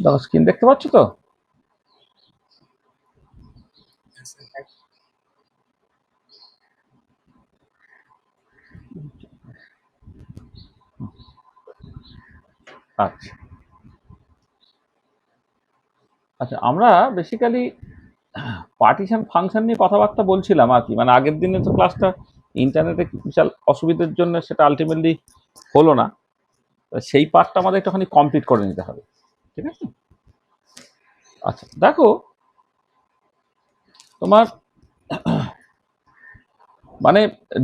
দেখো স্ক্রিন দেখতে পাচ্ছ তো? আচ্ছা আচ্ছা, আমরা বেসিক্যালি পার্টিশন ফাংশন নিয়ে কথাবার্তা বলছিলাম আর কি। মানে আগের দিনে তো ক্লাসটা ইন্টারনেটে বিশাল অসুবিধার জন্য সেটা আলটিমেটলি হলো না। সেই পার্টটা আমাদের একটুখানি কমপ্লিট করে নিতে হবে, ঠিক আছে? আচ্ছা দেখো, তোমার মানে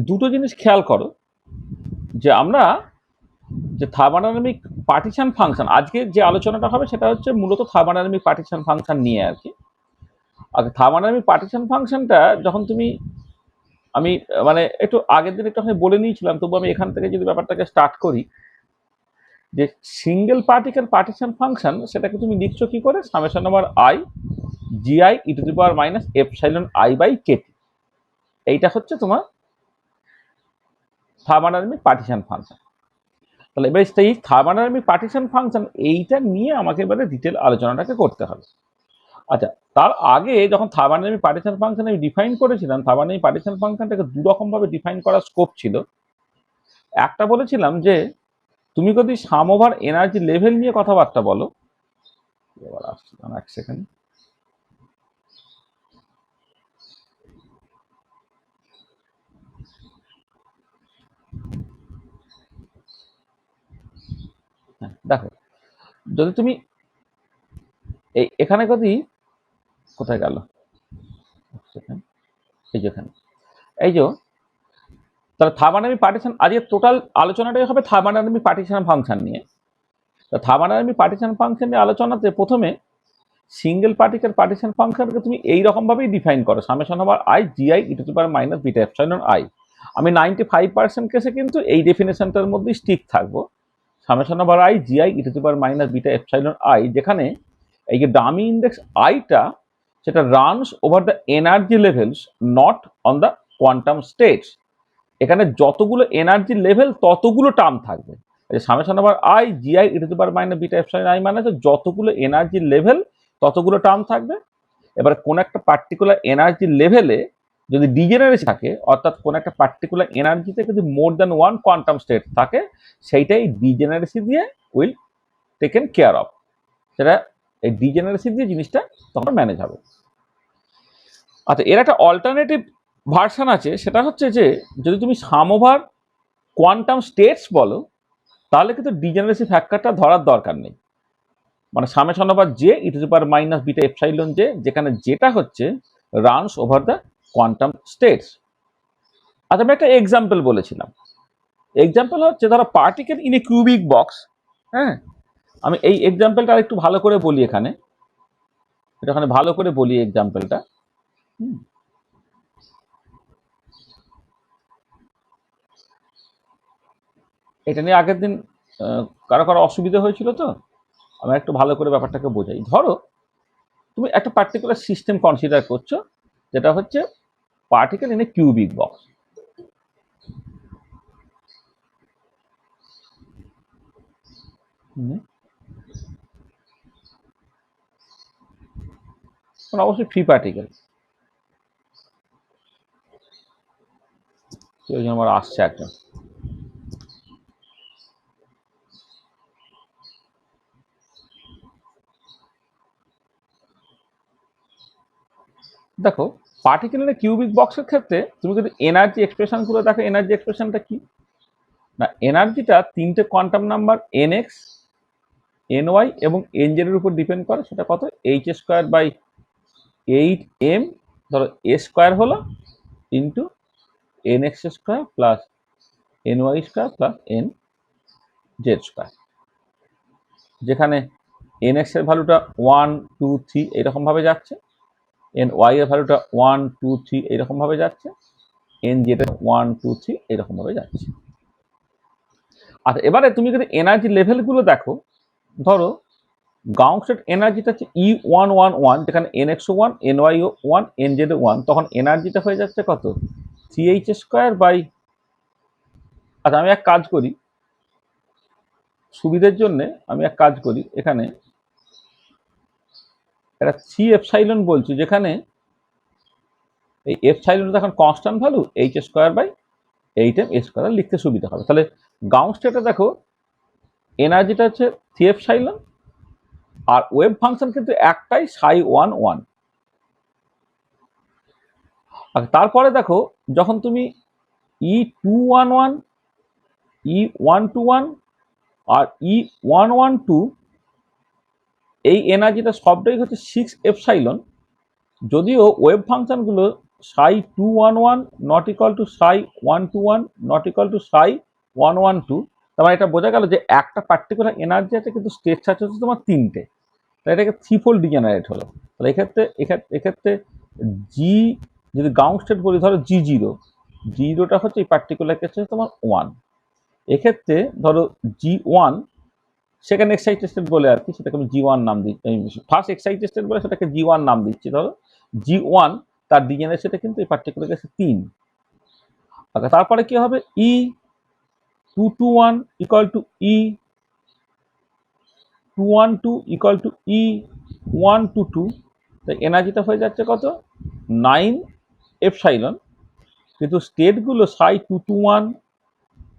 দুটো জিনিস খেয়াল করো, যে আমরা যে থার্মোডাইনামিক পার্টিশন ফাংশন আজকে যে আলোচনাটা হবে সেটা হচ্ছে মূলত থার্মোডাইনামিক পার্টিশন ফাংশন নিয়ে আর কি। আর থার্মোডাইনামিক পার্টিশন ফাংশনটা যখন তুমি আমি মানে একটু আগের দিন একটুখানি বলে নিয়েছিলাম, তবু আমি এখান থেকে যদি ব্যাপারটাকে স্টার্ট করি, যে সিঙ্গেল পার্টিকেল পার্টিশন ফাংশন সেটাকে তুমি লিখছো কি করে, summation number I GI E to the power minus epsilon I by Katie. এইটা হচ্ছে তোমার থার্মোডাইনামিক পার্টিশন ফাংশন। তাহলে এবার এই থার্মোডাইনামিক পার্টিশন ফাংশন এইটা নিয়ে আমাকে এবারে ডিটেল আলোচনাটাকে করতে হবে। আচ্ছা, তার আগে যখন থার্মোডাইনামিক পার্টিশন ফাংশন আমি ডিফাইন করেছিলাম, থার্মোডাইনামিক পার্টিশন ফাংশনটাকে দু রকম ভাবে ডিফাইন করার স্কোপ ছিল। একটা বলেছিলাম যে তুমি যদি সাম ওভার এনার্জি লেভেল নিয়ে কথাবার্তা বলো, এবার আসছি এক সেকেন্ড। দেখো, যদি তুমি এই এখানে যদি কোথায় গেল, এই যেখানে, এই যে, তাহলে থার্মোডাইনামিক পার্টিশন আজকে টোটাল আলোচনাটাই হবে থার্মোডাইনামিক পার্টিশন ফাংশন নিয়ে। তো থার্মোডাইনামিক পার্টিশন ফাংশন নিয়ে আলোচনাতে প্রথমে সিঙ্গেল পার্টিকেল পার্টিশন ফাংশনকে তুমি এইরকম ভাবেই ডিফাইন করো, summation over I GI E to the power minus beta epsilon I. আমি 95% কেসে কিন্তু এই ডেফিনেশনটার মধ্যেই স্টিক থাকবো, summation over I GI E to the power minus beta epsilon I, যেখানে এই যে ডামি ইন্ডেক্স আইটা সেটা runs over the energy levels not on the quantum states. এখানে যতগুলো এনার্জি লেভেল ততগুলো টার্ম থাকবে। Summation over I GI E to the power minus beta epsilon I মানে যতগুলো এনার্জি লেভেল ততগুলো টার্ম থাকবে। এবার কোন একটা পার্টিকুলার এনার্জি লেভেলে যদি ডিজেনারেসি থাকে, অর্থাৎ কোন একটা পার্টিকুলার এনার্জিতে যদি more than one quantum state থাকে, সেইটাই ডিজেনারেসি দিয়ে উইল টেকেন কেয়ার অফ। সেটা এই ডিজেনারেসি দিয়ে জিনিসটা তখন ম্যানেজ হবে। আচ্ছা, এর একটা অল্টারনেটিভ ভার্সন আছে, সেটা হচ্ছে যে যদি তুমি সাম ওভার কোয়ান্টাম স্টেটস বলো, তাহলে কিন্তু ডিজেনারেসি ফ্যাক্টরটা ধরার দরকার নেই। মানে summation over J E to the power minus beta epsilon J, যেখানে যেটা হচ্ছে runs over the quantum states. আচ্ছা, আমি একটা এক্সাম্পল বলেছিলাম। এক্সাম্পল হচ্ছে ধরো particle in a cubic box. হ্যাঁ, আমি এই এক্সাম্পলটা একটু ভালো করে বলি এখানে, এখানে ভালো করে বলি এক্সাম্পলটা। এটা নিয়ে আগের দিন কারো কারো অসুবিধা হয়েছিল, তো আমি একটু ভালো করে ব্যাপারটাকে বোঝাই। ধরো তুমি একটা পার্টিকুলার সিস্টেম কনসিডার করছো, যেটা হচ্ছে particle in a cubic box. অবশ্যই ফ্রি পার্টিকেল। ওই জন্য আমার আসছে একজন। দেখো, পার্টিকুলার কিউবিক বক্সের ক্ষেত্রে তুমি যদি এনার্জি এক্সপ্রেশনগুলো দেখো, এনার্জি এক্সপ্রেশনটা কি না, এনার্জিটা তিনটে quantum number N X, N Y এবং এন জেড এর উপর ডিপেন্ড করে। সেটা কত, এইচ স্কোয়ার বাই 8m, ধরো এ স্কোয়ার হলো into N X square plus N Y square plus N Z square, যেখানে এন এক্স এর ভ্যালুটা 1 2 3 এইরকম ভাবে যাচ্ছে, এন ওয়াই এর ভ্যালুটা 1 2 3 এইরকম ভাবে যাচ্ছে, এন জেড এর 1 2 3 এইরকম ভাবে যাচ্ছে। আচ্ছা, এবারে তুমি যদি এনার্জি লেভেলগুলো দেখো, ধরো গ্রাউন্ড স্টেট এনার্জিটা হচ্ছে E111, যেখানে N X one, N Y one, N Z one, তখন এনার্জিটা হয়ে যাচ্ছে কত, 3h স্কোয়ার বাই। আচ্ছা, আমি এক কাজ করি সুবিধের জন্য, আমি এক কাজ করি এখানে, একটা থ্রি এপসাইলন বলছি, যেখানে এই এপসাইলনটা এখন constant value H square by 8m² লিখতে সুবিধা হবে। তাহলে গ্রাউন্ড স্টেটে দেখো এনার্জিটা হচ্ছে থ্রি এপসাইলন, আর ওয়েভ ফাংশন কিন্তু একটাই ψ11। আর তারপরে দেখো যখন তুমি E211, E121 আর E112 এই এনার্জিটা সবটাই হচ্ছে 6 এপসাইলন, যদিও ওয়েভ ফাংশনগুলো ψ211 not equal to ψ121 not equal to ψ112। তার মানে এটা বোঝা গেল যে একটা পার্টিকুলার এনার্জি আছে কিন্তু স্টেট চার্জ হচ্ছে তোমার তিনটে, তাই এটাকে থ্রিফোল্ড ডিজেনারেট হলো। তাহলে এক্ষেত্রে জি, যদি গ্রাউন্ড স্টেট বলি ধরো জিরোটা হচ্ছে এই পার্টিকুলার ক্ষেত্রে তোমার 1, এক্ষেত্রে ধরো G1 সেকেন্ড এক্সাইটেড স্টেট বলে আর কি, সেটাকে আমি G1 নাম দিচ্ছি, ফার্স্ট এক্সাইটেড স্টেট বলে সেটাকে G1 নাম দিচ্ছি। ধরো G1 তার ডিজেনারেশনটা কিন্তু এই পার্টিকুলার কেসে 3। আচ্ছা, তারপরে কি হবে E221 equal to E212 equal to E122। তাই এনার্জিটা হয়ে যাচ্ছে কত 9 এপসাইলন, কিন্তু স্টেটগুলো ψ221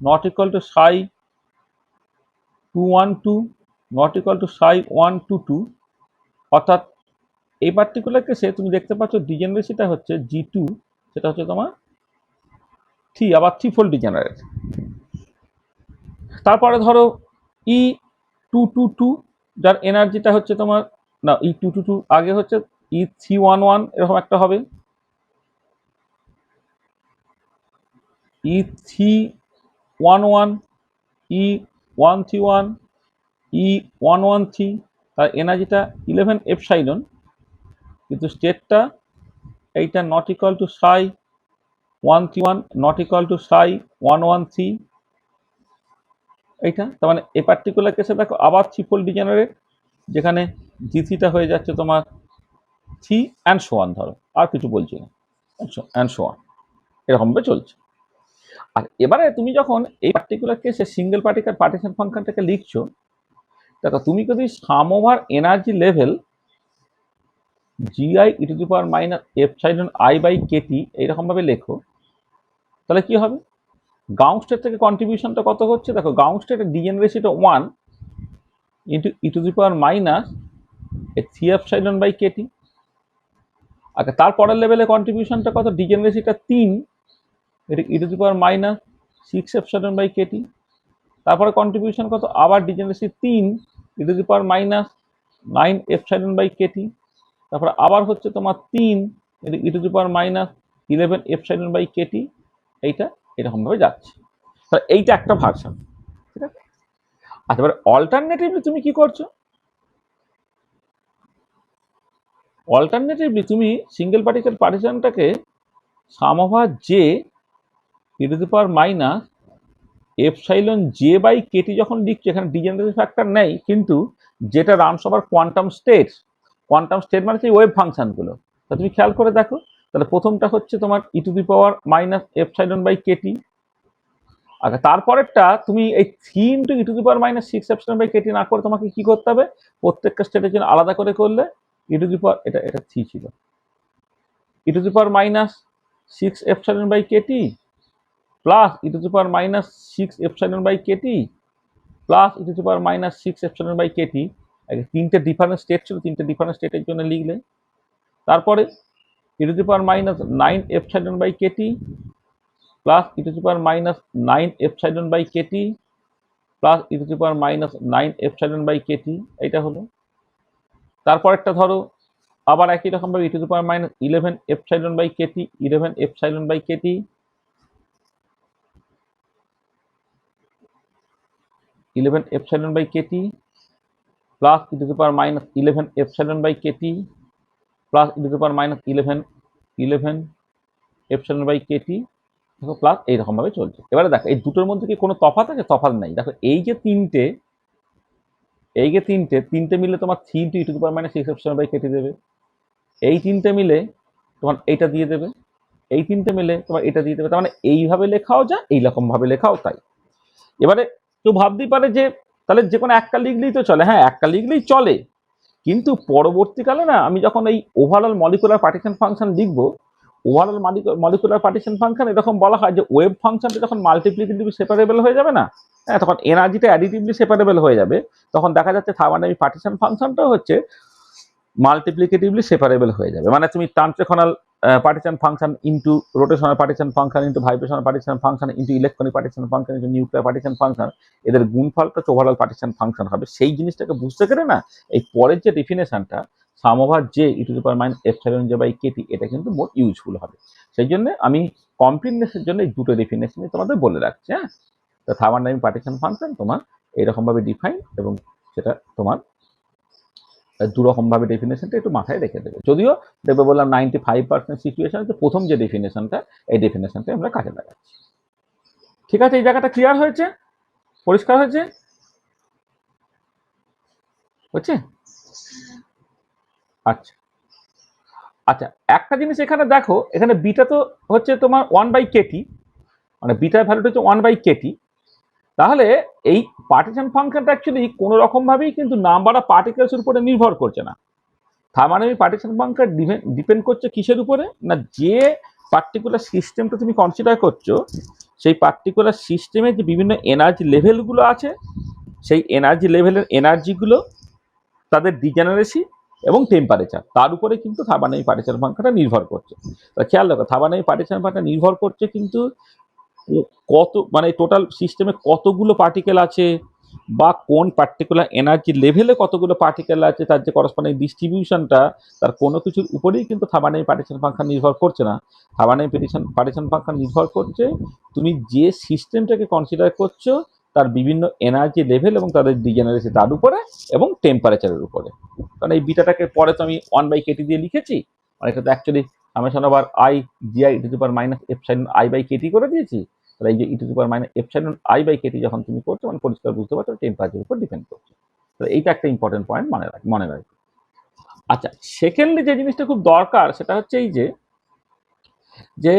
not equal to ψ212 not equal to ψ122। অর্থাৎ এই পার্টিকুলার কেসে তুমি দেখতে পাচ্ছ ডিজেনারেসিটা হচ্ছে G2, সেটা হচ্ছে তোমার 3, আবার থ্রিফোল্ড ডিজেনারেট। তারপরে ধরো E222 যার এনার্জিটা হচ্ছে তোমার, না E222 আগে হচ্ছে E311, এরকম একটা হবে E311, E131, E113, তার এনার্জিটা 11 এপসাইলন, কিন্তু স্টেটটা এইটা not equal to ψ131 not equal to ψ113 এইটা। তার মানে এই পার্টিকুলার কেসে দেখো আবার থ্রিফোল্ড ডিজেনারেট, যেখানে জিথিটা হয়ে যাচ্ছে তোমার 3 অ্যান্ড সো অন, ধরো আর কিছু বলছি না, অ্যান্ড সো অন, এরকমভাবে চলছে। আর এবারে তুমি যখন এই পার্টিকুলার কেসে সিঙ্গেল পার্টিকেল পার্টিশন ফাংশনটাকে লিখছো, দেখো তুমি যদি sum over energy level GI e⁻ এইরকমভাবে লেখো, তাহলে কি হবে? গ্রাউন্ড স্টেট থেকে কন্ট্রিবিউশনটা কত হচ্ছে দেখো, গ্রাউন্ড স্টেটের ডিজেনারেসিটা 1 ইন্টু e⁻(3ε/kT। আচ্ছা, তারপরের লেভেলে কন্ট্রিবিউশনটা কত, ডিজেনারেসিটা 3, এটা e⁻(6ε/kT। তারপরে কন্ট্রিবিউশন কত, আবার ডিজেনারেসি 3, e⁻(9ε/kT। তারপরে আবার হচ্ছে তোমার 3, এটা e⁻(11ε/kT। এইটা এরকমভাবে যাচ্ছে। তাহলে এইটা একটা ভার্সন, ঠিক আছে। আচ্ছা, এবার অল্টারনেটিভলি তুমি কি করছো? অল্টারনেটিভলি তুমি সিঙ্গেল পার্টিকেল পার্টিশনটাকে সাম ওভার জে e⁻(j/kT যখন লিখছো, এখানে ডিজেনারেসি ফ্যাক্টর নেই, কিন্তু যেটা রামস ওভার কোয়ান্টাম স্টেট মানে সেই ওয়েভ ফাংশনগুলো। তা তুমি খেয়াল করে দেখো, তাহলে প্রথমটা হচ্ছে তোমার e⁻(ε/kT। আচ্ছা, তারপরেরটা তুমি এই 3 ইন্টু e⁻(6ε/kT না করে তোমাকে কি করতে হবে, প্রত্যেকটা স্টেটের জন্য আলাদা করে করলে এটা 3 ছিল, e⁻(6ε/kT plus e⁻(6ε/kT plus e⁻(6ε/kT। তিনটে ডিফারেন্ট স্টেট ছিল, তিনটে ডিফারেন্ট স্টেটের জন্য লিখলে। তারপরে e⁻(9ε/kT plus e⁻(9ε/kT plus e⁻(9ε/kT, এইটা হলো। তারপরেরটা ধরো আবার একই রকম ভাবে e⁻(11ε/kT 11ε/kT plus e⁻(11ε/kT plus e⁻(11ε/kT, দেখো প্লাস এইরকম ভাবে চলছে। এবারে দেখো এই দুটোর মধ্যে কি কোনো তফাৎ আছে? তফাৎ নাই। দেখো এই যে তিনটে মিলে তোমার 3 ইন্টু e⁻(6ε/kT দেবে, এই তিনটে মিলে তোমার এইটা দিয়ে দেবে, এই তিনটে মিলে তোমার এটা দিয়ে দেবে। তার মানে এইভাবে লেখাও যায়, এইরকম ভাবে লেখাও তাই। এবারে কেউ ভাবতেই পারে যে তাহলে যে কোনো একটা লিখলেই তো চলে। হ্যাঁ, একটা লিখলেই চলে, কিন্তু পরবর্তীকালে না আমি যখন এই ওভারঅল মলিকুলার পার্টিশন ফাংশন লিখব, ওভারঅল মলিকুলার পার্টিশন ফাংশন এরকম বলা হয় যে ওয়েভ ফাংশনটা যখন মাল্টিপ্লিকেটিভলি সেপারেবল হয়ে যাবে না, হ্যাঁ, তখন এনার্জিটা অ্যাডিটিভলি সেপারেবল হয়ে যাবে, তখন দেখা যাচ্ছে থার্মোডাইনামিক পার্টিশন ফাংশনটাও হচ্ছে মাল্টিপ্লিকেটিভলি সেপারেবল হয়ে যাবে। মানে তুমি translational partition function into rotational partition function into vibrational partition function into electronic partition function into nuclear partition function, এদের গুণফলটা ওভারঅল পার্টিশন ফাংশন হবে। সেই জিনিসটাকে বুঝতে গেলে না এই পরের যে ডেফিনেশনটা sum over J E to the power minus epsilon J by Katie, এটা কিন্তু মোর ইউজফুল হবে। সেই জন্য আমি কমপ্লিটনেসের জন্য এই দুটো ডেফিনেশনই তোমাদের বলে রাখছি। হ্যাঁ, তো থার্মোডাইনামিক পার্টিশন ফাংশন তোমার এইরকমভাবে ডিফাইন, এবং সেটা তোমার দুরকমভাবে ডেফিনেশনটা একটু মাথায় রেখে দেবে। যদিও দেখবে বললাম 95% সিচুয়েশন হচ্ছে প্রথম যে ডেফিনেশনটা, এই ডেফিনেশনটা আমরা কাজে লাগাচ্ছি। ঠিক আছে, এই জায়গাটা ক্লিয়ার হয়েছে, পরিষ্কার হয়েছে, হচ্ছে? আচ্ছা আচ্ছা, একটা জিনিস এখানে দেখো, এখানে বিটা তো হচ্ছে তোমার 1/kT, মানে বিটার ভ্যালুটা হচ্ছে 1/kT। তাহলে এই পার্টিশন ফাংশনটা অ্যাকচুয়ালি কোনো রকমভাবেই কিন্তু নাম্বার অফ পার্টিকেলসের উপরে নির্ভর করছে না। থার্মোডাইনামিক পার্টিশন ফাংশন ডিপেন্ড করছে কিসের উপরে না, যে পার্টিকুলার সিস্টেমটা তুমি কনসিডার করছো সেই পার্টিকুলার সিস্টেমে যে বিভিন্ন এনার্জি লেভেলগুলো আছে, সেই এনার্জি লেভেলের এনার্জিগুলো, তাদের ডিজেনারেসি এবং টেম্পারেচার, তার উপরে কিন্তু থার্মোডাইনামিক পার্টিশন ফাংশনটা নির্ভর করছে। খেয়াল রাখো, থার্মোডাইনামিক পার্টিশন ফাংশন নির্ভর করছে কিন্তু কত, মানে টোটাল সিস্টেমে কতগুলো পার্টিকেল আছে বা কোন পার্টিকুলার এনার্জি লেভেলে কতগুলো পার্টিকেল আছে, তার যে করসপন্ডিং ডিস্ট্রিবিউশনটা, তার কোনো কিছুর উপরেই কিন্তু থার্মোডাইনামিক পার্টিশন ফাংশন নির্ভর করছে না। থার্মোডাইনামিক পার্টিশন ফাংশন নির্ভর করছে তুমি যে সিস্টেমটাকে কনসিডার করছো তার বিভিন্ন এনার্জি লেভেল এবং তাদের ডিজেনারেসি তার উপরে এবং টেম্পারেচারের উপরে। কারণ এই বিটাটাকে পরে তো আমি 1/kT দিয়ে লিখেছি, মানে এটা তো actually summation over I GI E to the power minus epsilon I by kT করে দিয়েছি। তাহলে এই যে e to the power minus epsilon I by kT যখন তুমি করছো, মানে পরিষ্কার বুঝতে পারছো টেম্পারেচারের উপর ডিপেন্ড করছে। তাহলে এইটা একটা ইম্পর্টেন্ট পয়েন্ট মনে রাখবে। আচ্ছা, সেকেন্ডলি যে জিনিসটা খুব দরকার সেটা হচ্ছে এই যে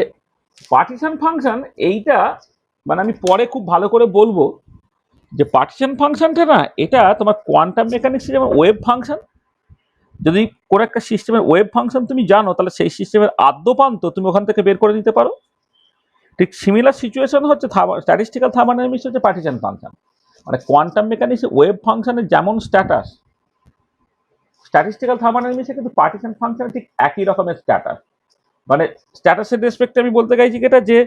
পার্টিশন ফাংশন, এইটা মানে আমি পরে খুব ভালো করে বলবো যে পার্টিশন ফাংশনটা না, এটা তোমার কোয়ান্টাম মেকানিক্সে যেমন ওয়েভ ফাংশন, যদি কোনো একটা সিস্টেমের ওয়েভ ফাংশন তুমি জানো, তাহলে সেই সিস্টেমের আদ্যপান্ত তুমি ওখান থেকে বের করে নিতে পারো। ঠিক সিমিলার সিচুয়েশন হচ্ছে স্ট্যাটিস্টিক্যাল থার্মোডাইনামিক্স হচ্ছে পার্টিশন ফাংশন। মানে কোয়ান্টাম মেকানিক্সে ওয়েভ ফাংশনের যেমন স্ট্যাটাস, স্ট্যাটিস্টিক্যাল থার্মোডাইনামিক্সে কিন্তু পার্টিশন ফাংশন ঠিক একই রকমের স্ট্যাটাস। মানে স্ট্যাটাসের রেসপেক্টে আমি বলতে চাইছি এটা যে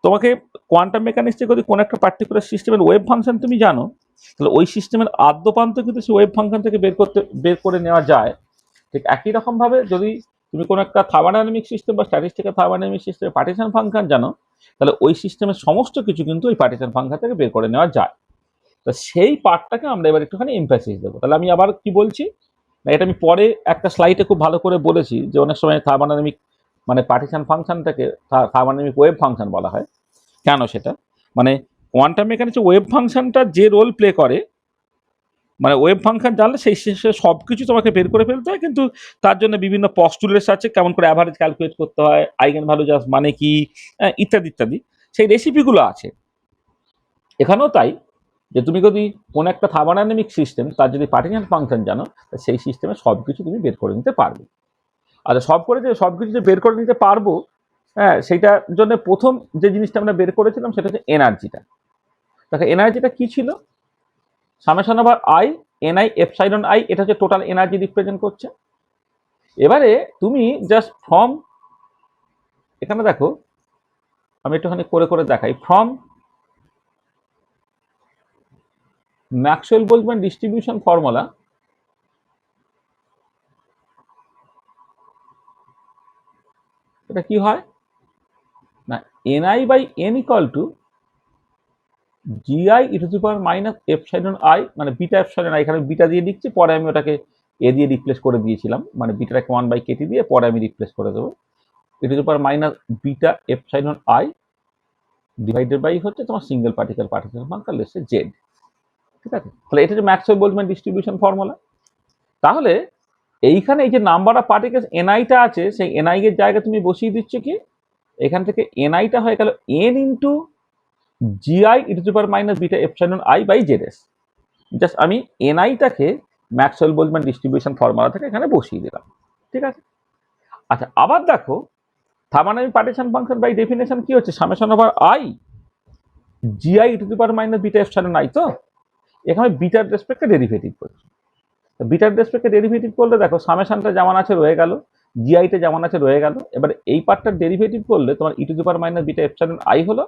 তোমাকে কোয়ান্টাম মেকানিক্সে যদি কোনো একটা পার্টিকুলার সিস্টেমের ওয়েভ ফাংশন তুমি জানো, তাহলে ওই সিস্টেমের আদ্যপান্ত কিন্তু সেই ওয়েভ ফাংশন থেকে বের করে নেওয়া যায়। ঠিক একই রকমভাবে যদি তুমি কোনো একটা থার্মোডাইনামিক সিস্টেম বা স্ট্যাটিস্টিক্যাল থার্মোডাইনামিক সিস্টেমের পার্টিশন ফাংশন জানো, তাহলে ওই সিস্টেমের সমস্ত কিছু কিন্তু ওই পার্টিশন ফাংশন থেকে বের করে নেওয়া যায়। তো সেই পার্টটাকে আমরা এবার একটুখানি এমফ্যাসিস দেবো। তাহলে আমি আবার কি বলছি না, এটা আমি পরে একটা স্লাইডে খুব ভালো করে বলেছি যে অনেক সময় থার্মোডাইনামিক মানে পার্টিশন ফাংশনটাকে থার্মোডাইনামিক ওয়েভ ফাংশন বলা হয়। কেন সেটা, মানে কোয়ান্টাম মেকানিক্সে ওয়েভ ফাংশনটা যে রোল প্লে করে, মানে ওয়েভ ফাংশন জানলে সেই শেষে সব কিছু তোমাকে বের করে ফেলতে হয়, কিন্তু তার জন্য বিভিন্ন পস্টুলেটস আছে, কেমন করে অ্যাভারেজ ক্যালকুলেট করতে হয়, আইগেন ভ্যালু জাস্ট মানে কি, ইত্যাদি ইত্যাদি, সেই রেসিপিগুলো আছে এখানেও তাই। যে তুমি যদি কোনো একটা থার্মোডাইনামিক সিস্টেম তার যদি পার্টিশন ফাংশন জানো, সেই সিস্টেমে সব কিছু তুমি বের করে নিতে পারবে। আচ্ছা, সব কিছু যে বের করে নিতে পারবো, হ্যাঁ, সেইটার জন্য প্রথম যে জিনিসটা আমরা বের করেছিলাম সেটা হচ্ছে এনার্জিটা। দেখো এনার্জিটা কি ছিল, summation over I N I epsilon I, এটা হচ্ছে টোটাল এনার্জি রিপ্রেজেন্ট করছে। এবারে তুমি জাস্ট ফ্রম, এখানে দেখো আমি একটুখানি করে করে দেখাই, from Maxwell Boltzmann distribution formula, এটা কি হয় না, N I by N equal to G I E to the power minus epsilon I, মানে বিটা এপসাইলন আই, এখানে বিটা দিয়ে লিখছি, পরে আমি ওটাকে এ দিয়ে রিপ্লেস করে দিয়েছিলাম, মানে বিটাটাকে 1/kT দিয়ে পরে আমি রিপ্লেস করে দেবো। E to the power minus beta epsilon i divided by হচ্ছে তোমার সিঙ্গেল পার্টিকেল পার্টিকেল ফাংশন লেসে জেড। ঠিক আছে, তাহলে এটা হচ্ছে ম্যাক্সওয়েল বোলজম্যান ডিস্ট্রিবিউশন ফর্মুলা। তাহলে এইখানে এই যে নাম্বার অফ পার্টিকেলস এনআইটা আছে, সেই এনআই এর জায়গায় তুমি বসিয়ে দিচ্ছ কি, এখান থেকে এনআইটা হয়ে গেল N into G I E to the power minus beta epsilon I by Z S. Just আমি এনআইটাকে ম্যাক্সওয়েল বোলম্যান ডিস্ট্রিবিউশন ফর্মুলা থেকে এখানে বসিয়ে দিলাম। ঠিক আছে। আচ্ছা, আবার দেখো thermodynamic partition function by definition কি হচ্ছে, summation over I GI to the power minus beta epsilon I. তো এখানে বিটার রেসপেক্টে ডেরিভেটিভ করছি। বিটার রেসপেক্টে ডেরিভেটিভ করলে দেখো সামেশনটা যেমন আছে রয়ে গেল, জিআইটা যেমন আছে রয়ে গেল। এবার এই পার্টটার ডেরিভেটিভ করলে তোমার e to the power minus beta epsilon i হলো,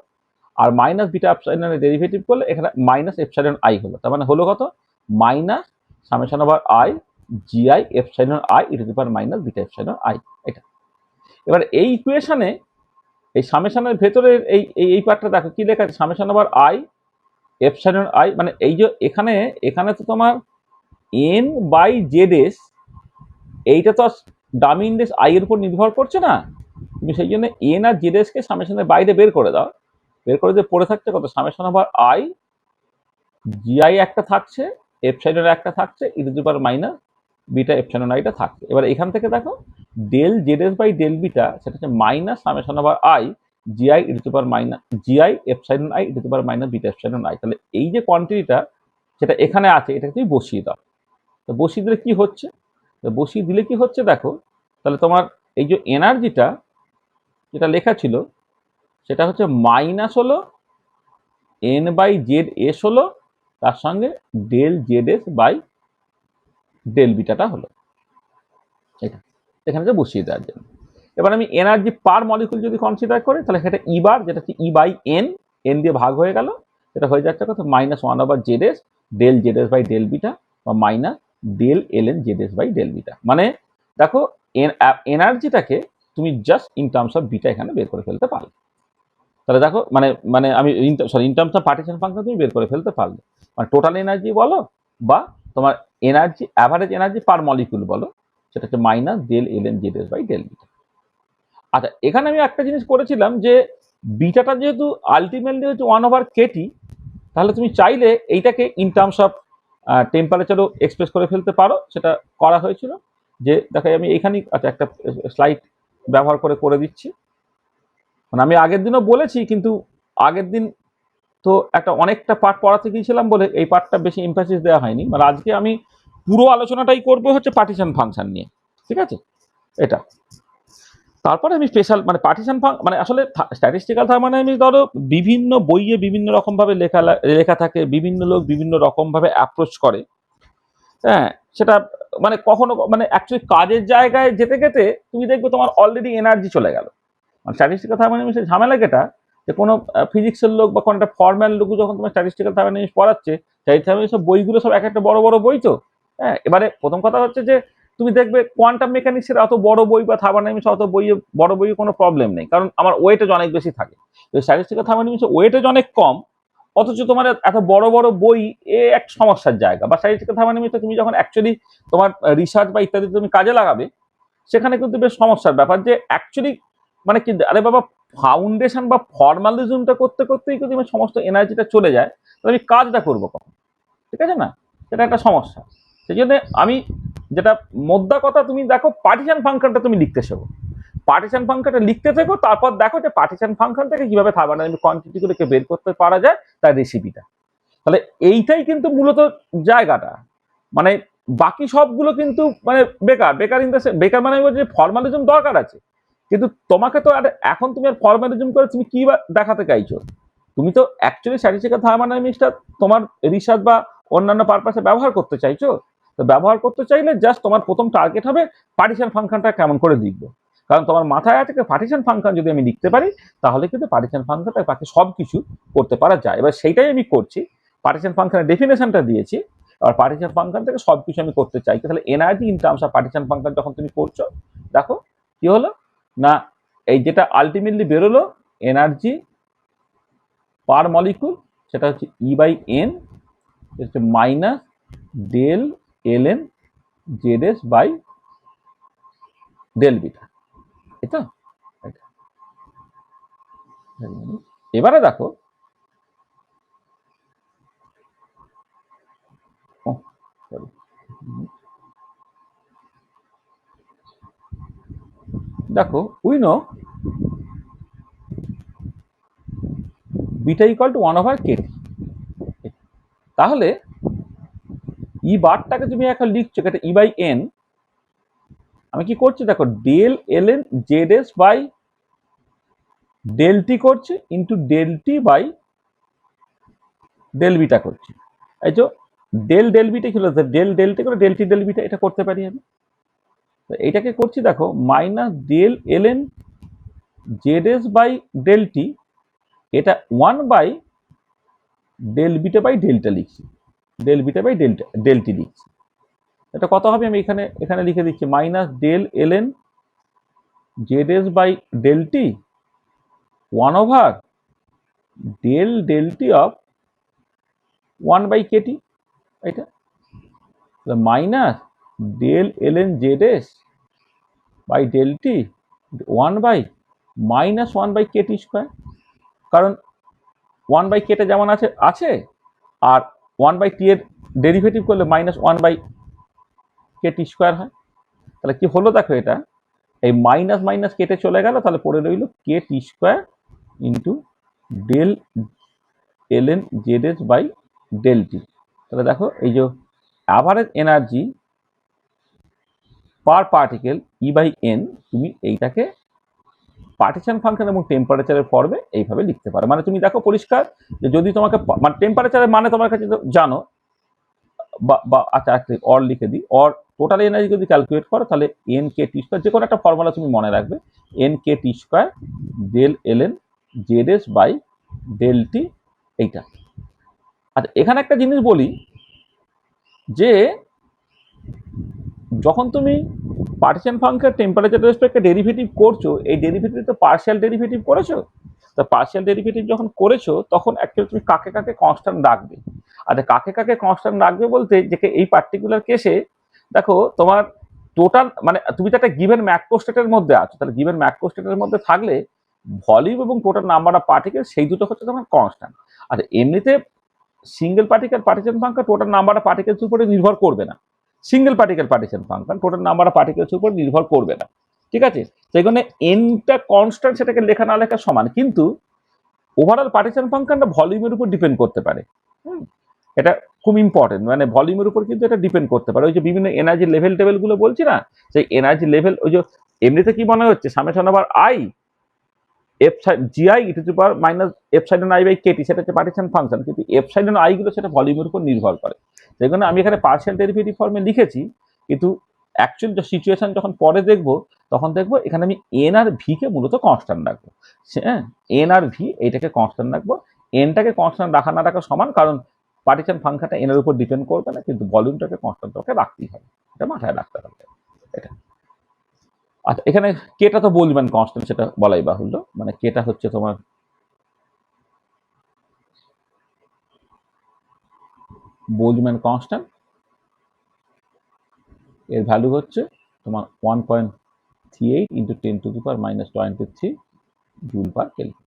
আর মাইনাস বিটা এপসাইলনের ডেরিভেটিভ করলে এখানে মাইনাস এপসাইলন আই হলো। তার মানে হলো কত, minus summation over I GI epsilon i e to the power minus beta epsilon I. এটা এবার এই ইকুয়েশনে এই সামেশনের ভেতরে এই এই পার্টটা দেখো কি লেখা আছে, summation over I epsilon I, মানে এই যে এখানে এখানে তো তোমার এন বাই জেড এস, এইটা তো ডামি ইন্ডেক্স আই এর উপর নির্ভর করছে না। তুমি সেই জন্য এন আর জেড এস কে সামেশনের বাইরে বের করে দাও, বের করে দিয়ে পড়ে থাকছে কত, সামেশন ওভার আই জিআই একটা থাকছে, এপসাইলন একটা থাকছে, e to the power minus beta epsilon আইটা থাকছে। এবার এখান থেকে দেখো del Z S by del beta, সেটা হচ্ছে minus summation over I GI E to the power minus gi epsilon i e to the power minus beta epsilon i. তাহলে এই যে কোয়ান্টিটিটা সেটা এখানে আছে, এটাকে তুমি বসিয়ে দাও। তো বসিয়ে দিলে কি হচ্ছে, বসিয়ে দিলে কি হচ্ছে দেখো, তাহলে তোমার এই যে এনার্জিটা যেটা লেখা ছিল সেটা হচ্ছে মাইনাস হলো এন বাই জেড এস হলো, তার সঙ্গে del Z S by del বিটাটা হলো। এটা এখানে যে বসিয়ে দেওয়ার জন্য। এবার আমি এনার্জি পার মলিকুল যদি কনসিডার করি, তাহলে সেটা ই বার, যেটা হচ্ছে ই বাই এন, এন দিয়ে ভাগ হয়ে গেল, সেটা হয়ে যাচ্ছে কত, minus one over z s del Z S by del beta, বা minus del L N Z S by del beta. মানে দেখো এনার্জিটাকে তুমি just in terms of beta এখানে বের করে ফেলতে পারলে। তাহলে দেখো মানে মানে আমি sorry in terms of partition function তুমি বের করে ফেলতে পারলে, মানে টোটাল এনার্জি বলো বা তোমার energy average energy per molecule বলো, সেটা হচ্ছে minus del L N Z S by del beta. আচ্ছা, এখানে আমি একটা জিনিস করেছিলাম যে বিটাটা যেহেতু আলটিমেটলি হচ্ছে ওয়ান ওভার কেটি, তাহলে তুমি চাইলে এইটাকে ইন টার্মস অফ টেম্পারেচারও এক্সপ্রেস করে ফেলতে পারো, সেটা করা হয়েছিল। যে দেখো আমি এখানেই আচ্ছা একটা স্লাইড ব্যবহার করে দিচ্ছি। মানে আমি আগের দিনও বলেছি, কিন্তু আগের দিন তো একটা অনেকটা পার্ট পড়াতে গিয়েছিলাম বলে এই পার্টটা বেশি এমফাসিস দেওয়া হয়নি। মানে আজকে আমি পুরো আলোচনাটাই করবো হচ্ছে পার্টিশন ফাংশন নিয়ে। ঠিক আছে, এটা তারপরে আমি স্পেশাল মানে পার্টিশন মানে আসলে স্ট্যাটিস্টিক্যাল থার্মোডাইনামিক্স ধরো বিভিন্ন বইয়ে বিভিন্ন রকম ভাবে লেখা থাকে, বিভিন্ন লোক বিভিন্ন রকম ভাবে অ্যাপ্রোচ করে। হ্যাঁ, সেটা মানে কখনো মানে অ্যাকচুয়ালি কাজের জায়গায় যেতে যেতে তুমি দেখবে তোমার অলরেডি এনার্জি চলে গেল। মানে স্ট্যাটিস্টিক্যাল থার্মোডাইনামিক্সের ঝামেলা যেটা, যে কোনো ফিজিক্সের লোক বা কোনো একটা ফর্ম্যাল লোক যখন তোমার স্ট্যাটিস্টিক্যাল থার্মোডাইনামিক্স পড়াচ্ছে, সেই থার্মোডাইনামিক্স বইগুলো সব এক একটা বড় বড় বই। তো হ্যাঁ, এবারে প্রথম কথা হচ্ছে যে তুমি দেখবে কোয়ান্টাম মেকানিক্সের অত বড় বই বা থার্মোডাইনামিক্স অত বইয়ে বড় বইয়ে কোনো প্রবলেম নেই, কারণ আমার ওয়েটেজ অনেক বেশি থাকে। স্ট্যাটিস্টিক্যাল থার্মোডাইনামিক্সের ওয়েটেজ অনেক কম, অথচ তোমার এত বড় বড় বই এক সমস্যার জায়গা। বা স্ট্যাটিস্টিক্যাল থার্মোডাইনামিক্সটা তুমি যখন অ্যাকচুয়ালি তোমার রিসার্চ বা ইত্যাদি তুমি কাজে লাগাবে, সেখানে কিন্তু বেশ সমস্যার ব্যাপার, যে অ্যাকচুয়ালি মানে কি, আরে বাবা ফাউন্ডেশন বা ফর্মালিজমটা করতে করতেই যদি আমার সমস্ত এনার্জিটা চলে যায়, তাহলে আমি কাজটা করবো কখন? ঠিক আছে না, সেটা একটা সমস্যা। সেই জন্য আমি যেটা মোদ্দা কথা, তুমি দেখো পার্টিশন ফাংশনটা তুমি লিখতে শেখো, পার্টিশন ফাংশনটা লিখতে থেকো, তারপর দেখো যে পার্টিশন ফাংশন থেকে কিভাবে থার্মোডাইনামিক কোয়ান্টিটিগুলোকে বের করতে পারা যায়, তার রেসিপিটা। তাহলে এইটাই কিন্তু মূলত জায়গাটা। মানে বাকি সবগুলো কিন্তু মানে বেকার বেকার ইন দ্য বেকার, মানে যে ফর্মালিজম দরকার আছে, কিন্তু তোমাকে তো আর এখন তুমি আর ফর্মালিজম করে তুমি কি দেখাতে চাইছো? তুমি তো অ্যাকচুয়ালি স্ট্যাটিস্টিক্যাল থার্মোডাইনামিক্সটা তোমার রিসার্চ বা অন্যান্য পারপাসে ব্যবহার করতে চাইছো। তো ব্যবহার করতে চাইলে জাস্ট তোমার প্রথম টার্গেট হবে পার্টিশন ফাংশনটা কেমন করে লিখবো। কারণ তোমার মাথায় আছে পার্টিশন ফাংশন যদি আমি লিখতে পারি, তাহলে কিন্তু পার্টিশন ফাংশনটা বাকি সব কিছু করতে পারা যায়। এবার সেইটাই আমি করছি, পার্টিশন ফাংশনের ডেফিনেশনটা দিয়েছি, আর পার্টিশন ফাংশন থেকে সব কিছু আমি করতে চাই। তাহলে energy in terms of partition function যখন তুমি করছো, দেখো কি হলো না, এই যেটা আলটিমেটলি বেরোলো এনার্জি পার মলিকুল, সেটা হচ্ছে ই বাই এন, হচ্ছে minus del L N Z S by del beta. এই তো এবারে দেখো দেখো we know beta equal to one over K T. তাহলে ই বারটাকে তুমি এখন লিখছো এটা ই বাই এন, আমি কি করছি দেখো del L N Z S by del T করছি into del T by del beta করছি। এই যে ডেল ডেল বিটা কি হলো, ডেল ডেল টি করে ডেল টি ডেল বিটা, এটা করতে পারি আমি। তো এইটাকে করছি দেখো minus del L N Z S by del T, এটা 1 by del beta by delta লিখছি, del beta by delta del T লিখছি। এটা কত হবে আমি এখানে এখানে লিখে দিচ্ছি minus del L N Z S by del T 1 over del del T of 1 by Katie, এটা minus del L N Z S by del T 1 by minus 1 by Katie square, কারণ 1 বাই কেটা যেমন আছে আছে, আর 1 by T এর derivative করলে minus 1 by Katie square হয়। তাহলে কি হলো দেখো, এটা এই মাইনাস মাইনাস কেটে চলে গেল, তাহলে পড়ে রইল K T square into del L N Z S by del T. তাহলে দেখো এই যে average energy per particle E by N, তুমি এইটাকে পার্টিশন ফাংশন এবং টেম্পারেচারের ফর্মে এইভাবে লিখতে পারো। মানে তুমি দেখো পরিষ্কার যে যদি তোমাকে মানে টেম্পারেচারের মানে তোমার কাছে জানো, বা আচ্ছা অর লিখে দিই, অর টোটাল এনার্জি যদি ক্যালকুলেট করো তাহলে এন কে টি স্কোয়ার, যে কোনো একটা ফর্মুলা তুমি মনে রাখবে, N K T square del L N Z S by del T, এইটা। আচ্ছা এখানে একটা জিনিস বলি যে যখন তুমি পার্টিশন ফাংশন টেম্পারেচার রেসপেক্টে ডেরিভেটিভ করছো, এই ডেরিভেটিভ তো পার্শিয়াল ডেরিভেটিভ করেছো, তা পার্শিয়াল ডেরিভেটিভ যখন করেছো তখন অ্যাকচুয়ালি তুমি কাকে কাকে কনস্ট্যান্ট রাখবে। আচ্ছা কাকে কাকে কনস্ট্যান্ট রাখবে বলতে যে এই পার্টিকুলার কেসে দেখো তোমার টোটাল মানে তুমি তো একটা গিভেন ম্যাক্রো স্টেটের মধ্যে আছো, তাহলে গিভেন ম্যাক্রো স্টেটের মধ্যে থাকলে ভলিউম এবং টোটাল নাম্বার অফ পার্টিকেল সেই দুটো হচ্ছে তোমার কনস্ট্যান্ট। আচ্ছা এমনিতে single particle partition function total number of particles উপরে নির্ভর করবে না, single particle partition function total number of particles উপর নির্ভর করবে না, ঠিক আছে। সেই জন্য এনটা কনস্ট্যান্ট, সেটাকে লেখা না লেখা সমান, কিন্তু ওভারঅল পার্টিশন ফাংশনটা ভলিউমের উপর ডিপেন্ড করতে পারে। এটা খুব ইম্পর্টেন্ট, মানে ভলিউমের উপর কিন্তু এটা ডিপেন্ড করতে পারে। ওই যে বিভিন্ন এনার্জি লেভেল টেবিলগুলো বলছি না, সেই এনার্জি লেভেল ওই যে এমনিতে কি মনে হচ্ছে summation over I F GI E to the power minus epsilon I by KT, সেটা হচ্ছে পার্টিশন ফাংশন, কিন্তু এফ সাইডন আই গুলো সেটা ভলিউমের উপর নির্ভর করে। সেই জন্য আমি এখানে পার্শিয়াল ডেরিভেটিভ ফর্মে লিখেছি, কিন্তু অ্যাকচুয়াল যে সিচুয়েশন যখন পরে দেখবো তখন দেখবো এখানে আমি এন আর ভি কে মূলত কনস্ট্যান্ট রাখবো। হ্যাঁ, এন আর ভি এইটাকে কনস্ট্যান্ট রাখবো, এনটাকে কনস্ট্যান্ট রাখা না রাখা সমান, কারণ পার্টিশন ফাংশনটা এন এর উপর ডিপেন্ড করবে না, কিন্তু ভলিউমটাকে কনস্ট্যান্ট তোকে রাখতেই হবে, এটা মাথায় রাখতে হবে এটা। আচ্ছা এখানে কেটা তো বলবেন কনস্ট্যান্ট, সেটা বলাই বাহুল্য, মানে কেটা হচ্ছে তোমার বোলজম্যান কনস্ট্যান্ট, এর ভ্যালু হচ্ছে তোমার 1.38 ইন্টু 10⁻⁻23 জুল পার কেলভিন।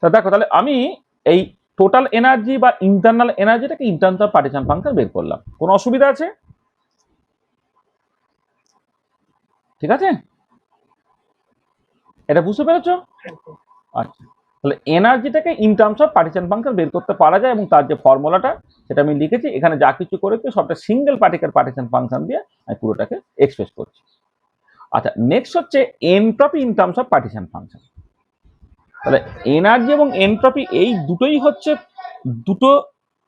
তা দেখো তাহলে আমি এই টোটাল এনার্জি বা ইন্টারনাল এনার্জিটাকে in terms of partition function বের করলাম। কোনো অসুবিধা আছে? ঠিক আছে, এটা বুঝতে পেরেছো? আচ্ছা তাহলে এনার্জিটাকে in terms of partition function বের করতে পারা যায়, এবং তার যে ফর্মুলাটা সেটা আমি লিখেছি এখানে, যা কিছু করেছি সবটা সিঙ্গেল পার্টিকেল পার্টিশন ফাংশন দিয়ে আমি পুরোটাকে এক্সপ্রেস করছি। আচ্ছা নেক্সট হচ্ছে entropy in terms of partition function. তাহলে এনার্জি এবং এনট্রপি এই দুটোই হচ্ছে দুটো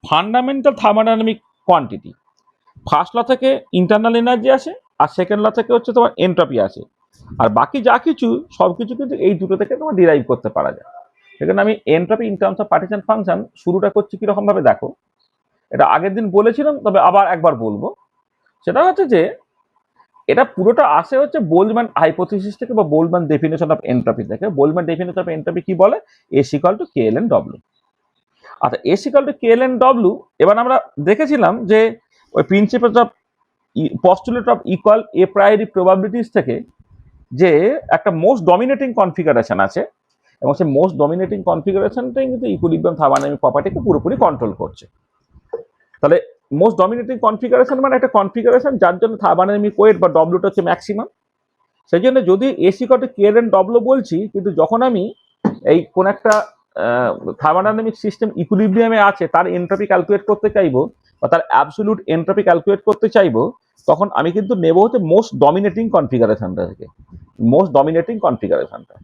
fundamental thermodynamic quantity. First law থেকে ইন্টারনাল এনার্জি আসে, আর সেকেন্ড ল থেকে হচ্ছে তোমার এনট্রপি আসে, আর বাকি যা কিছু সব কিছু কিন্তু এই দুটো থেকে তোমার ডিরাইভ করতে পারা যায়। সেখানে আমি entropy in terms of partition function শুরুটা করছি কিরকম ভাবে দেখো, এটা আগের দিন বলেছিলাম তবে আবার একবার বলবো। সেটা হচ্ছে যে এটা পুরোটা আসে হচ্ছে বোলম্যান হাইপোথিসিস থেকে বা বোলম্যান ডেফিনেশন অফ এনট্রপি থেকে। বোলম্যান ডেফিনেশন অফ এনট্রপি কি বলে? S equal to K L N W. আচ্ছা S equal to K L N W, এবার আমরা দেখেছিলাম যে ওই principles of postulate of equal a priori probabilities থেকে যে একটা মোস্ট ডমিনেটিং কনফিগারেশন আছে, এবং সেই মোস্ট ডমিনেটিং কনফিগারেশনটাই কিন্তু ইকুইলিব্রিয়াম থার্মোডাইনামিক প্রপার্টিকে পুরোপুরি কন্ট্রোল করছে। তাহলে মোস্ট ডমিনেটিং কনফিগারেশন মানে একটা কনফিগারেশন যার জন্য থার্মোডাইনামিক ওয়েট বা ডব্লিউটা হচ্ছে ম্যাক্সিমাম। সেই জন্য যদি এসি কটে কে এল এন ডব্লিউ বলছি, কিন্তু যখন আমি এই কোন একটা থার্মোডাইনামিক সিস্টেম ইকুইলিব্রিয়ামে আছে তার এনট্রপি ক্যালকুলেট করতে চাইবো বা তার অ্যাবসলিউট এনট্রপি ক্যালকুলেট করতে চাইবো, তখন আমি কিন্তু নেব হচ্ছে মোস্ট ডমিনেটিং কনফিগারেশনটা থেকে। মোস্ট ডমিনেটিং কনফিগারেশনটা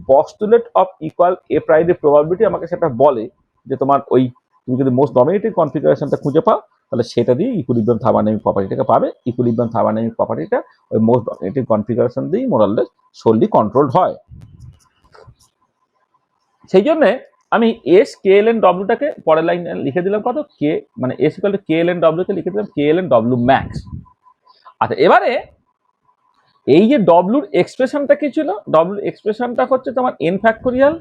postulate of equal a priori probability আমাকে সেটা বলে যে তোমার ওই তুমি যদি মোস্ট ডমিনেটিং কনফিগারেশনটা খুঁজে পাও তাহলে সেটা দিয়ে ইকুইলিব্রিয়াম থার্মোডাইনামিক প্রপার্টিটাকে পাবে। ইকুইলিব্রিয়াম থার্মোডাইনামিক প্রপার্টিটা ওই মোস্ট ডমিনেটিং কনফিগারেশন দিয়েই মোরাললেস সোললি কন্ট্রোলড হয়। সেই জন্যে আমি এস কে এল এন ডব্লিউটাকে পরের লাইন লিখে দিলাম কত কে, মানে S equal to K L N ডব্লিউকে লিখে দিলাম K L N W max. আচ্ছা এবারে এই যে ডব্লিউর এক্সপ্রেশনটা কি ছিল, ডব্লিউর এক্সপ্রেশনটা হচ্ছে তোমার N factorial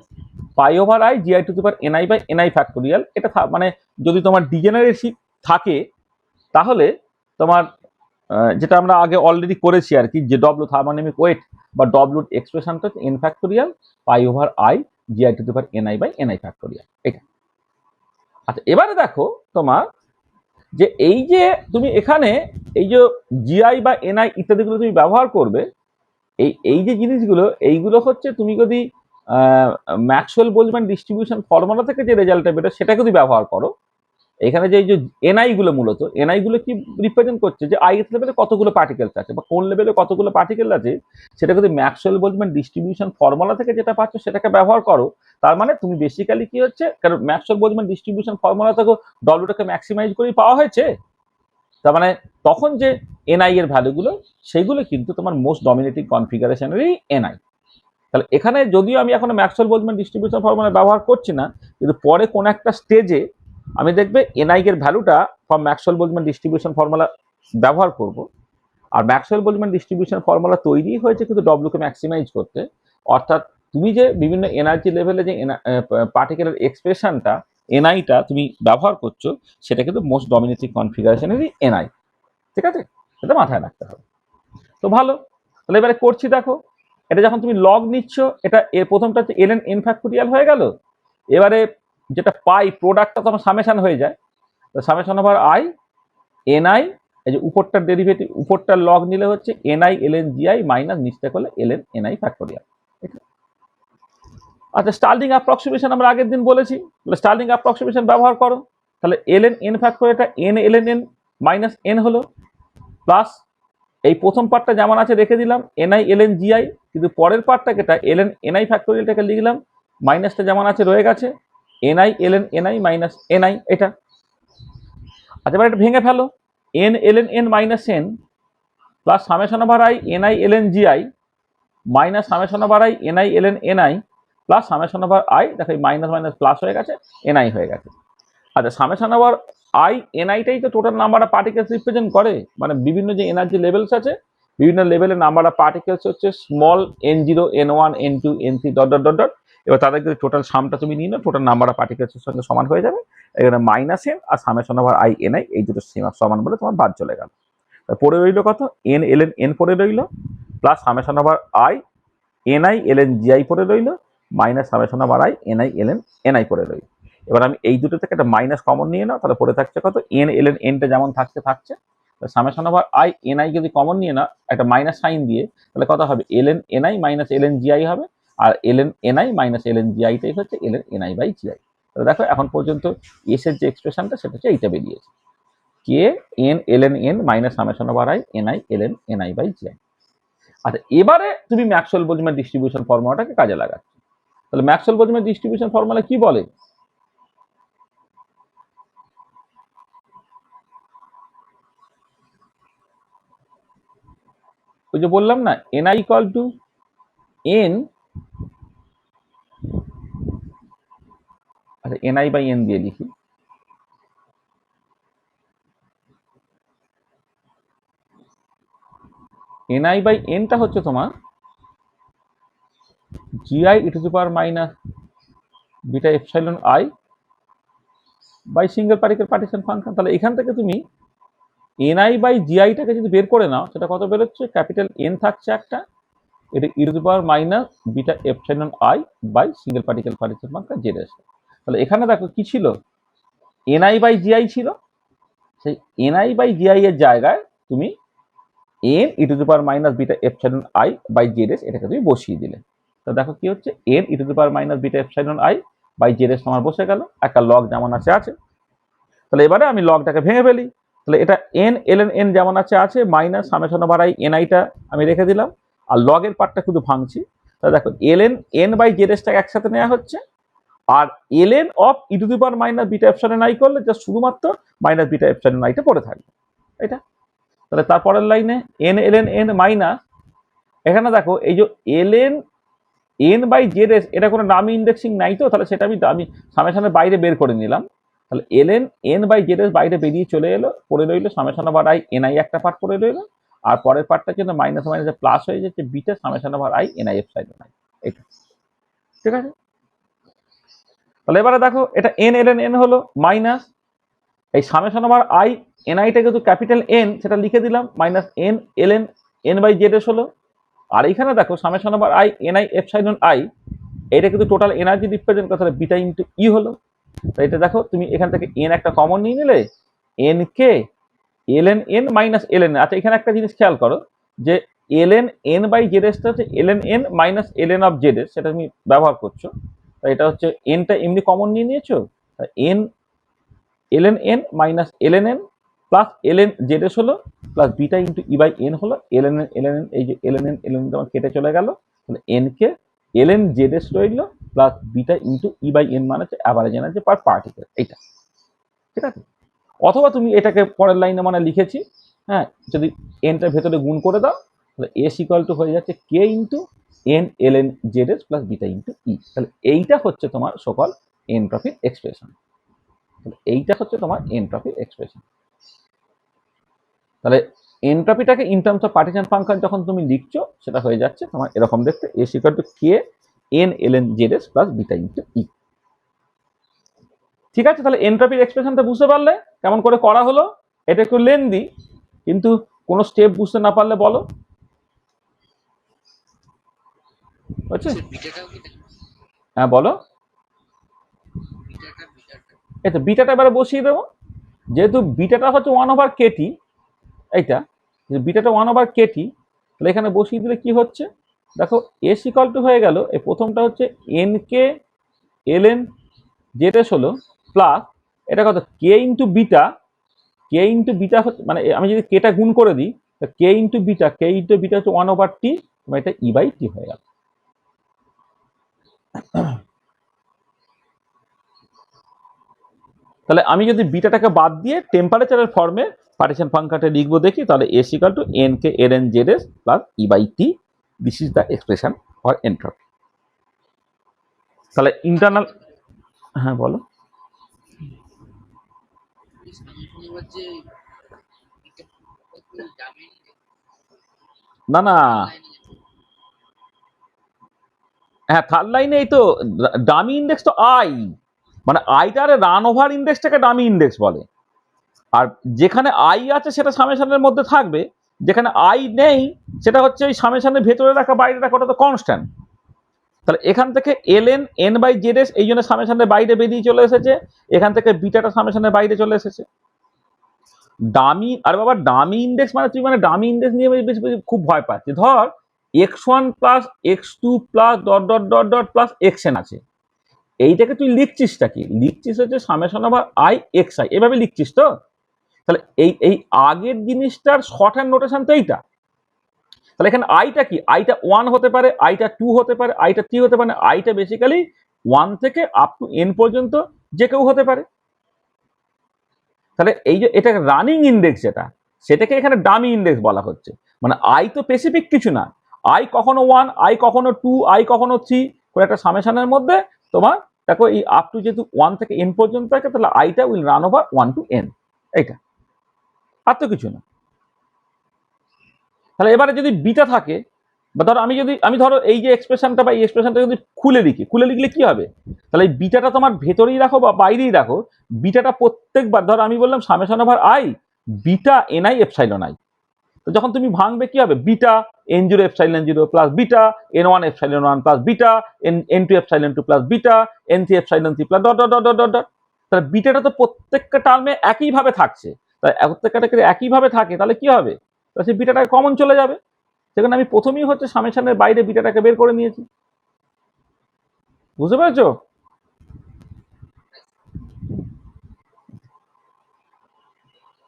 pi over I G I to the power N I by N I factorial. এটা মানে যদি তোমার ডিজেনারেসি থাকে তাহলে তোমার যেটা আমরা আগে অলরেডি করেছি আর কি, যে ডব্লিউ থার্মোডাইনামিক ওয়েট বা ডব্লিউর এক্সপ্রেশনটা হচ্ছে N factorial pi over I G I to the power N I by N I factorial এটা। আচ্ছা এবারে দেখো তোমার যে এই যে তুমি এখানে এই যে জিআই বা এনআই ইত্যাদিগুলো তুমি ব্যবহার করবে, এই যে জিনিসগুলো এইগুলো হচ্ছে তুমি যদি ম্যাক্সওয়েল বোলজম্যান ডিস্ট্রিবিউশন ফর্মুলা থেকে যে রেজাল্টটা বেরো সেটাকে যদি ব্যবহার করো, এখানে যে এই যে এনআই গুলো মূলত এনআই গুলো কি রিপ্রেজেন্ট করছে যে আই লেভেলে কতগুলো পার্টিকেলস আছে বা কোন লেভেলে কতগুলো পার্টিকেল আছে, সেটা যদি ম্যাক্সওয়েল বোলজম্যান ডিস্ট্রিবিউশন ফর্মুলা থেকে যেটা পাচ্ছ সেটাকে ব্যবহার করো, তার মানে তুমি বেসিক্যালি কি হচ্ছে, কারণ ম্যাক্সওয়েল বোলজম্যান ডিস্ট্রিবিউশন ফর্মুলা থেকে ডব্লিউটাকে ম্যাক্সিমাইজ করেই পাওয়া হয়েছে, তার মানে তখন যে এনআই এর ভ্যালুগুলো সেগুলো কিন্তু তোমার মোস্ট ডমিনেটিং কনফিগারেশনেরই এনআই। তাহলে এখানে যদিও আমি এখন ম্যাক্সওয়েল বোলজম্যান ডিস্ট্রিবিউশন ফর্মুলা ব্যবহার করছি না, কিন্তু পরে কোন একটা স্টেজে আমি দেখবে এনআই এর ভ্যালুটা from Maxwell Boltzmann distribution formula ব্যবহার করব। আর ম্যাক্সওয়েল বোলজম্যান ডিস্ট্রিবিউশন ফর্মুলা তৈরি হয়েছে কিন্তু ডব্লিউকে ম্যাক্সিমাইজ করতে, অর্থাৎ তুমি যে বিভিন্ন এনার্জি লেভেলে যে পার্টিকুলার এক্সপ্রেশনটা এনআইটা তুমি ব্যবহার করছো সেটা কিন্তু মোস্ট ডমিনেটিং কনফিগারেশনেরই এনআই। ঠিক আছে, সেটা মাথায় রাখতে হবে। তো ভালো, তাহলে এবারে করছি দেখো, এটা যখন তুমি লগ নিচ্ছ এটা এর প্রথমটা হচ্ছে এল এন এন ফ্যাক্টোরিয়াল হয়ে গেল, এবারে যেটা পাই প্রোডাক্টটা তখন সামেশন হয়ে যায়, তো summation over I N I, এই যে উপরটার ডেরিভেটিভ উপরটার লগ নিলে হচ্ছে N I L N G I minus নিচটা করলে L N N I factorial. আচ্ছা স্টার্লিং অ্যাপ্রক্সিমেশন আমরা আগের দিন বলেছি, স্টার্লিং অ্যাপ্রক্সিমেশন ব্যবহার করো, তাহলে এল এন এন ফ্যাক্টোরিয়ালটা N L N N minus N হলো, প্লাস এই প্রথম পার্টটা যেমন আছে রেখে দিলাম এনআই এল এন জিআই, কিন্তু পরের পার্টটাকে এল এন এনআই ফ্যাক্টোরিয়ালটাকে লিখলাম, মাইনাসটা যেমন আছে রয়ে গেছে NI L N NI minus NI এটা। আচ্ছা এবার এটা ভেঙে ফেলো, N L N N minus N plus summation over I NI L N GI minus summation over I NI L N NI plus summation over I, দেখো minus minus plus হয়ে গেছে NI হয়ে গেছে। আচ্ছা সামেশন ওভার আই এনআইটাই তো total number of particles represent করে, মানে বিভিন্ন যে এনার্জি লেভেলস আছে বিভিন্ন লেভেলের নাম্বার অফ পার্টিকেলস হচ্ছে small N zero N one N two N three dot dot dot dot, এবার তাদের যদি টোটাল সামটা তুমি নিয়ে নাও টোটাল নাম্বার অফ পার্টিকেলসের সঙ্গে সমান হয়ে যাবে, এখানে মাইনাস এন আর সামেশন ওভার আই এনআই এই দুটো সমান বলে তোমার বাদ চলে গেল। পড়ে রইল কত এন এল এন এন পড়ে রইল plus summation over I NI L N GI পড়ে রইল minus summation over I NI L N NI পড়ে রইল। এবার আমি এই দুটো থেকে একটা মাইনাস কমন নিয়ে নাও, তাহলে পড়ে থাকছে কত এন এল এন এনটা যেমন থাকছে থাকছে, সামেশন ওভার আই এনআই যদি কমন নিয়ে না একটা মাইনাস সাইন দিয়ে তাহলে কত হবে এল N NI minus L N GI হবে, আর এল N NI minus L N জিআইটাই হচ্ছে এল এন এনআই বাই জিআই। তাহলে দেখো এখন পর্যন্ত এস এর যে এক্সপ্রেশনটা সেটা হচ্ছে এইটা বেরিয়েছে K N L N N minus summation over I NI L N N I by G I. আচ্ছা এবারে তুমি ম্যাক্সওয়েল বোলজম্যান ডিস্ট্রিবিউশন ফর্মুলাটাকে কাজে লাগাচ্ছ, তাহলে ম্যাক্সওয়েল বোলজম্যান ডিস্ট্রিবিউশন ফর্মুলা কি বলে, ওই যে বললাম না এনআই ইকুয়াল টু এন, আচ্ছা এনআই বাই এন দিয়ে লিখি, এনআই বাই এনটা হচ্ছে তোমার G I E to the power minus beta epsilon I by single particle partition function. তাহলে এখান থেকে তুমি এনআই বাই জিআইটাকে যদি বের করে নাও সেটা কত বেরোচ্ছে, ক্যাপিটাল এন থাকছে একটা, এটা ই to the power minus beta epsilon I by single particle partition function Z S. তাহলে এখানে দেখো কি ছিল এনআই বাই জিআই ছিল, সেই এনআই বাই জিআই এর জায়গায় তুমি N E to the power minus beta epsilon I by Z S এটাকে তুমি বসিয়ে দিলে, তো দেখো কি হচ্ছে N E to the power minus beta epsilon I by Z আমার বসে গেল, একটা লগ যেমন আছে আছে। তাহলে এবারে আমি লগটাকে ভেঙে ফেলি। তাহলে এটা এন এলএন এন যেমন আছে আছে মাইনাস সামেশন ওভার আই এনআইটা আমি রেখে দিলাম, আর লগের পার্টটা শুধু ভাঙছি। তাহলে দেখো এলএন এন বাই জেডএসটাকে একসাথে নেওয়া হচ্ছে, আর LN of E to the power minus beta epsilon I করলে জাস্ট শুধুমাত্র মাইনাস বিটা এপসাইলন আইটা পড়ে থাকবে এটা। তাহলে তারপরের লাইনে এন এলএন এন মাইনাস, এখানে দেখো এই যে এলএন এন বাই জেডএস এটা কোনো ডামি ইন্ডেক্সিং নাই, তো তাহলে সেটা আমি সামেশনের বাইরে বের করে নিলাম। তাহলে এলএন এন বাই জেডএস বাইরে বেরিয়ে চলে এলো, পড়ে রইলো সামেশন ওভার আই এনআই একটা পার্ট পড়ে রইলো, আর পরের পার্টটার জন্য মাইনাস মাইনাসে প্লাস হয়ে যাচ্ছে beta summation over I N I epsilon I, এটা ঠিক আছে। তাহলে এবারে দেখো এটা এন এলএন এন হলো মাইনাস এই সামেশন ওভার আই এনআইটা কিন্তু ক্যাপিটাল এন, সেটা লিখে দিলাম minus N LN N by Z S হলো। আর এইখানে দেখো summation over I N I epsilon I, এটা কিন্তু টোটাল এনার্জি রিপ্রেজেন্ট করে, তাহলে বিটা ইন্টু ই হলো। তাই এটা দেখো তুমি এখান থেকে এন একটা কমন নিয়ে নিলে, N K L N N minus L N. আচ্ছা এখানে একটা জিনিস খেয়াল করো যে এলএন এন বাই জেডএসটা হচ্ছে L N N minus L N of Z S, সেটা তুমি ব্যবহার করছো। তাই এটা হচ্ছে এনটা এমনি কমন নিয়ে নিয়েছো, N LN N minus LN N plus LN ZS হলো, plus beta into E by N হলো। এলএন এলএন এই যে এলএন এলএন তোমার কেটে চলে গেল, তাহলে এন কে এলএন জেডএস রইল plus beta into E by N মানে হচ্ছে অ্যাভারেজ এনার্জি পার পার্টিকেল, এইটা ঠিক আছে। অথবা তুমি এটাকে পরের লাইনে মানে লিখেছি, হ্যাঁ, যদি এনটার ভেতরে গুণ করে দাও তাহলে এস ইকুয়াল টু হয়ে যাচ্ছে K into N LN ZS plus beta into E. তাহলে এইটা হচ্ছে তোমার সকল এনট্রপির এক্সপ্রেশন। এইটা হচ্ছে তোমার এনট্রপির এক্সপ্রেশন। তাহলে এনট্রপিটাকে in terms of partition function যখন তুমি লিখছো সেটা হয়ে যাচ্ছে তোমার এরকম দেখতে, S equal to K N LN ZS plus beta into E. ঠিক আছে, তাহলে এনট্রপির এক্সপ্রেশনটা বুঝতে পারলে কেমন করে করা হলো। এটা একটু লেন্দি, কিন্তু কোনো স্টেপ বুঝতে না পারলে বলো, বুঝছো? হ্যাঁ বলো। এই তো বিটাটা এবারে বসিয়ে দেবো, যেহেতু বিটাটা হচ্ছে 1/kT, এইটা বিটাটা 1/kT, তাহলে এখানে বসিয়ে দিলে কি হচ্ছে দেখো, এস ইকুয়াল টু হয়ে গেল এই প্রথমটা হচ্ছে এন কে এলএন জেডএস হলো প্লাস এটা কত কে ইন্টু বিটা, কে ইন্টু বিটা হচ্ছে মানে আমি যদি কেটা গুণ করে দিই কে ইন্টু বিটা হচ্ছে 1/T, এটা ই বাই টি হয়ে গেল। তাহলে আমি যদি বিটাটাকে বাদ দিয়ে টেম্পারেচারের ফর্মে পার্টিশন ফাংশনটা লিখবো দেখি, তাহলে S equal to N K LN ZS plus E by T, this is the expression for entropy. তাহলে ইন্টারনাল, হ্যাঁ বলো। না না, হ্যাঁ থার্ড লাইনে এই তো ডামি ইন্ডেক্স তো আই, মানে আইটার রান ওভার ইন্ডেক্সটাকে ডামি ইন্ডেক্স বলে, আর যেখানে আই আছে সেটা সামেশনের মধ্যে থাকবে, যেখানে আই নেই সেটা হচ্ছে ওই সামেশনের ভেতরে রাখা বাইরে রাখা, ওটা তো কনস্ট্যান্ট। তাহলে এখান থেকে এলএন এন বাই জেডএস এই জন্য সামেশনের বাইরে বেরিয়ে চলে এসেছে, এখান থেকে বিটাটা সামেশনের বাইরে চলে এসেছে। ডামি, আর বাবা ডামি ইন্ডেক্স মানে তুই মানে ডামি ইন্ডেক্স নিয়ে খুব ভয় পাচ্ছি। ধর x1 plus x2 plus dot dot dot dot plus xn আছে, এইটাকে তুই লিখছিসটা কি, লিখছিস হচ্ছে summation over I x I, এভাবে লিখছিস তো। তাহলে এই এই আগের জিনিসটার শর্ট হ্যান্ড নোটেশন তো এইটা। তাহলে এখানে আইটা কি, আইটা 1 হতে পারে, আইটা 2 হতে পারে, আইটা 3 হতে পারে, আইটা বেসিক্যালি 1 থেকে আপ টু n পর্যন্ত যে কেউ হতে পারে। তাহলে এই যে এটা রানিং ইন্ডেক্স যেটা, সেটাকে এখানে ডামি ইন্ডেক্স বলা হচ্ছে। মানে আই তো স্পেসিফিক কিছু না, আই কখনো 1, আই কখনো 2, আই কখনো 3 করে একটা সামেশনের মধ্যে তোমার দেখো এই আপ টু যেহেতু 1 থেকে n পর্যন্ত থাকে, তাহলে আইটা will run over 1 to n, এইটা আর তো কিছু না। তাহলে এবারে যদি বিটা থাকে, বা ধরো আমি ধরো এই যে এক্সপ্রেশনটা বা এই এক্সপ্রেশনটা যদি খুলে লিখলে কি হবে, তাহলে এই বিটাটা তোমার ভেতরেই রাখো বা বাইরেই রাখো, বিটাটা প্রত্যেকবার ধরো আমি বললাম summation over I beta NI epsilon I, তো যখন তুমি ভাঙবে কি হবে, beta n0 epsilon 0 plus beta n1 epsilon 1 plus beta n2 epsilon 2 plus beta n3 epsilon 3 plus dot dot dot dot dot. তাহলে বিটাটা তো প্রত্যেকটা টার্মে একইভাবে থাকছে, তাহলে প্রত্যেকটা একইভাবে থাকে, তাহলে কি হবে, তাহলে সেই বিটাটা কমন চলে যাবে। সেখানে আমি প্রথমেই হচ্ছে সামেশনের বাইরে বিটাটাকে বের করে নিয়েছি, বুঝতে পেরেছো?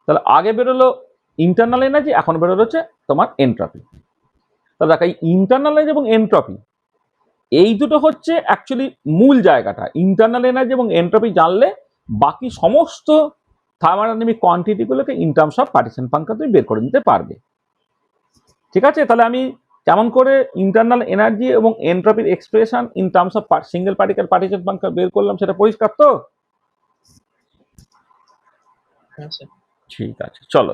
তাহলে আগে বেরোলো ইন্টারনাল এনার্জি, এখন বেরোলো হচ্ছে তোমার এন্ট্রপি। তাহলে দেখো এই ইন্টারনাল এনার্জি এবং এন্ট্রপি এই দুটো হচ্ছে অ্যাকচুয়ালি মূল জায়গাটা। ইন্টারনাল এনার্জি এবং এন্ট্রপি জানলে বাকি সমস্ত থার্মোডাইনামিক কোয়ান্টিটিগুলোকে in terms of partition function তুমি বের করে নিতে পারবে। ঠিক আছে, তাহলে আমি কেমন করে ইন্টারনাল এনার্জি এবং এন্ট্রপির expression in terms of single particle partition function বের করলাম সেটা পরিষ্কার তো? ঠিক আছে, চলো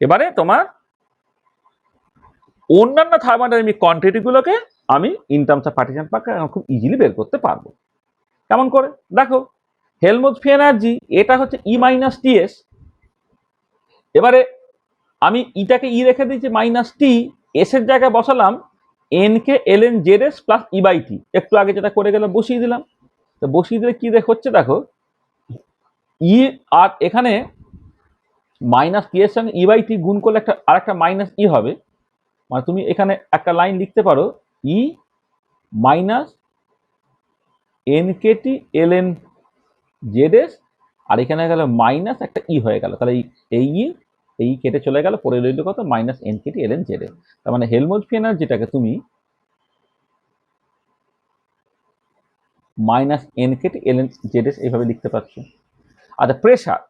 এবারে তোমার অন্যান্য থার্মোডাইনামিক কোয়ান্টিটিগুলোকে আমি in terms of partition function খুব ইজিলি বের করতে পারবো। কেমন করে দেখো, হেলমহোল্টজ ফ্রি এনার্জি এটা হচ্ছে ই মাইনাস টিএস। এবারে আমি ইটাকে ই রেখে দিয়েছি মাইনাস টি, এস এর জায়গায় বসালাম N K L N Z S plus E by T. একটু আগে যেটা করে গেলাম বসিয়ে দিলাম। তো বসিয়ে দিলে কি হচ্ছে দেখো, ই আর এখানে মাইনাস টি এর সঙ্গে ই বাই টি গুণ করলে একটা আর একটা মাইনাস ই হবে। মানে তুমি এখানে একটা লাইন লিখতে পারো ই minus N K T L N Z S, আর এখানে গেল মাইনাস একটা ই হয়ে গেল। তাহলে এই কেটে চলে গেল, পরে রইল কত minus N K T L N Z S. তার মানে হেলমহোল্টজ ফ্রি এনার্জিটাকে তুমি minus N K T L N Z S এইভাবে লিখতে পারছো। আচ্ছা, প্রেশার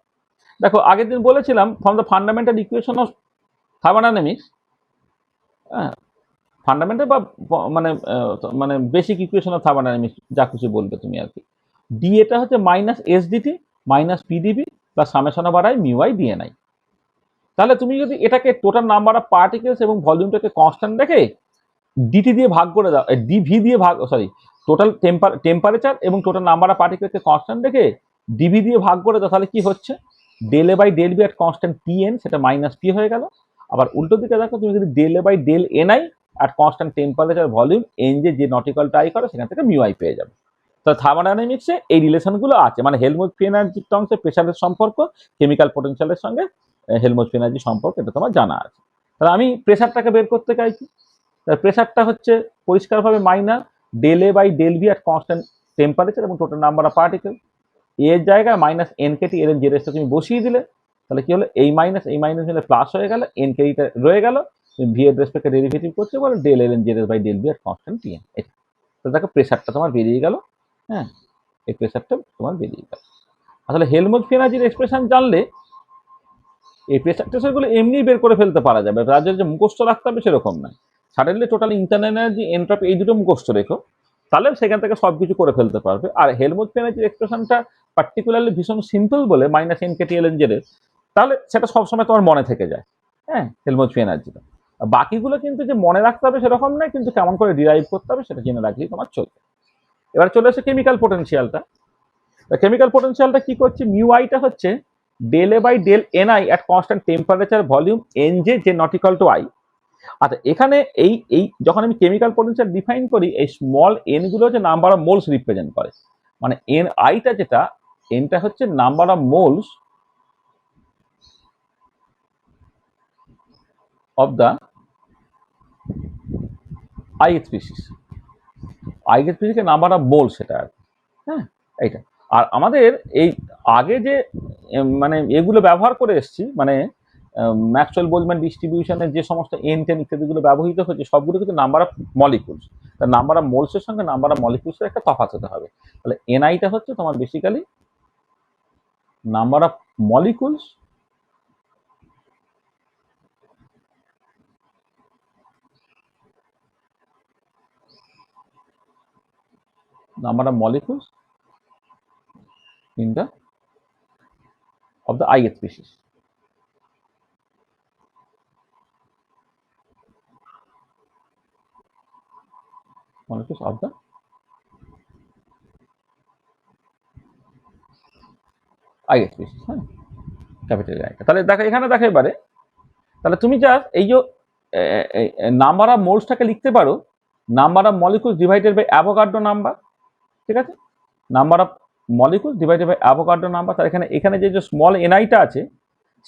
দেখো আগের দিন বলেছিলাম from the fundamental equation of thermodynamics, হ্যাঁ ফান্ডামেন্টাল বা মানে মানে বেসিক ইকুয়েশন অফ থার্মোডাইনামিক্স যা কিছু বলবে তুমি আর কি। ডি এটা হচ্ছে minus S D T minus P D V plus summation of আর আই মিউ আই ডিএনআই। তাহলে তুমি যদি এটাকে টোটাল নাম্বার অফ পার্টিকেলস এবং ভলিউমটাকে কনস্ট্যান্ট রেখে ডিটি দিয়ে ভাগ করে দাও, ডিভি দিয়ে ভাগ, সরি টোটাল টেম্পারেচার এবং টোটাল নাম্বার অফ পার্টিকেলকে কনস্ট্যান্ট রেখে ডিভি দিয়ে ভাগ করে দাও, তাহলে কি হচ্ছে del A by del V at constant P N, সেটা মাইনাস পি হয়ে গেল। আবার উল্টো দিকে দেখো, তুমি যদি del A by del N I at constant temperature volume N যে নটিক্যাল টাই করো সেখান থেকে মিউ আই পেয়ে যাবে। তো থার্মোডাইনামিক্সে এই রিলেশনগুলো আছে, মানে হেলমহোল্টজ ফ্রি এনার্জি টার্মসে প্রেশারের সম্পর্ক কেমিক্যাল পোটেনশিয়ালের সঙ্গে হেলমহোল্টজ ফ্রি এনার্জি সম্পর্ক এটা তোমার জানা আছে। তাহলে আমি প্রেশারটাকে বের করতে চাইছি, প্রেশারটা হচ্ছে পরিষ্কারভাবে minus del A by del V at constant temperature এবং টোটাল নাম্বার অফ পার্টিকেল। এর জায়গায় মাইনাস এন কেটি এর জেড এসটা তুমি বসিয়ে দিলে, তাহলে কি হলো এই মাইনাস মিলে প্লাস হয়ে গেল, এন কেটিটা রয়ে গেল, তুমি ভি এর রেসপেক্টে ডেরিভেটিভ করতে বলো del L N Z S by del V at constant T N. তো দেখো প্রেশারটা তোমার বেরিয়ে গেল, হ্যাঁ এই প্রেশারটা তোমার বেরিয়ে গেল। আসলে হেলমহোল্টজ ফ্রি এনার্জির এক্সপ্রেশন জানলে এই প্রেশার টেশারগুলো এমনি বের করে ফেলতে পারা যাবে, রাজ্যের যে মুখস্থ রাখতে হবে সেরকম নয়। Suddenly total internal energy entropy এই দুটো মুখস্থ রেখো, তাহলে সেখান থেকে সব কিছু করে ফেলতে পারবে। আর হেলমহোল্টজ ফ্রি এনার্জির এক্সপ্রেশনটা পার্টিকুলারলি ভীষণ সিম্পল বলে minus N K T L N Z, তাহলে সেটা সবসময় তোমার মনে থেকে যায়, হ্যাঁ হেলমহোল্টজ ফ্রি এনার্জিটা। বাকিগুলো কিন্তু যে মনে রাখতে হবে সেরকম নয়, কিন্তু কেমন করে ডিরাইভ করতে হবে সেটা জেনে রাখলেই তোমার চলবে। এবার চলে আসে কেমিক্যাল পোটেনশিয়ালটা। কেমিক্যাল পোটেনশিয়ালটা কি করছে, মিউ আইটা হচ্ছে del A by del N I at constant temperature volume N যে নট ইকুয়াল টু আই। আচ্ছা, এখানে এই যখন আমি কেমিক্যাল পোটেনশিয়াল ডিফাইন করি, এই স্মল এন গুলো হচ্ছে নাম্বার অফ মোলস রিপ্রেজেন্ট করে। মানে এন আইটা যেটা, এনটা হচ্ছে number of moles of the I species, I স্পিসিসকে নাম্বার অফ মোলস সেটা আর কি, হ্যাঁ এইটা। আর আমাদের এই আগে যে মানে এগুলো ব্যবহার করে এসছি, মানে ম্যাক্সওয়েল বোলম্যান ডিস্ট্রিবিউশনের যে সমস্ত এন টেন ইত্যাদিগুলো ব্যবহৃত হচ্ছে সবগুলো কিন্তু নাম্বার অফ মলিকুলস। তার নাম্বার অফ মোলসের সঙ্গে নাম্বার অফ মলিকুলসের একটা তফাৎ হতে হবে। তাহলে এনআইটা হচ্ছে তোমার basically number of molecules in the of the I species. Molecules of the I species, হ্যাঁ ক্যাপিটাল আই। তাহলে দেখো এখানে দেখো এবারে, তাহলে তুমি জাস্ট এই যে নাম্বার অফ মোলসটাকে লিখতে পারো number of molecules divided by Avogadro number, ঠিক আছে, number of molecules divided by Avogadro number. তার এখানে যে স্মল এনআইটা আছে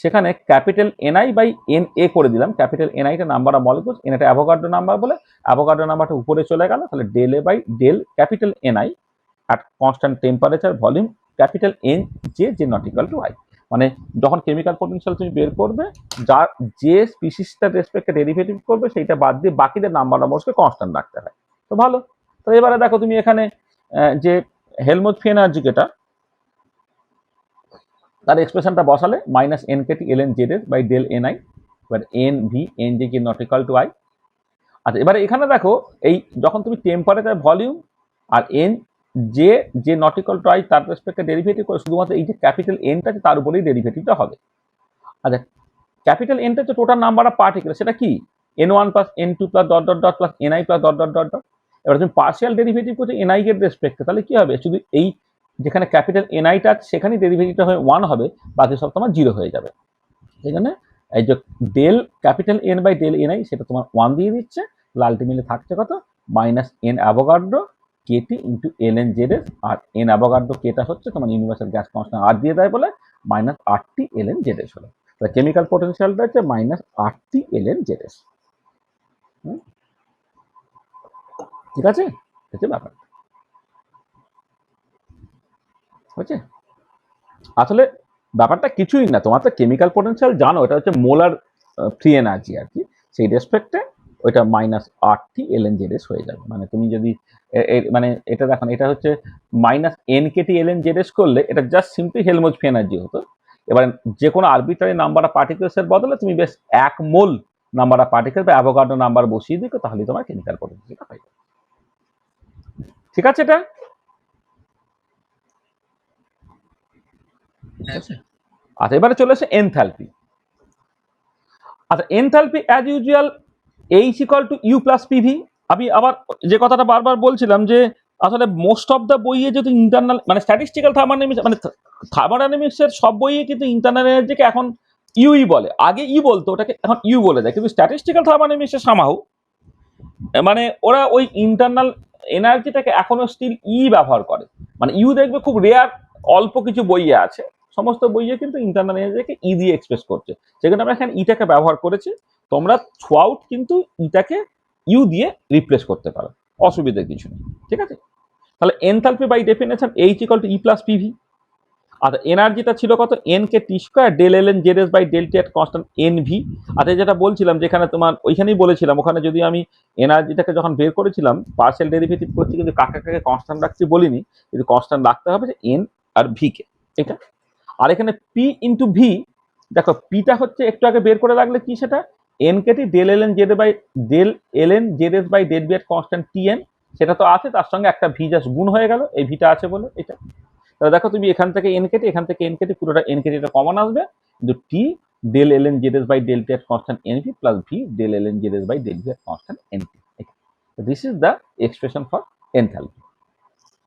সেখানে capital NI by N A করে দিলাম, ক্যাপিটাল এনআইটা নাম্বার অফ মলিকুলস, এন এটা অ্যাভোগাড্রো নাম্বার বলে অ্যাভোগাড্রো নাম্বারটা উপরে চলে গেল, তাহলে del A by del capital NI at constant temperature volume capital N যে নট ইকুয়াল টু আই। মানে যখন কেমিক্যাল পোটেনশিয়াল তুমি বের করবে, যার যে স্পিসিসটার রেসপেক্টে ডেরিভেটিভ করবে সেইটা বাদ দিয়ে বাকিদের নাম্বার অফ মোলসকে কনস্ট্যান্ট রাখতে হয়। তো ভালো। তো এবারে দেখো তুমি এখানে যে হেলমহোল্টজ ফ্রি এনার্জি যেটা, তার এক্সপ্রেশনটা বসালে minus N K T L N Z S by del N I, এবার এন ভি এন জে কি নট ইকাল টু আই। আচ্ছা এবারে এখানে দেখো, এই যখন তুমি টেম্পারেচার ভলিউম আর এন যে যে নট ইকাল টু আই তার রেসপেক্টে ডেরিভেটিভ করে, শুধুমাত্র এই যে ক্যাপিটাল এনটা আছে তার উপরেই ডেরিভেটিভটা হবে। আচ্ছা ক্যাপিটাল এনটা হচ্ছে টোটাল নাম্বার অফ পার্টিকেল, সেটা কি N one plus N two plus dot dot dot plus N I plus dot dot dot dot. এবার তুমি পার্শিয়াল ডেরিভেটিভ করছো এন আই এর রেসপেক্টে, তাহলে কি হবে, শুধু এই যেখানে ক্যাপিটাল এন আইটা আছে সেখানেই ডেরিভেটিভটা হয়ে 1 হবে, বাকি সব তোমার 0 হয়ে যাবে। সেখানে এই যে del capital N by del N I সেটা তোমার 1 দিয়ে দিচ্ছে, আলটিমেটলি থাকছে কত, minus N Avogadro KT into L N Z S, আর এন অ্যাভোগাড্রো কেটা হচ্ছে তোমার ইউনিভার্সাল গ্যাস কনস্ট্যান্ট আর দিয়ে দেয় বলে মাইনাস আর টি এল এন জেড এস হলো। কেমিক্যাল পোটেনশিয়ালটা হচ্ছে মাইনাস আর টি এল এন জেড এস। ঠিক আছে, হচ্ছে ব্যাপার, হচ্ছে আসলে ব্যাপারটা কিছুই না, তোমার তো কেমিক্যাল পোটেনশিয়াল জানো, এটা হচ্ছে মোলার ফ্রি এনার্জি আর কি, সেই রেসপেক্টে ওইটা মাইনাস আর টি এল এন জেড এস হয়ে যাবে। মানে তুমি যদি মানে এটা দেখো, এটা হচ্ছে minus N K T L N Z S করলে এটা just simply Helmholtz free energy হতো। এবার যে কোনো আরবিট্রারি নাম্বার অফ পার্টিকেলসের বদলে তুমি বেশ 1 মোল নাম্বার অফ পার্টিকেল বা অ্যাভোগাড্রো নাম্বার বসিয়ে দিও, তাহলে তোমার কেমিক্যাল পোটেনশিয়ালটা হয়ে যাবে। ঠিক আছে এটা? আচ্ছা এবারে চলে আসে এনথ্যালপি। আচ্ছা enthalpy as usual H equal to U plus P V. আমি আবার যে কথাটা বারবার বলছিলাম যে আসলে মোস্ট অফ দ্য বইয়ে যদি ইন্টারনাল মানে স্ট্যাটিস্টিক্যাল থার্মোডাইনামিক্স মানে থার্মোডাইনামিক্সের সব বইয়ে কিন্তু ইন্টারনাল এনার্জিকে এখন ইউই বলে, আগে ই বলতো, ওটাকে এখন ইউ বলে দেয়, কিন্তু স্ট্যাটিস্টিক্যাল থার্মোডাইনামিক্সে সামাও মানে ওরা ওই ইন্টারনাল এনার্জিটাকে এখনো স্টিল ই ব্যবহার করে। মানে ইউ দেখবে খুব রেয়ার অল্প কিছু বইয়ে আছে, সমস্ত বইয়ে কিন্তু ইন্টারনাল এনার্জিকে ই দিয়ে এক্সপ্রেস করছে, সেখানে আমরা এখানে ইটাকে ব্যবহার করেছি। তোমরা থ্রু আউট কিন্তু ইটাকে ইউ দিয়ে রিপ্লেস করতে পারো, অসুবিধা কিছু নেই। ঠিক আছে, তাহলে enthalpy by definition H equal to E plus PV. আর এনার্জিটা ছিল কত, N K T square del L N Z S by del T at constant N V. আর যেটা বলছিলাম যেখানে তোমার ওইখানেই বলেছিলাম, ওখানে যদি আমি এনার্জিটাকে যখন বের করেছিলাম পার্শিয়াল ডেরিভেটিভ করছি, কিন্তু কাকে কাকে কনস্ট্যান্ট রাখছি বলিনি, কিন্তু কনস্ট্যান্ট রাখতে হবে যে এন আর ভি কে, এটা। আর এখানে পি ইন্টু ভি, দেখো পিটা হচ্ছে একটু আগে বের করে রাখলে কি, সেটা N K T del L N Z by del L N Z S by del V at constant T N, সেটা তো আছে, তার সঙ্গে একটা ভি জাস্ট গুণ হয়ে গেল, এই ভিটা আছে বলে এটা। তাহলে দেখো তুমি এখান থেকে এন কেটে এখান থেকে এন কেটে পুরোটা এন কেটে কমন আসবে, কিন্তু T del L N Z S by del T at constant N V plus V del L N Z S by del V at constant N T. This is the expression for enthalpy.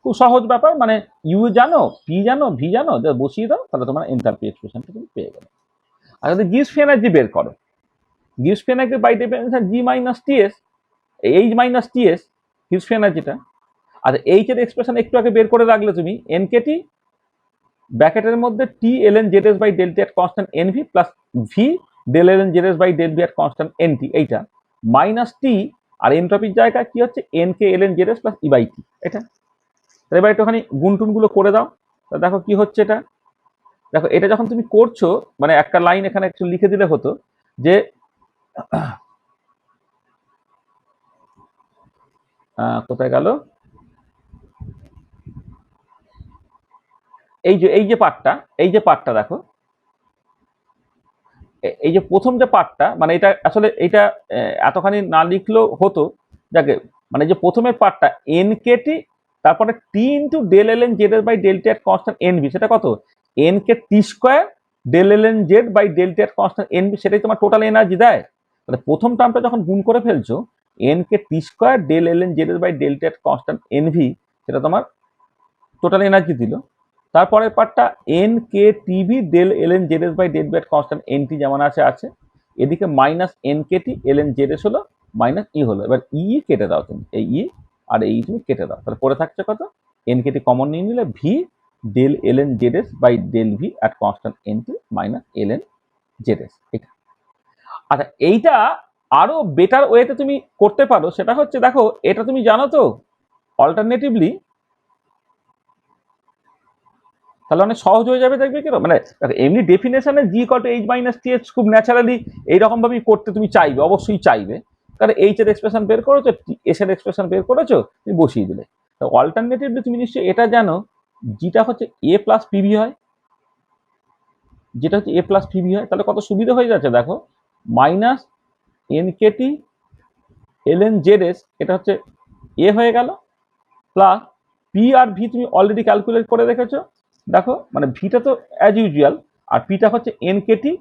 খুব সহজ ব্যাপার, মানে you জানো, P জানো, V জানো, যা বসিয়ে দাও তাহলে তোমার এনথ্যালপি এক্সপ্রেশনটা তুমি পেয়ে গেলে। আর যদি গিভস ফ্রি এনার্জি বের করো, gives free energy by definition G minus T S, H minus T S gives free এনার্জিটা। আর এইচ এর এক্সপ্রেশন একটু আগে বের করে রাখলে তুমি এন কে টি ব্র্যাকেটের মধ্যে T L N Z S by del T at constant N V plus V del L N Z S by del V at constant N T, এইটা মাইনাস টি, আর এনট্রপির জায়গায় কি হচ্ছে N K L N Z S plus E by T, এটা। এবার একটুখানি গুনটুনগুলো করে দাও, দেখো কি হচ্ছে এটা। দেখো এটা যখন তুমি করছো, মানে একটা লাইন এখানে একটু লিখে দিলে হতো যে কোথায় গেল, এই যে পার্টটা, এই যে পার্টটা দেখো, এই যে প্রথম যে পার্টটা, মানে এটা আসলে এটা এতখানি না লিখলেও হতো, যাকে মানে যে প্রথমের পার্টটা এন কে টি, তারপরে T into del L N Z by del T at constant N V, সেটা কত, N K T square del L N Z by del T at constant N V, সেটাই তোমার total energy দেয়। তাহলে প্রথম টার্মটা যখন গুণ করে ফেলছো N K T square del L N Z by del T at constant N V, সেটা তোমার টোটাল এনার্জি দিল। তারপরের পার্টটা N K T V del L N Z S by del V at constant N T যেমন আছে আছে, এদিকে minus N K T L N Z S হলো মাইনাস ই হলো। এবার ই কেটে দাও তুমি, এই ই আর এই তুমি কেটে দাও, তাহলে পরে থাকছে কত, এন কে টি কমন নিয়ে নিলে V del L N Z S by del V at constant N T minus L N Z S, এটা। আচ্ছা এইটা আরো বেটার ওয়েতে তুমি করতে পারো, সেটা হচ্ছে দেখো এটা তুমি জানো তো অল্টারনেটিভলি তাহলে অনেক সহজ হয়ে যাবে, দেখবে কেন মানে এমনি ডেফিনেশনে G equal to H minus T X খুব ন্যাচারালি এইরকম ভাবেই করতে তুমি চাইবে, অবশ্যই চাইবে, কারণ এইচ এর এক্সপ্রেশন বের করেছো, এস এর এক্সপ্রেশন বের করেছো, তুমি বসিয়ে দিলে। তো অল্টারনেটিভলি তুমি নিশ্চয়ই এটা জানো, যেটা হচ্ছে এ প্লাস পিভি হয়, যেটা হচ্ছে এ প্লাস পিভি হয়, তাহলে কত সুবিধা হয়ে যাচ্ছে দেখো, minus N K T L N Z S, এটা হচ্ছে এ হয়ে গেল, প্লাস পি আর ভি তুমি অলরেডি ক্যালকুলেট করে রেখেছো, দেখো মানে ভিটা তো অ্যাজ ইউজুয়াল, আর পিটা হচ্ছে এন কে টি,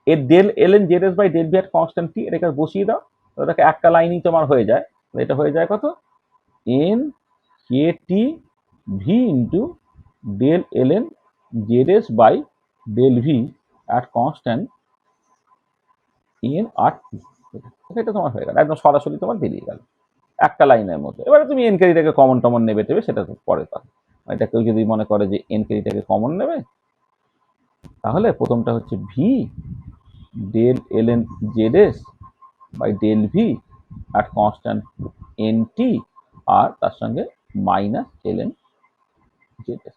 এর del L N Z S by del V এর কনস্ট্যান্ট টি, এটাকে বসিয়ে দাও, ওটাকে একটা লাইনই তোমার হয়ে যায়, এটা হয়ে যায় কত, N K T V into del L N Z S by del V at constant N আর টি, এটা তোমার হয়ে গেল, একদম সরাসরি তোমার বেরিয়ে গেল একটা লাইনের মধ্যে। এবারে তুমি এন ক্যারিটাকে কমন টমন নেবে টেবে, সেটা তো পরে কথা। এটা কেউ যদি মনে করে যে এন ক্যারিটাকে কমন নেবে, তাহলে প্রথমটা হচ্ছে V del L N Z S by del V at constant N T, আর তার সঙ্গে minus L N Z S.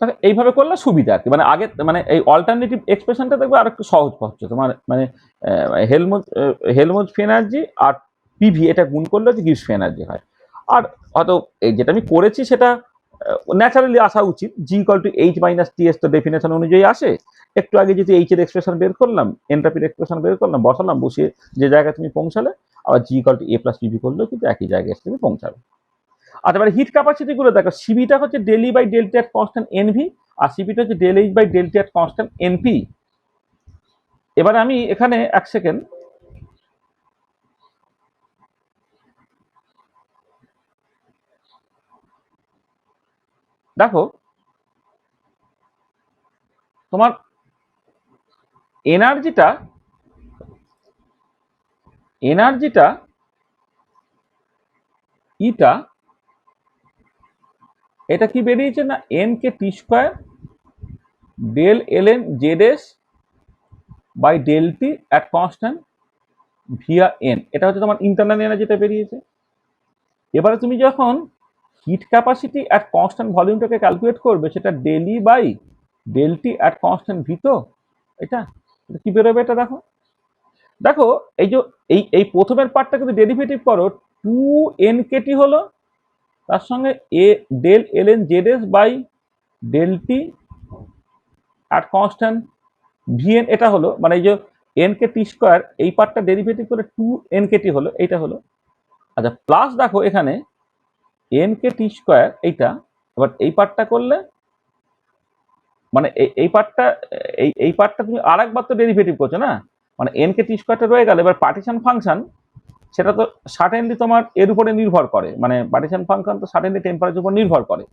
তাহলে এইভাবে করলে সুবিধা আর কি, মানে আগে মানে এই অল্টারনেটিভ এক্সপ্রেশনটা দেখবে আর একটু সহজ হচ্ছে তোমার, মানে হেলমোজ হেলমোজ এনার্জি আর পিভি এটা গুণ করলে হচ্ছে গিভস এনার্জি হয়। আর হয়তো এই যেটা আমি করেছি সেটা ন্যাচারালি আসা উচিত, G equal to H minus T S তো ডেফিনেশন অনুযায়ী আসে। একটু আগে যদি এইচ এর এক্সপ্রেশন বের করলাম, এন্ট্রপির এক্সপ্রেশন বের করলাম, বসালাম, বসিয়ে যে জায়গায় তুমি পৌঁছালে, আবার G equal to A plus PV করলেও কিন্তু একই জায়গায় এসে তুমি পৌঁছাবে। আচ্ছা, এবার হিট ক্যাপাসিটি গুলো দেখো, সিবিটা হচ্ছে del E by delta at constant NV, আর সিপিটা হচ্ছে del H by delta at constant NP. এবার আমি এখানে এক সেকেন্ড দেখো, তোমার এনার্জিটা এনার্জিটা ইটা, এটা কি বেরিয়েছে না, N K T square del L N Z S by del T at constant via N, এটা হচ্ছে তোমার ইন্টারনাল এনার্জিটা বেরিয়েছে। এবারে তুমি যখন হিট ক্যাপাসিটি অ্যাট কনস্ট্যান্ট ভলিউমটাকে ক্যালকুলেট করবে, সেটা del E by del T at constant V, তো এটা কি বেরোবে, এটা দেখো, দেখো এই যে এই এই প্রথমের পার্টটা কিন্তু ডেরিভেটিভ করো, টু এন কেটি হলো, তার সঙ্গে A del L N Z S by del T at constant V N, এটা হলো মানে এই যে এন কে টি স্কোয়ার, এই পার্টটা ডেরিভেটিভ করে টু এন কে টি হলো, এইটা হলো। আচ্ছা, প্লাস দেখো এখানে এন কে টি স্কোয়ার এইটা, এবার এই পার্টটা করলে মানে এই পার্টটা, এই পার্টটা তুমি আর একবার তো ডেরিভেটিভ করছো না, মানে এন কে টি স্কোয়ারটা রয়ে গেল। এবার পার্টিশন ফাংশন সেটা তো সার্টেনলি তোমার এর উপরে নির্ভর করে, মানে পার্টিশন ফাংশন তো সার্টেনলি টেম্পারেচার উপর নির্ভর করে।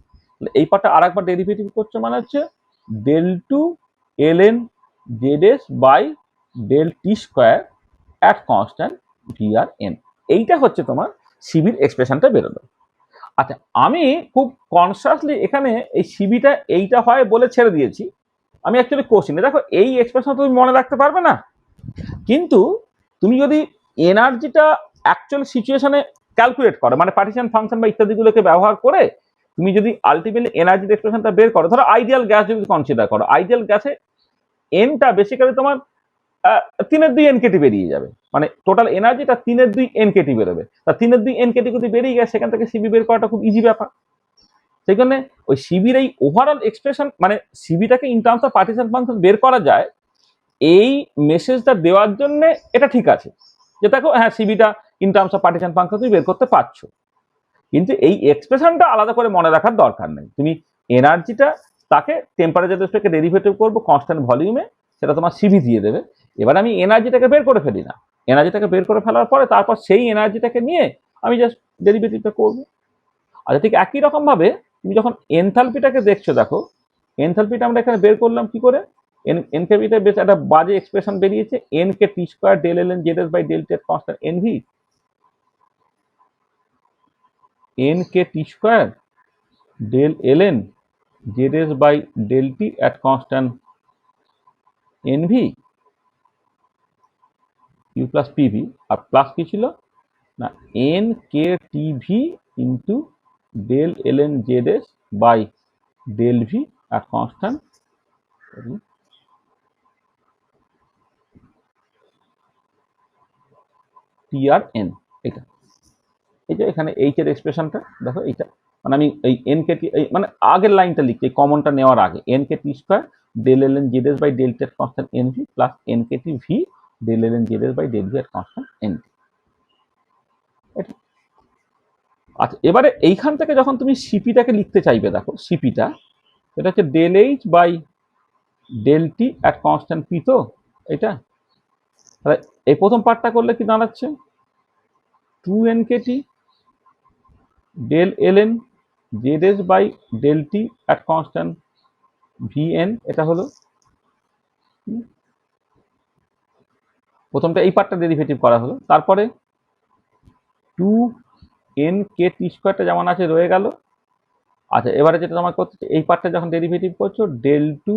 এই পার্টটা আর একবার ডেরিভেটিভ করছো, মানে হচ্ছে del two L N Z S by del T square at constant V আর এন, এইটা হচ্ছে তোমার সিবির এক্সপ্রেশনটা বেরোলো। আচ্ছা, আমি খুব কনসিয়াসলি এখানে এই সিবিটা এইটা হয় বলে ছেড়ে দিয়েছি। আমি অ্যাকচুয়ালি কোশ্চেনে দেখো এই এক্সপ্রেশন তুমি মনে রাখতে পারবে না, কিন্তু তুমি যদি এনার্জিটা অ্যাকচুয়াল সিচুয়েশনে ক্যালকুলেট করো, মানে পার্টিশন ফাংশন বা ইত্যাদিগুলোকে ব্যবহার করে তুমি যদি আলটিমেটলি এনার্জির এক্সপ্রেশনটা বের করো, ধরো আইডিয়াল গ্যাস যদি কনসিডার করো, আইডিয়াল গ্যাসে এনটা বেসিক্যালি তোমার 3/2 এনকেটি বেরিয়ে যাবে, মানে টোটাল এনার্জিটা 3/2 এনকেটি বেরোবে। তা 3/2 এনকেটি যদি বেরিয়ে যায়, সেখান থেকে সিবি বের করাটা খুব ইজি ব্যাপার। সেই জন্য ওই সিবির এই ওভারঅল এক্সপ্রেশন, মানে সিবিটাকে in terms of partition function বের করা যায়, এই মেসেজটা দেওয়ার জন্য এটা ঠিক আছে, যে দেখো হ্যাঁ সিবিটা in terms of partition function তুমি বের করতে পারছো, কিন্তু এই এক্সপ্রেশনটা আলাদা করে মনে রাখার দরকার নেই। তুমি এনার্জিটা তাকে টেম্পারেচার রেসপেক্টে ডেরিভেটিভ করবো কনস্ট্যান্ট ভলিউমে, সেটা তোমার সিবি দিয়ে দেবে। এবার আমি এনার্জিটাকে বের করে ফেলি না, এনার্জিটাকে বের করে ফেলার পরে তারপর সেই এনার্জিটাকে নিয়ে আমি জাস্ট ডেরিভেটিভটা করবো। আচ্ছা, ঠিক একই রকম ভাবে তুমি যখন এনথালপিটাকে দেখছো, দেখো এনথালপিটা আমরা এখানে বের করলাম কি করে, এনথালপিটা বেশ একটা বাজে এক্সপ্রেশন বেরিয়েছে, N K T square del L N Z S by del T constant N V, N K T square del L N Z S by del T at constant N V. U plus PV, আর plus কি ছিল না N K T V into del L N Z S by del V আর constant T আর N. এটা এই যে এখানে এইচ এর এক্সপ্রেশনটা দেখো, এইটা মানে আমি এই এন কে টি মানে আগের লাইনটা লিখছি কমনটা নেওয়ার আগে, N K T square del L N Z S by del T constant N V plus N K T V del L N Z S by del V আর কনস্ট্যান্ট এন টি। আচ্ছা, এবারে এইখান থেকে যখন তুমি সিপিটাকে লিখতে চাইবে, দেখো সিপিটা এটা হচ্ছে del H by del T at constant P, তো এটা তাহলে এই প্রথম পার্টটা করলে কি দাঁড়াচ্ছে two N K T del L N Z S by del T at constant V N, এটা হলো প্রথমটা, এই পার্টটা ডেরিভেটিভ করা হলো। তারপরে টু এন কে টি স্কোয়ারটা যেমন আছে রয়ে গেল। আচ্ছা, এবারে যেটা তোমার করতে, এই পার্টটা যখন ডেরিভেটিভ করছো del two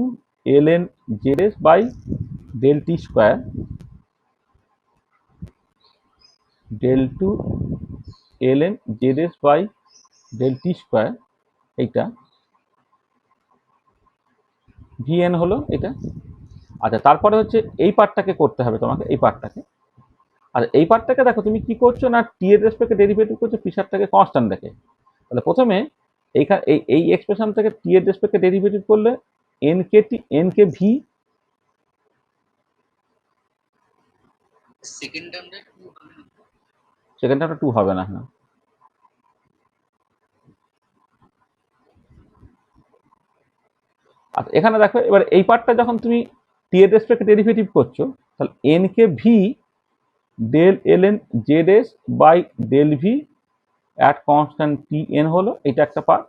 L N Z S by del T square del two L N Z S by del T square, এইটা ভি এন হলো এটা। আচ্ছা, তারপরে হচ্ছে এই পার্টটাকে করতে হবে তোমাকে, এই পার্টটাকে। আর এই পার্টটাকে দেখো তুমি কি করছো না টি এর রেসপেক্টে ডেরিভেটিভ করছো প্রেসারটাকে কনস্ট্যান্ট রেখে। তাহলে প্রথমে এইখানে এই এক্সপ্রেশন থেকে টি এর রেসপেক্টে ডেরিভেটিভ করলে N K T N K V, second টার্মটা টু হবে না। হ্যাঁ, আচ্ছা, এখানে দেখো এবার এই পার্টটা যখন তুমি টি এর রেসপেক্টে ডেরিভেটিভ করছো তাহলে N K V del L N Z S by del V at constant T N হলো, এটা একটা পার্ট।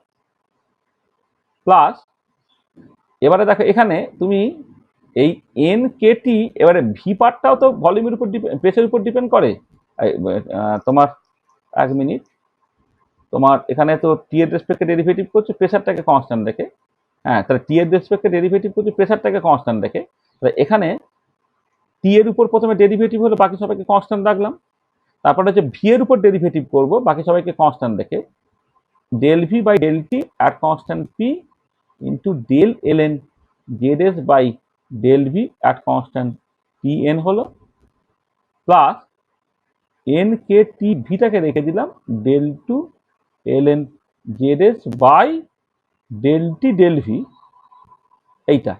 প্লাস এবারে দেখো এখানে তুমি এই এন কে টি, এবারে ভি পার্টটাও তো ভলিউমের উপর প্রেসের উপর ডিপেন্ড করে। তোমার এক মিনিট, তোমার এখানে তো টি এর রেসপেক্টে ডেরিভেটিভ করছে প্রেসারটাকে কনস্ট্যান্ট রেখে। হ্যাঁ, তাহলে টি এর রেসপেক্টে ডেরিভেটিভ করছে প্রেসারটাকে কনস্ট্যান্ট রেখে। তাহলে এখানে টি এর উপর প্রথমে ডেরিভেটিভ হলো, বাকি সবাইকে কনস্ট্যান্ট রাখলাম। তারপরে হচ্ছে ভি এর উপর ডেরিভেটিভ করব বাকি সবাইকে কনস্ট্যান্ট রেখে, del V by del T at constant P into del L N Z S by del V at constant T N হলো, প্লাস এন কে টি ভিটাকে রেখে দিলাম del two L N Z S by del T del V, এইটা।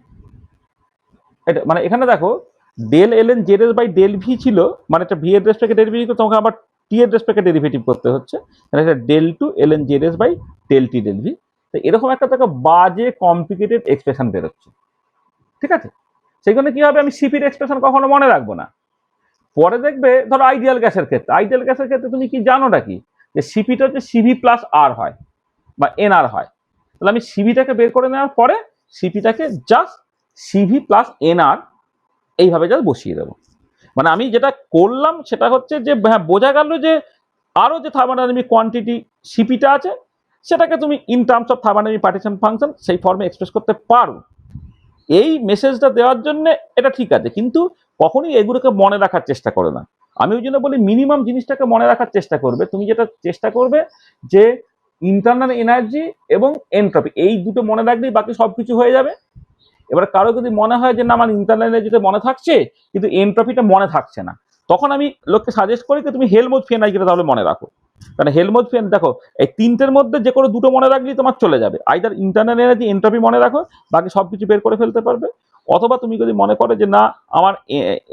এটা মানে এখানে দেখো del L N Z S by del V ছিল, মানে একটা ভি এর রেসপেক্টে ডেরিভেটিভ করতে তোমাকে আবার টি এর রেসপেক্টে ডেরিভেটিভ করতে হচ্ছে, মানে এটা del two L N Z S by del T del V. তো এরকম একটা দেখো বাজে কমপ্লিকেটেড এক্সপ্রেশন বেরোচ্ছে, ঠিক আছে। সেইখানে কি হবে, আমি সিপির এক্সপ্রেশন কখনো মনে রাখবো না। পরে দেখবে ধরো আইডিয়াল গ্যাসের ক্ষেত্রে তুমি কি জানো নাকি যে সিপিটা হচ্ছে সিভি প্লাস আর হয় বা এনআর হয়। তাহলে আমি সিভিটাকে বের করে নেওয়ার পরে সিপিটাকে জাস্ট সিভি প্লাস এনআর এইভাবে জাস্ট বসিয়ে দেবো। মানে আমি যেটা করলাম সেটা হচ্ছে যে হ্যাঁ, বোঝা গেল যে আরো যে থার্মোডাইনামিক কোয়ান্টিটি সিপিটা আছে সেটাকে তুমি in terms of thermodynamic partition function সেই ফর্মে এক্সপ্রেস করতে পারো। এই মেসেজটা দেওয়ার জন্য এটা ঠিক আছে, কিন্তু কখনোই এগুলোকে মনে রাখার চেষ্টা করো না। আমি ওই জন্য বলি মিনিমাম জিনিসটাকে মনে রাখার চেষ্টা করবে। তুমি যেটা চেষ্টা করবে যে ইন্টারনাল এনার্জি এবং এনট্রপি, এই দুটো মনে রাখলেই বাকি সবকিছু হয়ে যাবে। এবার কারো যদি মনে হয় যে না আমার ইন্টারনাল এনার্জিটা মনে থাকছে কিন্তু এনট্রপিটা মনে থাকছে না, তখন আমি লোককে সাজেস্ট করি যে তুমি হেলমহোল্টজ এনার্জিটা তাহলে মনে রাখো। কারণ হেলমহোল্টজ দেখো এই তিনটের মধ্যে যে কোনো দুটো মনে রাখলেই তোমার চলে যাবে। আইদার ইন্টারনাল এনার্জি এনট্রপি মনে রাখো, বাকি সবকিছু বের করে ফেলতে পারবে। অথবা তুমি যদি মনে করো যে না আমার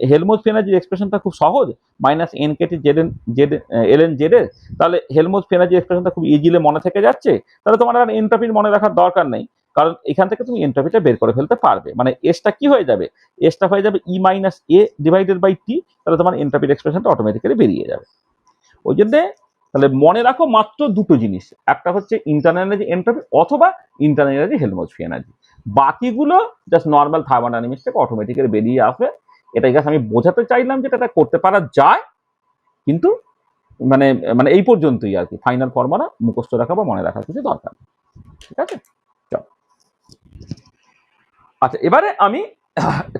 হেলমহোল্টজ এনার্জির এক্সপ্রেশনটা খুব সহজ, minus N KT Z N Z L N Z এর, তাহলে হেলমহোল্টজ এনার্জি এক্সপ্রেশনটা খুব ইজিলি মনে থেকে যাচ্ছে, তাহলে তোমার আর এনট্রপির মনে রাখার দরকার নেই। কারণ এখান থেকে তুমি এনট্রপিটা বের করে ফেলতে পারবে। মানে এসটা কি হয়ে যাবে, এসটা হয়ে যাবে ই minus A divided by T, তাহলে তোমার এনট্রপির এক্সপ্রেশনটা অটোমেটিক্যালি বেরিয়ে যাবে। ওই জন্যে তাহলে মনে রাখো মাত্র দুটো জিনিস, একটা হচ্ছে ইন্টারনাল এনার্জি এনট্রপি অথবা ইন্টারনাল এনার্জি হেলমহোল্টজ এনার্জি। বাকিগুলো জাস্ট নর্মাল থার্মোডাইনামিক্স থেকে অটোমেটিক্যালি বেরিয়ে আসবে। এটাই জাস্ট আমি বোঝাতে চাইলাম যে এটা করতে পারা যায়, কিন্তু মানে মানে এই পর্যন্তই আর কি। ফাইনাল ফর্মুলা মুখস্থ রাখা বা মনে রাখার কিছু দরকার নেই, ঠিক আছে। চল, আচ্ছা, এবারে আমি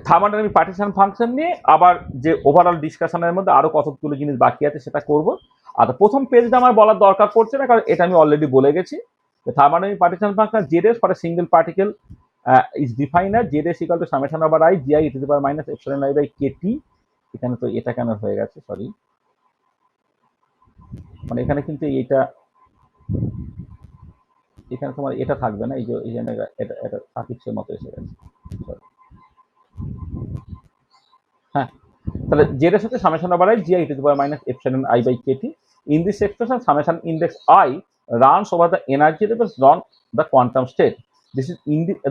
থার্মোডাইনামিক পার্টিশন ফাংশন নিয়ে আবার যে ওভারঅল ডিসকাশনের মধ্যে আরো কতগুলো জিনিস বাকি আছে সেটা করব। আর প্রথম পেজটা আমার বলার দরকার পড়ছে না, কারণ এটা আমি অলরেডি বলে গেছি। Thermodynamic partition function Z for a single particle is defined as Zs equal to summation over I gi e to the power minus epsilon I by kt। এখানে তো এটা কেন হয়ে গেছে, সরি, মানে এখানে কিন্তু এটা, এখানে তোমার এটা থাকবে না, এই যে এখানে এটা এটা সাফিক্সের মতো এসে গেছে, সরি। হ্যাঁ, তাহলে জেড এর সাথে summation over I GI to the power minus epsilon I by KT. In this expression summation index I runs over the energy levels not the quantum state. This is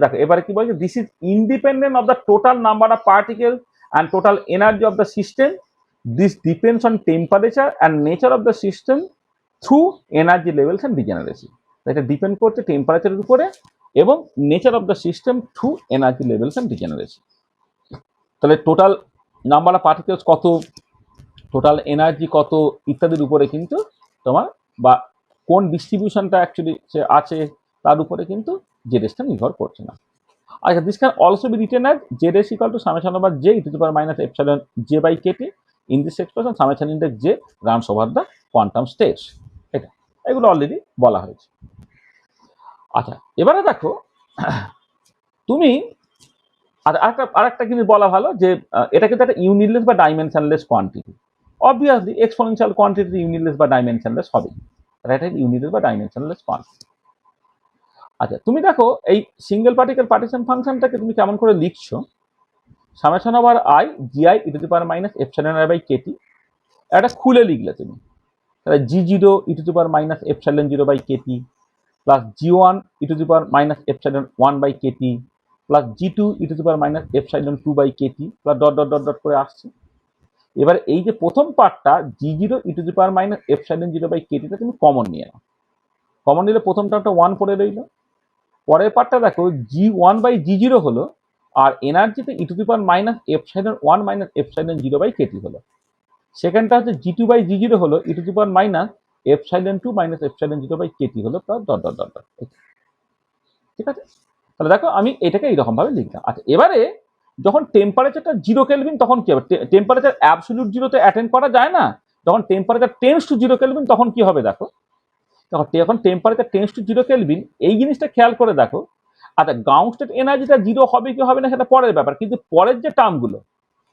দেখো এবারে কি বলছে, this is independent of the total number of particle and total energy of the system. This depends on temperature and nature of the system through energy levels and degeneracy. এটা depend করছে টেম্পারেচারের উপরে এবং nature of the system through energy levels and degeneracy. তাহলে total number of particles কত, total energy কত ইত্যাদির উপরে কিন্তু তোমার, বা কোন ডিস্ট্রিবিউশনটা অ্যাকচুয়ালি আছে তার উপরে কিন্তু জেডএসটা নির্ভর করছে না। আচ্ছা, this can also be written as ZS equal to summation over J E to the power minus epsilon J by KT. In this expression summation index J runs over the quantum states. এটা এগুলো already বলা হয়েছে। আচ্ছা, এবারে দেখো তুমি আরেকটা জিনিস বলা ভালো যে এটা কিন্তু একটা ইউনিটলেস বা dimensionless quantity. Obviously exponential quantity unitless বা ডাইমেনশনলেস হবে, এটা ইউনিটলেস বা ডাইমেনশনলেস কোয়ান্টিটি। আচ্ছা, তুমি দেখো এই সিঙ্গেল পার্টিকেল পার্টিশন ফাংশনটাকে তুমি কেমন করে লিখছো, summation over I GI E to the power minus epsilon I by Katie. এটা খুলে লিখলে তুমি তাহলে g zero e to the power minus epsilon zero by kT plus g one e to the power minus epsilon one by kT plus g two e to the power minus epsilon two by kT plus dot dot dot dot করে আসছে। এবার এই যে প্রথম পার্টটা জি zero e to the power minus epsilon zero by কেটিটা তুমি common নিয়ে নাও। কমন নিলে প্রথম টার্মটা ওয়ান পড়ে রইল। পরের পার্টটা দেখো g one by G zero হলো, আর এনার্জিতে e to the power minus epsilon one minus epsilon zero by kT হলো। সেকেন্ডটা হচ্ছে g two by G zero হলো e to the power minus epsilon two minus epsilon zero by kT হলো plus dot dot dot dot. ঠিক আছে, তাহলে দেখো আমি এটাকে এইরকম ভাবে লিখলাম। আচ্ছা, এবারে যখন টেম্পারেচারটা জিরো কেলভিন তখন কি হবে, টেম্পারেচার অ্যাবসলিউট জিরোতে অ্যাটেন্ড করা যায় না, যখন temperature tends to zero kelvin তখন কি হবে দেখো, যখন temperature tends to zero kelvin এই জিনিসটা খেয়াল করে দেখো। আচ্ছা, গ্রাউন্ড স্টেট এনার্জিটা জিরো হবে কি হবে না সেটা পরের ব্যাপার, কিন্তু পরের যে টার্মগুলো,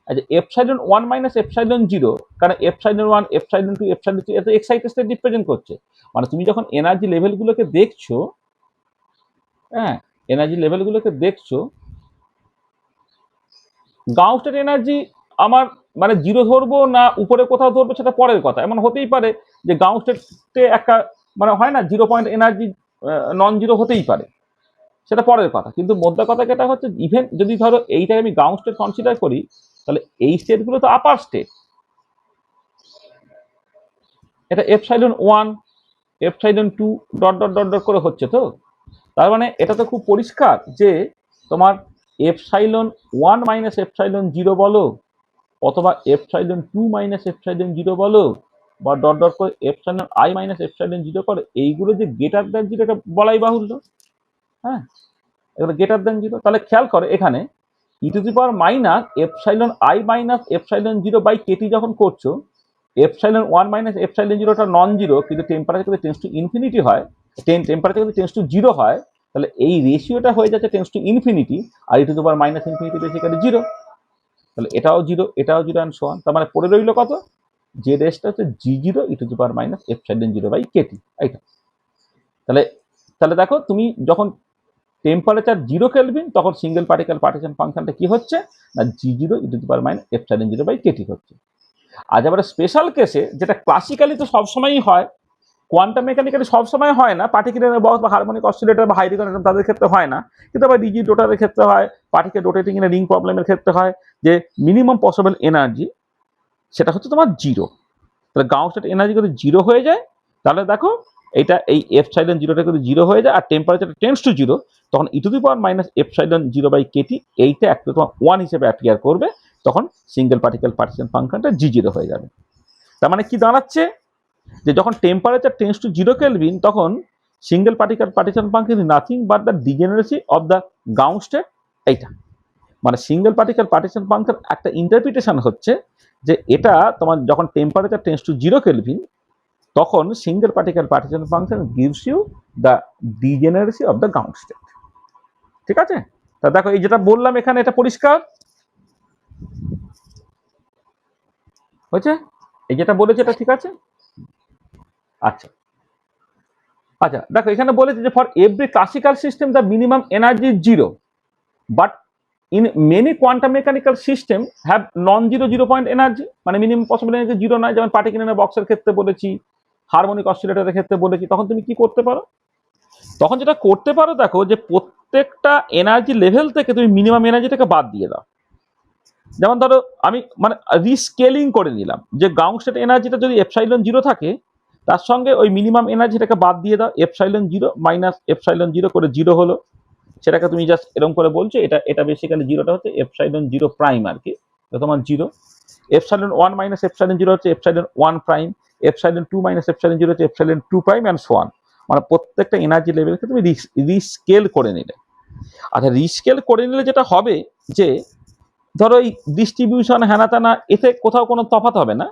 আচ্ছা epsilon one minus epsilon zero, কারণ epsilon one epsilon two epsilon three এত এক্সাইটেড স্টেট রিপ্রেজেন্ট করছে, মানে তুমি যখন এনার্জি লেভেলগুলোকে দেখছো, হ্যাঁ এনার্জি লেভেলগুলোকে দেখছো, গ্রাউন্ড স্টেট এনার্জি আমার মানে জিরো ধরবো না উপরে কোথাও ধরবো সেটা পরের কথা। এমন হতেই পারে যে গ্রাউন্ড স্টেটে একটা মানে হয় না zero point energy non zero হতেই পারে, সেটা পরের কথা। কিন্তু মোদ্দা কথা যেটা হচ্ছে, ইভেন যদি ধরো এইটাকে আমি গ্রাউন্ড স্টেট কনসিডার করি, তাহলে এই স্টেটগুলো তো আপার স্টেট। এটা epsilon one epsilon two dot dot dot dot করে হচ্ছে, তো তার মানে এটা তো খুব পরিষ্কার যে তোমার epsilon one minus epsilon zero বলো, অথবা epsilon two minus epsilon zero বলো, বা ডট ডট করে epsilon I minus epsilon zero করে, এইগুলো যে গ্রেটার দ্যান জিরো এটা বলাই বাহুল্য। হ্যাঁ, এগুলো গ্রেটার দ্যান জিরো। তাহলে খেয়াল করো এখানে e to the power minus epsilon I minus epsilon zero by kT যখন করছো, এপসাইলন ওয়ান মাইনাস এপসাইলন জিরোটা নন জিরো, কিন্তু টেম্পারেচার যদি টেন্স টু ইনফিনিটি হয়, টেম্পারেচার যদি টেন্স টু জিরো হয়, তাহলে এই রেশিওটা হয়ে যাচ্ছে টেন্স টু ইনফিনিটি, আর e to the power minus infinity basically zero. তাহলে এটাও জিরো এটাও জিরো অ্যান্ড সো অন। তার মানে পড়ে রইল কত, যে রেসটা হচ্ছে g zero e to the power minus epsilon zero by Katie. এইটা তাহলে তাহলে দেখো তুমি যখন টেম্পারেচার জিরো কেলভিন তখন সিঙ্গেল পার্টিকেল পার্টিশন ফাংশনটা কি হচ্ছে না g zero e to the power minus epsilon zero by kT হচ্ছে। আজ আবার স্পেশাল কেসে যেটা ক্লাসিক্যালি তো সবসময়ই হয়, কোয়ান্টাম মেকানিক্যালি সবসময় হয় না, পার্টিকুলার বক্স বা হারমোনিক অসিলেটর বা হাইড্রোজেন তাদের ক্ষেত্রে হয় না, কিন্তু আবার রিজিড রোটারের ক্ষেত্রে হয়, পার্টিকেল রোটেটিং ইন রিং প্রবলেমের ক্ষেত্রে হয়, যে মিনিমাম পসিবল এনার্জি সেটা হচ্ছে তোমার জিরো। তাহলে গ্রাউন্ড স্টেট এনার্জি যদি জিরো হয়ে যায়, তাহলে দেখো এটা এই এপসাইলন জিরোটা যদি জিরো হয়ে যায় আর টেম্পারেচার টেন্স টু জিরো, তখন e to the power minus epsilon zero by Katie এইটা একটা তোমার ওয়ান হিসেবে অ্যাপিয়ার করবে, তখন সিঙ্গেল পার্টিকেল পার্টিশন ফাংশনটা জি জিরো হয়ে যাবে। তার মানে কি দাঁড়াচ্ছে, যে যখন temperature tends to zero kelvin তখন single particle partition function is nothing but the degeneracy of the ground state. এইটা মানে সিঙ্গেল পার্টিকেল পার্টিশন ফাংশন একটা ইন্টারপ্রিটেশন হচ্ছে যে এটা তোমার যখন টেম্পারেচার টেন্ডস টু 0 কেলভিন তখন single particle partition function gives you the degeneracy of the ground state. ঠিক আছে, তা দেখো এই যেটা বললাম এখানে এটা পরিষ্কার হয়েছে, এই যেটা বলেছে এটা ঠিক আছে। আচ্ছা আচ্ছা দেখো এখানে বলেছে যে for every classical system the minimum energy is 0 but in many quantum mechanical system have non zero zero point energy, মানে মিনিমাম পসিবল এনার্জি জিরো নয়, যেমন পার্টিকেল বক্সের ক্ষেত্রে বলেছি, হারমোনিক অসিলেটরের ক্ষেত্রে বলেছি। তখন তুমি কি করতে পারো, তখন যেটা করতে পারো দেখো যে প্রত্যেকটা এনার্জি লেভেল থেকে তুমি মিনিমাম এনার্জিটাকে বাদ দিয়ে দাও। যেমন ধরো আমি মানে রিস্কেলিং করে নিলাম যে গ্রাউন্ড স্টেট এনার্জিটা যদি এপসাইলন 0 থাকে তার সঙ্গে ওই মিনিমাম এনার্জিটাকে বাদ দিয়ে দাও, এপসাইলন 0 মাইনাস এপসাইলন 0 করে 0 হলো, সেটাকে তুমি জাস্ট এরকম করে বলছো। এটা এটা বেসিক্যালি 0টা হচ্ছে এপসাইলন 0 প্রাইম আর কি, তোমার 0। এপসাইলন 1 মাইনাস এপসাইলন 0 হচ্ছে epsilon 1 prime, epsilon 2 minus epsilon 0 হচ্ছে epsilon 2 prime and so on. মানে প্রত্যেকটা এনার্জি লেভেলকে তুমি রিস্কেল করে নিলে। আচ্ছা রিস্কেল করে নিলে যেটা হবে যে ধরো এই ডিস্ট্রিবিউশন হ্যানাতানা এতে কোথাও কোনো তফাৎ হবে না,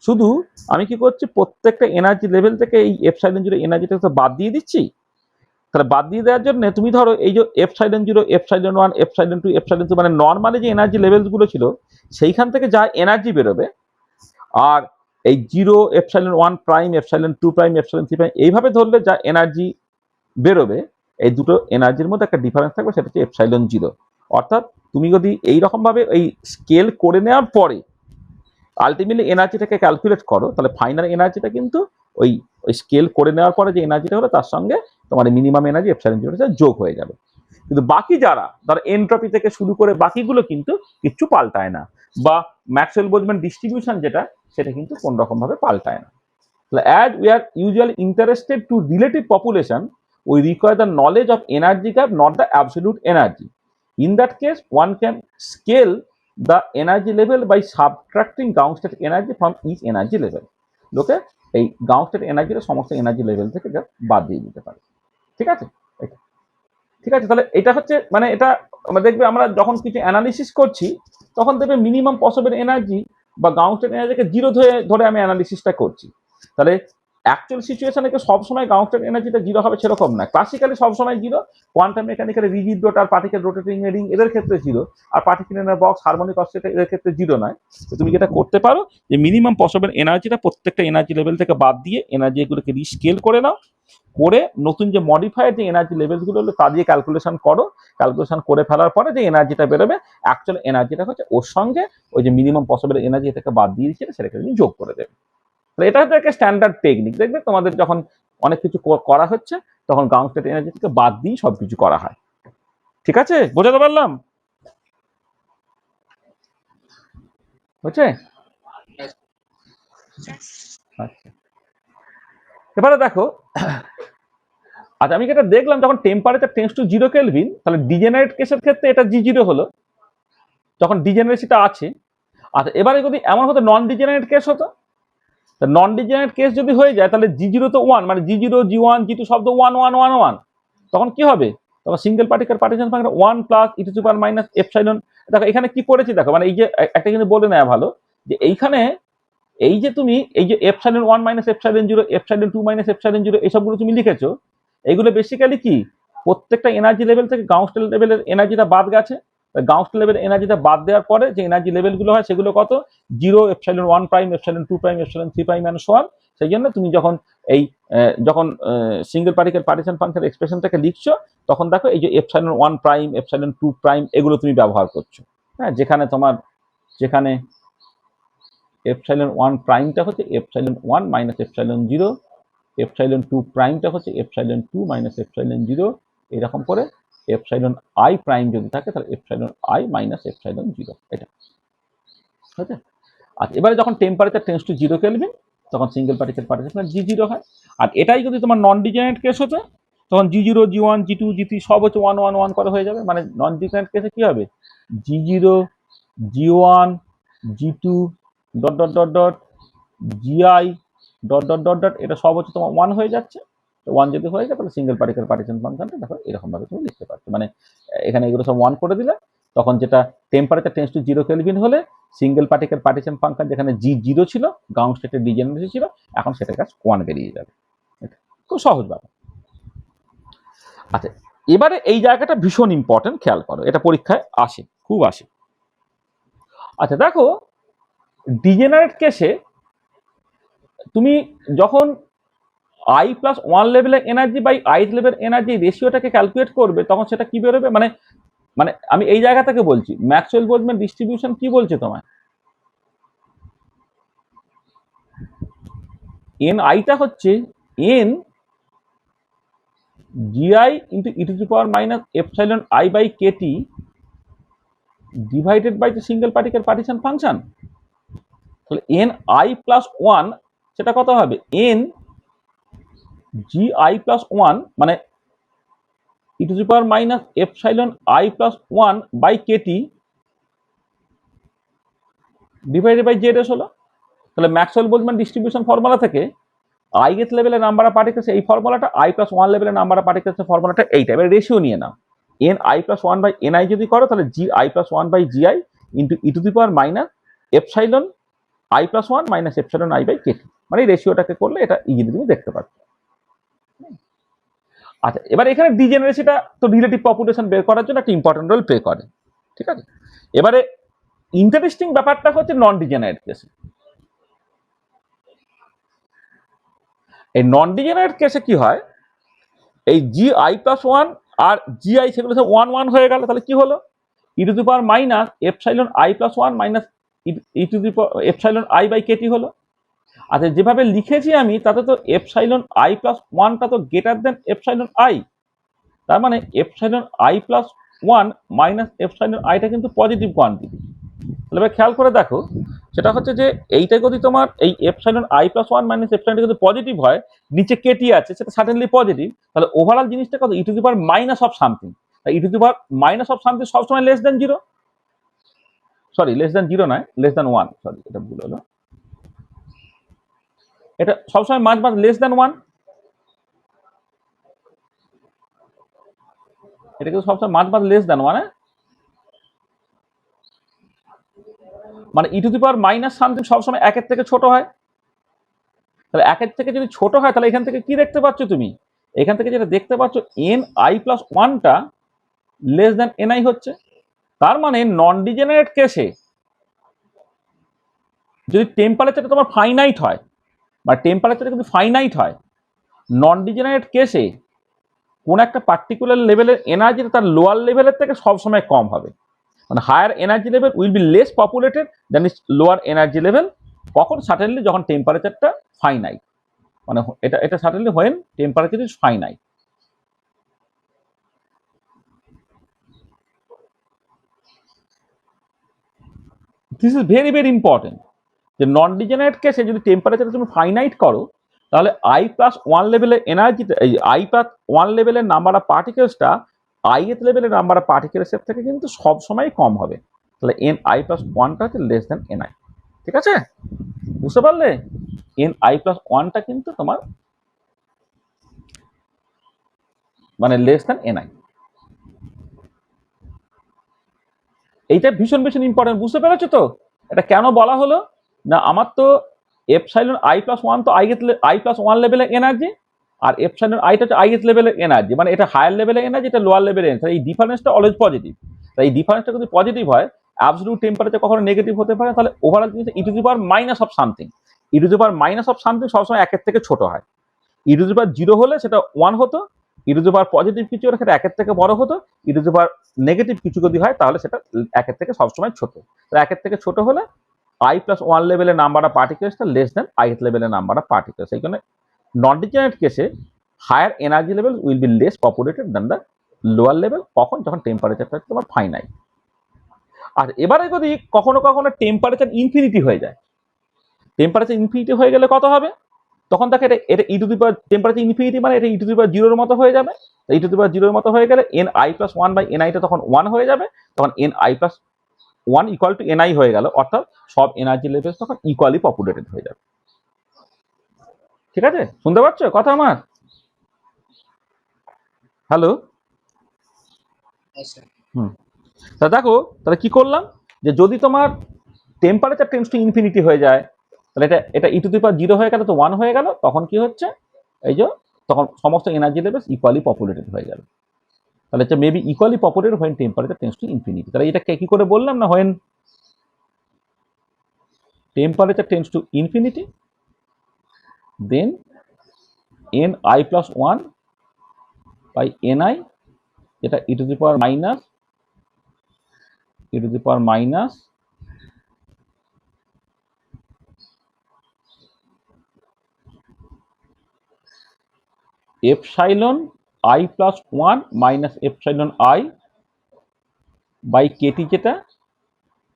শুধু আমি কি করছি প্রত্যেকটা এনার্জি লেভেল থেকে এই এপসাইলন 0 এনার্জিটাকে বাদ দিয়ে দিচ্ছি। তাহলে বাদ দিয়ে দেওয়ার জন্য তুমি ধরো এই যে এপসাইলন 0 এপসাইলন 1 এপসাইলন 2 এপসাইলন 3 মানে নর্মালি যে এনার্জি লেভেলগুলো ছিল সেইখান থেকে যা এনার্জি বেরোবে, আর এই 0 epsilon 1 prime epsilon 2 prime epsilon 3 prime এইভাবে ধরলে যা এনার্জি বেরোবে, এই দুটো এনার্জির মধ্যে একটা ডিফারেন্স থাকবে, সেটা হচ্ছে এপসাইলন 0। অর্থাৎ তুমি যদি এই রকম ভাবে এই স্কেল করে নেওয়ার পরে আলটিমেটলি এনার্জিটাকে ক্যালকুলেট করো, তাহলে ফাইনাল এনার্জিটা কিন্তু ওই ওই স্কেল করে নেওয়ার পরে যে এনার্জিটা হলো তার সঙ্গে তোমার মিনিমাম এনার্জি এপসাইলন 0 যোগ হয়ে যাবে। কিন্তু বাকি যারা ধর এনট্রপি থেকে শুরু করে বাকিগুলো কিন্তু কিচ্ছু পাল্টায় না, বা ম্যাক্সওয়েল বোলজম্যান ডিস্ট্রিবিউশন যেটা সেটা কিন্তু কোন রকম ভাবে পাল্টায় না। As we are usually interested to relative population, we require the knowledge of energy gap, not the absolute energy. In that case, one can scale the energy level by subtracting ground state energy from each energy level. লোকে এই ground state এনার্জিটা সমস্ত energy level থেকে যা বাদ দিয়ে দিতে পারে। ঠিক আছে, ঠিক আছে, তাহলে এটা হচ্ছে মানে এটা আমরা দেখবে আমরা যখন কিছু অ্যানালিসিস করছি তখন দেখবে মিনিমাম পসিবল এনার্জি বা গ্রাউন্ড স্টেট এনার্জিকে 0 ধরে আমি অ্যানালিসিসটা করছি। তাহলে অ্যাকচুয়াল সিচুয়েশনে সবসময় গ্রাউন্ড স্টেট এনার্জিটা 0 হবে সেরকম না, ক্লাসিক্যালি সবসময় 0, কোয়ান্টাম মেকানিক্যালি রিজিড ডট আর পার্টিকেল রোটেটিং রিং এদের ক্ষেত্রে 0, আর পার্টিকেল বক্স হারমোনিক অসিলেটর এদের ক্ষেত্রে 0 নয়। তো তুমি যেটা করতে পারো যে মিনিমাম পসিবল এনার্জিটা প্রত্যেকটা এনার্জি লেভেল থেকে বাদ দিয়ে এনার্জি এগুলোকে রিস্কেল করে নাও, করে নতুন যে মডিফাইড যে এনার্জি লেভেলগুলো হলো তা দিয়ে ক্যালকুলেশন করো, ক্যালকুলেশন করে ফেলার পরে যে এনার্জিটা বেরোবে অ্যাকচুয়াল এনার্জিটা হচ্ছে ওর সঙ্গে ওই যে মিনিমাম পসিবল এনার্জি এটাকে বাদ দিয়ে দিচ্ছে সেটাকে তুমি যোগ করে দেবে। এটা হচ্ছে একটা স্ট্যান্ডার্ড টেকনিক, দেখবে তোমাদের যখন অনেক কিছু করা হচ্ছে তখন গ্রাউন্ড স্টেট এনার্জি থেকে বাদ দিয়ে সবকিছু করা হয়। ঠিক আছে, বোঝাতে পারলাম? বুঝছে? আচ্ছা এবারে দেখো, আচ্ছা আমি যেটা দেখলাম যখন টেম্পারেচার টেন্ডস টু 0 কেলভিন তাহলে ডিজেনারেট কেসের ক্ষেত্রে এটা G0 হলো, যখন ডিজেনারেসিটা আছে। আচ্ছা এবারে যদি এমন হতো নন ডিজেনারেট কেস হতো, নন ডিজেনারেট কেস যদি হয়ে যায় তাহলে G0 তো 1, মানে G0 G1 G2 শব্দ 1 1 1 1, তখন কি হবে, তখন single particle partition function 1 plus E to the power minus epsilon. দেখো এখানে কি করেছি দেখো, মানে এই যে একটা কিন্তু বলে নেওয়া ভালো যে এইখানে এই যে তুমি এই যে epsilon 1 minus epsilon 0 epsilon 2 minus epsilon 0 এইসবগুলো তুমি লিখেছো, এগুলো বেসিক্যালি কি প্রত্যেকটা এনার্জি লেভেল থেকে গ্রাউন্ড স্টেট লেভেলের এনার্জিটা বাদ গেছে। গ্রাউন্ড স্টেট লেভেল এনার্জিটা বাদ দেওয়ার পরে যে এনার্জি লেভেলগুলো হয় সেগুলো কত, 0 epsilon 1 prime epsilon 2 prime epsilon 3 prime and so on. সেই জন্য তুমি যখন এই যখন সিঙ্গেল পার্টিকেল পার্টিশন ফাংশন এক্সপ্রেশনটাকে লিখছো তখন দেখো এই যে এপসাইলন 1 প্রাইম এপসাইলন 2 প্রাইম এগুলো তুমি ব্যবহার করছো। হ্যাঁ, যেখানে এপসাইলন 1 প্রাইমটা হচ্ছে এপসাইলন 1 মাইনাস এপসাইলন 0, এপসাইলন 2 প্রাইমটা হচ্ছে এপসাইলন 2 মাইনাস এপসাইলন 0, এরকম করে এপসাইলন আই প্রাইম যদি থাকে তাহলে এপসাইলন আই মাইনাস এপসাইলন 0, এটা ঠিক আছে। আচ্ছা এবারে যখন টেম্পারেচার টেন্ডস টু 0 কেলভিন তখন সিঙ্গেল পার্টিকেল পার্টিশন G0 হয়। আর এটাই যদি তোমার নন ডিজেনারেট কেস হতো তখন G0 G1 G2 G3 সব হচ্ছে 1 1 1 করে হয়ে যাবে। মানে নন ডিজেনারেট কেসে কি হবে, G0 G1 G2 dot dot dot dot GI dot dot dot dot এটা সব হচ্ছে তোমার 1 হয়ে যাচ্ছে। তো 1 যদি হয়ে যায় তাহলে সিঙ্গেল পার্টিকেল পার্টিশন ফাংশনটা দেখো এরকম ভাবে তুমি লিখতে পারছো, মানে এখানে এগুলো সব 1 করে দিলে তখন যেটা টেম্পারেচার টেন্স টু 0 কেলভিন হলে সিঙ্গেল পার্টিকেল পার্টিশন ফাংশন যেখানে G0 ছিল, গ্রাউন্ড স্টেটের ডিজেনারেসি ছিল, এখন সেটার কাছে 1 বেরিয়ে যাবে। এটা খুব সহজ ব্যাপার। আচ্ছা, এবারে এই জায়গাটা ভীষণ ইম্পর্টেন্ট, খেয়াল করো, এটা পরীক্ষায় আসে, খুব আসে। আচ্ছা দেখো, ডিজেনারেট কেসে তুমি যখন I+1 লেভেলের energy by ith level energy রেশিওটাকে ক্যালকুলেট করবে, তখন সেটা কি বেরোবে, মানে মানে আমি এই জায়গা থেকে বলছি, ম্যাক্সওয়েল বোলম্যান ডিস্ট্রিবিউশন কি বলছে তোমায়, Ni-টা হচ্ছে n gi into e to the power minus epsilon I by kt divided by the single particle partition function। তাহলে Ni+1 সেটা কত হবে, n gi+1 মানে e to the power minus epsilon I plus 1 by kt divided by zs হলো। তাহলে Maxwell Boltzmann distribution formula থেকে ith লেভেলের number of particles এই ফর্মুলাটা, I+1 লেভেলের নাম্বার অফ পার্টিকেলস ফর্মুলাটা এইটা। এবার রেশিও নিয়ে নাও, Ni+1 by Ni যদি করো তাহলে gi+1 by gi into e to the power minus epsilon I+1 minus epsilon I by kt, মানে এই রেশিওটাকে করলে এটা ইজিলি তুমি দেখতে পাচ্ছ। আচ্ছা, এবার এখানে ডিজেনারেসিটা তো রিলেটিভ পপুলেশন বের করার জন্য একটা ইম্পর্টেন্ট রোল প্লে করে, ঠিক আছে। এবারে ইন্টারেস্টিং ব্যাপারটা হচ্ছে নন ডিজেনারেট কেসে। এই নন ডিজেনারেট কেসে কি হয়, এই gi+1 আর gi সেগুলো সব 1 1 হয়ে গেল, তাহলে কি হলো, e to the power minus epsilon I+1 minus e to the power epsilon I by kt হলো। আচ্ছা, যেভাবে লিখেছি আমি তাতে তো epsilon I+1 টা তো গ্রেটার দেন epsilon I, তার মানে epsilon I+1 minus epsilon I টা কিন্তু পজিটিভ কোয়ান্টিটি। তাহলে এবার খেয়াল করে দেখো, সেটা হচ্ছে যে এইটা যদি তোমার এই epsilon I+1 মাইনাস epsilon যদি পজিটিভ হয়, নিচে kt আছে সেটা সার্টেনলি পজিটিভ, তাহলে ওভারঅল জিনিসটা কত, e to the power minus of something. তাই e to the power minus of something সবসময় less than 0, sorry less than 0 নয়, লেস দেন 1, সরি এটা ভুল হলো, এটা সবসময় মাঝ লেস দেন 1, এটা কিন্তু সবসময় মাঝ লেস দেন 1, মানে e to the power minus something সবসময় 1 এর থেকে ছোট হয়। তাহলে 1 এর থেকে যদি ছোট হয় তাহলে এখান থেকে কি দেখতে পাচ্ছ তুমি, এখান থেকে যেটা দেখতে পাচ্ছ Ni+1 টা লেস দেন Ni হচ্ছে। তার মানে নন ডিজেনারেট কেসে যদি টেম্পারেচারটা তোমার ফাইনাইট হয়, বা টেম্পারেচারটা কিন্তু ফাইনাইট হয়, নন ডিজেনারেট কেসে কোন একটা পার্টিকুলার লেভেলের এনার্জিটা তার লোয়ার লেভেলের থেকে সবসময় কম হবে, মানে higher energy level will be less populated than is lower energy level. কখন, সার্টেনলি যখন টেম্পারেচারটা ফাইনাইট, মানে এটা certainly when temperature is finite. This is very very important, যে নন ডিজেনারেট কেসে যদি টেম্পারেচার তুমি ফাইনাইট করো, তাহলে I+1 লেভেলের এনার্জিটা, এই I+1 লেভেলের নাম্বার অফ পার্টিকেলসটা ith লেভেলের নাম্বার অফ পার্টিকেলসের থেকে কিন্তু সবসময় কম হবে। তাহলে Ni+1 টা হচ্ছে লেস দেন Ni, ঠিক আছে, বুঝতে পারলে, Ni+1 টা কিন্তু তোমার মানে লেস দেন Ni। এইটা ভীষণ ভীষণ ইম্পর্টেন্ট, বুঝতে পেরেছো তো, এটা কেন বলা হলো না, আমার তো epsilon I+1 তো I+1 লেভেলের এনার্জি, আর epsilon I টা হচ্ছে ith লেভেলের এনার্জি, মানে এটা হায়ার লেভেলের এনার্জি, এটা লোয়ার লেভেলের এনার্জি, এই ডিফারেন্সটা অলওয়েজ পজিটিভ। তাই এই ডিফারেন্সটা যদি পজিটিভ হয়, অ্যাবসলিউট টেম্পারেচার কখনো নেগেটিভ হতে পারে, তাহলে ওভারঅল জিনিস e to the power minus of something, e to the power minus of something সবসময় 1 এর থেকে ছোট হয়। e to the power 0 হলে সেটা 1 হতো, e to the power positive কিছু হলে সেটা 1 এর থেকে বড় হতো, e to the power negative কিছু যদি হয় তাহলে সেটা 1 এর থেকে সবসময় ছোট। তো 1 এর থেকে ছোট হলে I+1 লেভেলের নাম্বার অফ পার্টিকেলসটা লেস দেন ith লেভেলের নাম্বার অফ পার্টিকেলস। এই কারণে নন ডিজেনারেট কেসে higher energy level will be less populated than the lower level, কখন, যখন টেম্পারেচারটা তোমার ফাইনাইট। আর এবারে যদি কখনো কখনো টেম্পারেচার ইনফিনিটি হয়ে যায়, টেম্পারেচার ইনফিনিটি হয়ে গেলে কত হবে, তখন দেখে এটা ই to the power temperature infinity মানে এটা ই টু দি পাওয়ার 0 এর মতো হয়ে যাবে। ই টু দি পাওয়ার 0 এর মতো হয়ে গেলে Ni+1 বাই Ni টা তখন 1 হয়ে যাবে, তখন Ni+1 ইকুয়াল টু Ni হয়ে গেল, অর্থাৎ সব এনার্জি লেভেল তখন ইকুয়ালি পপুলেটেড হয়ে যাবে। ঠিক আছে, শুনতে পাচ্ছ কথা আমার? হ্যালো, হুম, তা দেখো তাহলে কি করলাম, যে যদি তোমার টেম্পারেচার টেন্ডস টু ইনফিনিটি হয়ে যায়, তাহলে এটা এটা ই টু দি পাওয়ার 0 হয়ে গেল, তো 1 হয়ে গেল, তখন কি হচ্ছে, এই যে তখন সমস্ত এনার্জি লেভেলস ইকুয়ালি পপুলেটেড হয়ে যাবে। তাহলে হচ্ছে maybe equally populated when temperature tends to infinity. তাহলে এটাকে কি করে বললাম না, when temperature tends to infinity then ni plus 1 by ni, যেটা e to the power minus epsilon i plus 1 minus epsilon i by kT, যেটা